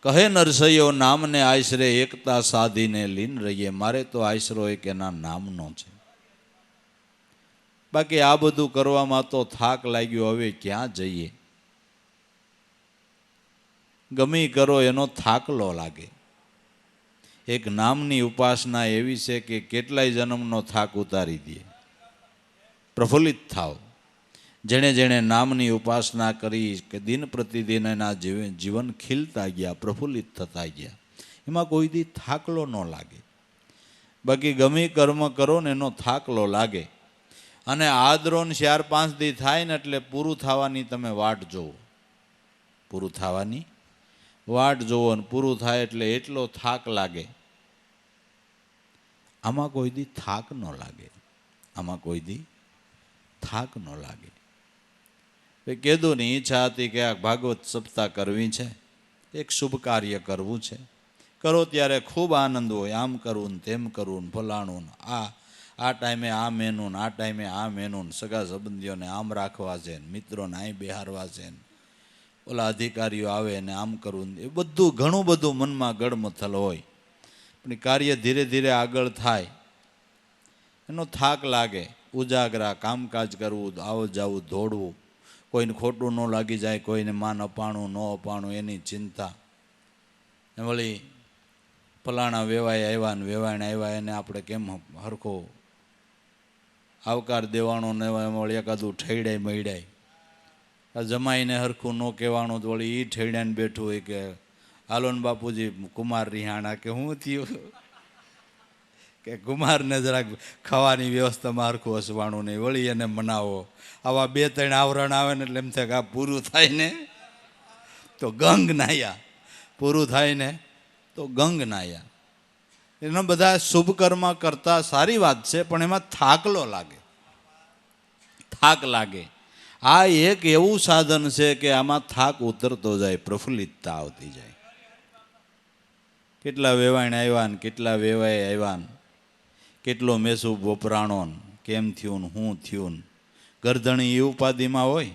કહે નરસૈયો નામને આશરે એકતા સાધીને લીન રહીએ. મારે તો આશરો એક એના નામનો છે. બાકી આ બધું કરવામાં તો થાક લાગ્યો હવે ક્યાં જઈએ. ગમે કરો એનો થાકલો લાગે. એક નામની ઉપાસના એવી છે કે કેટલાય જન્મનો થાક ઉતારી દે. પ્રફુલ્લિત થાવ. જેણે જેણે નામની ઉપાસના કરી કે દિન પ્રતિદિન એના જીવન ખીલતા ગયા, પ્રફુલ્લિત થતા ગયા, એમાં કોઈ દી થાકલો ન લાગે. બાકી ગમે કર્મ કરો ને એનો થાકલો લાગે. અને આદરોન 4-5 દી થાય ને એટલે પૂરું થવાની તમે વાટ જોવો, પૂરું થવાની વાટ જોવો ને પૂરું થાય એટલે એટલો થાક લાગે. આમાં કોઈ દી થાક ન લાગે, આમાં કોઈ દી થાક ન લાગે. કેદુની ઈચ્છા હતી કે આ ભાગવત સપ્તાહ કરવી છે, એક શુભ કાર્ય કરવું છે. કરો ત્યારે ખૂબ આનંદ હોય, આમ કરવું ને તેમ કરવું ને ફલાણું, આ ટાઈમે આ મેનું, આ ટાઈમે આ મેનું, સગા સંબંધીઓને આમ રાખવા છે, મિત્રોને અહીં બેહારવા છે, ઓલા અધિકારીઓ આવે ને આમ કરવું, એ બધું ઘણું બધું મનમાં ગડમથલ હોય. પણ કાર્ય ધીરે ધીરે આગળ થાય એનો થાક લાગે. ઉજાગરા કામકાજ કરવું, આવું જાવું, દોડવું, કોઈને ખોટું ન લાગી જાય, કોઈને માન અપાણું ન અપાણું એની ચિંતા. વળી ફલાણા વેવાય આવ્યા ને વેવાયને આવ્યા એને આપણે કેમ હરખો આવકાર દેવાનો ને વળી એકાદું ઠેડાય મૈડાય, આ જમાઈને હરખું ન કહેવાનું તો વળી એ ઠેડાઈને બેઠું હોય કે હાલો ને બાપુજી કુમાર રિહાણા કે હું થયું કે કુમારને જરાક ખાવાની વ્યવસ્થામાં હરખું હસવાનું નહીં, વળી એને મનાવો. આવા 2-3 આવરણ આવે ને એટલે એમ થાય કે આ પૂરું થાય ને તો ગંગ નાયા, પૂરું થાય ને તો ગંગ નાયા. એના બધા શુભ કર્મ કરતા સારી વાત છે, પણ એમાં થાકલો લાગે, થાક લાગે. આ એક એવું સાધન છે કે આમાં થાક ઉતરતો જાય, પ્રફુલ્લિતતા આવતી જાય. કેટલા વેવાણ આવ્યા ને કેટલા વેવાય આવ્યા ને, કેટલો મેસુ વપરાણો ને, કેમ થયું ને શું થયું ને. ગરધણી એ ઉપાધિમાં હોય,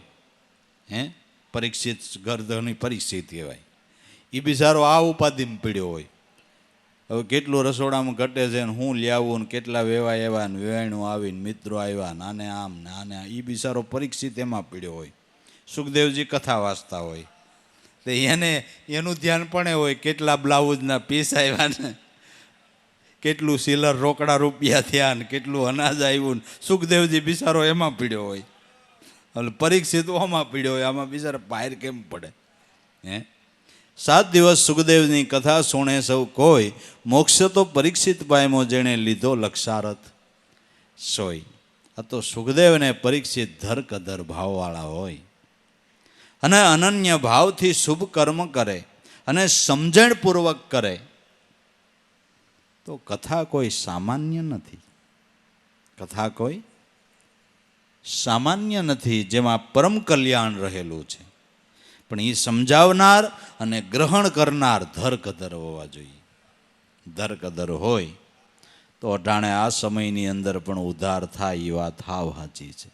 પરીક્ષિત ગરધણી પરીક્ષિત કહેવાય, એ બિચારો આ ઉપાધિમાં પીડ્યો હોય. હવે કેટલું રસોડામાં ઘટે છે ને હું લ્યાવું ને કેટલા વેવાય આવ્યા ને વેવાણું આવીને મિત્રો આવ્યા ને આને આમ ને આને, એ બિચારો પરીક્ષિત એમાં પીડ્યો હોય. સુખદેવજી કથા વાંચતા હોય તો એને એનું ધ્યાન પણ હોય કેટલા બ્લાઉઝના પીસ આવ્યા ને, કેટલું સિલર રોકડા રૂપિયા થયા ને, કેટલું અનાજ આવ્યું ને. સુખદેવજી બિચારો એમાં પીડ્યો હોય, એટલે પરીક્ષિત આમાં પીડ્યો હોય. આમાં બિચારા બહાર કેમ પડે? 7 દિવસ સુખદેવની કથા સુણે સૌ કોઈ, મોક્ષ તો પરીક્ષિત પામ્યો જેણે લીધો લક્ષારથ સોય. આ તો સુખદેવને પરીક્ષિત ધર કદર ભાવવાળા હોય અને અનન્ય ભાવથી શુભ કર્મ કરે અને સમજણપૂર્વક કરે તો કથા કોઈ સામાન્ય નથી, કથા કોઈ સામાન્ય નથી, જેમાં પરમ કલ્યાણ રહેલું છે. પણ એ સમજાવનાર અને ગ્રહણ કરનાર ધરકદર હોવા જોઈએ. ધરકદર હોય તો અટાણે આ સમયની અંદર પણ ઉદ્ધાર થાય એ વાત હાવ સાચી છે.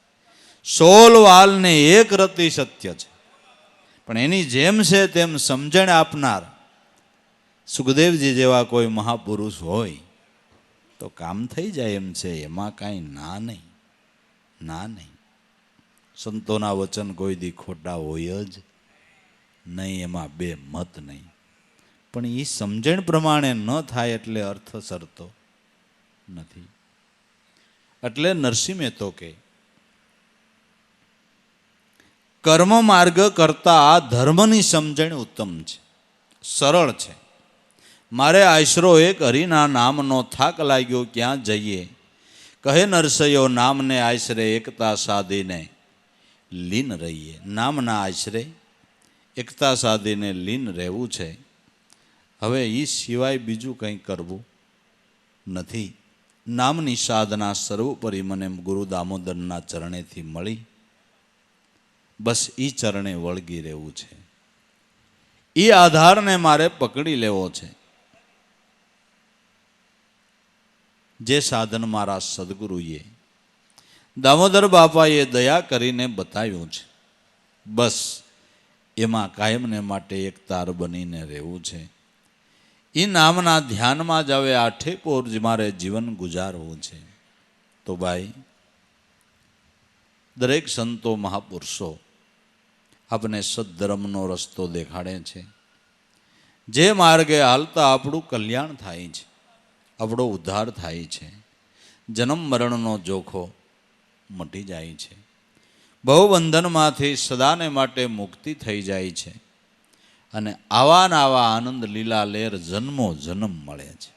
16 વાલને એક રતિ સત્ય છે, પણ એની જેમ છે તેમ સમજણ આપનાર સુખદેવજી જેવા કોઈ મહાપુરુષ હોય તો કામ થઈ જાય એમ છે. એમાં કાંઈ ના નહીં, ના નહીં. સંતોના વચન કોઈ દી ખોટા હોય જ નહીં, એમાં બે મત નહીં. પણ એ સમજણ પ્રમાણે ન થાય એટલે અર્થ સરતો નથી. એટલે નરસિંહ મહેતો કે કર્મ માર્ગ કરતા આ ધર્મની સમજણ ઉત્તમ છે, સરળ છે. મારે આશરો એક હરિના નામનો થાક લાગ્યો ક્યાં જઈએ, કહે નરસૈયો નામને આશરે એકતા સાધીને લીન રહીએ. નામના આશરે એકતા સાધીને લીન રહેવું છે. હવે એ સિવાય બીજું કંઈ કરવું નથી. નામની સાધના સર્વોપરી મને ગુરુ દામોદરના ચરણેથી મળી, બસ એ ચરણે વળગી રહેવું છે. એ આધારને મારે પકડી લેવો છે. જે સાધન મારા સદગુરુએ દામોદર બાપાએ દયા કરીને બતાવ્યું છે, બસ એમાં કાયમને માટે એક તાર બનીને રહેવું છે. એ નામના ધ્યાનમાં જ હવે આઠે પોર મારે જીવન ગુજારવું છે. તો ભાઈ, દરેક સંતો મહાપુરુષો આપણે સદ્ધર્મનો રસ્તો દેખાડે છે. જે માર્ગે હાલતા આપણું કલ્યાણ થાય છે, આપણો ઉદ્ધાર થાય છે, જન્મ મરણનો જોખો મટી જાય છે. ભવબંધનમાંથી સદાને માટે મુક્તિ થઈ જાય છે અને આવા ને આવા આનંદ લીલા લેર જન્મો જન્મ મળે છે.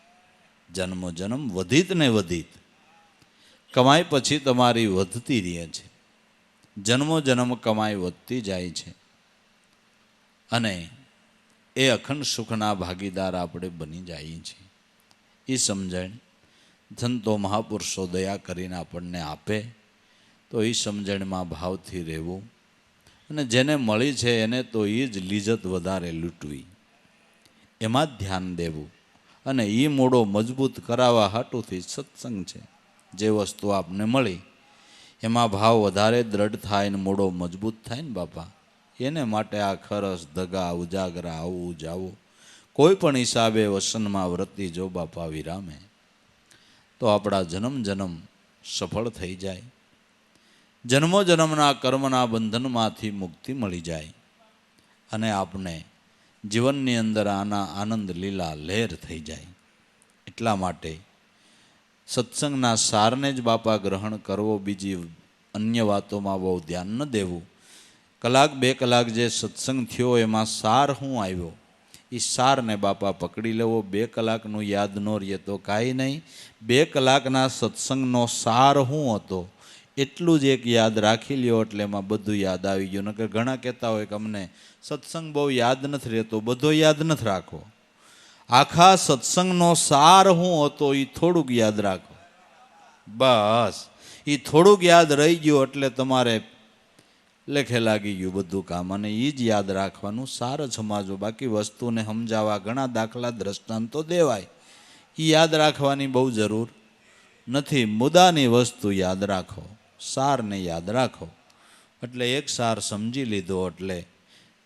જન્મો જન્મ વધીત ને વધીત કમાઈ પછી તમારી વધતી રહે છે. જન્મો જન્મ કમાઈ વધતી જાય છે અને એ અખંડ સુખના ભાગીદાર આપણે બની જઈએ છીએ. એ સમજણ સંતો મહાપુરુષો દયા કરીને આપણને આપે તો એ સમજણમાં ભાવથી રહેવું અને જેને મળી છે એને તો એ જ લીજત વધારે લૂંટવી, એમાં જ ધ્યાન દેવું અને એ મૂળો મજબૂત કરાવવા હાટુથી સત્સંગ છે. જે વસ્તુ આપને મળી એમાં ભાવ વધારે દ્રઢ થાય ને મૂળો મજબૂત થાય ને બાપા, એને માટે આ ખરસ ધગા ઉજાગરા આવું જાવું કોઈ પણ હિસાબે વસનમાં વ્રતી જો બાપા વિરામે તો આપણા જન્મ જન્મ સફળ થઈ જાય. જન્મો જન્મના કર્મના બંધનમાંથી મુક્તિ મળી જાય અને આપને જીવનની અંદર આના આનંદ લીલા લહેર થઈ જાય. એટલા માટે સત્સંગના સારને જ બાપા ગ્રહણ કરવો, બીજી અન્ય વાતોમાં બહુ ધ્યાન ન દેવું. કલાક બે કલાક જે સત્સંગ થયો એમાં સાર શું આવ્યો એ સારને બાપા પકડી લેવો. 2 કલાકનું યાદ ન રહે તો કાંઈ નહીં, 2 કલાકના સત્સંગનો સાર શું હતો એટલું જ એક યાદ રાખી લ્યો એટલે એમાં બધું યાદ આવી ગયું. નકર ઘણા કહેતા હોય કે અમને સત્સંગ બહુ યાદ નથી રહેતો, બધો યાદ નથી રાખો. આખા સત્સંગનો સાર શું હતો એ થોડુંક યાદ રાખો, બસ એ થોડુંક યાદ રહી ગયું એટલે તમારે લેખે લાગી ગયું બધું કામ. અને એ જ યાદ રાખવાનું, સાર જ સમજો. બાકી વસ્તુને સમજાવવા ઘણા દાખલા દ્રષ્ટાંતો દેવાય, એ યાદ રાખવાની બહુ જરૂર નથી. મુદ્દાની વસ્તુ યાદ રાખો, સારને યાદ રાખો. એટલે એક સાર સમજી લીધો એટલે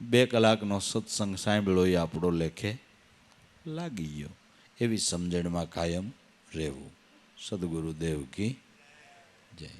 2 કલાકનો સત્સંગ સાંભળ્યો એ આપણો લેખે લાગી ગયો. એવી સમજણમાં કાયમ રહેવું. સદગુરુદેવ કી જય.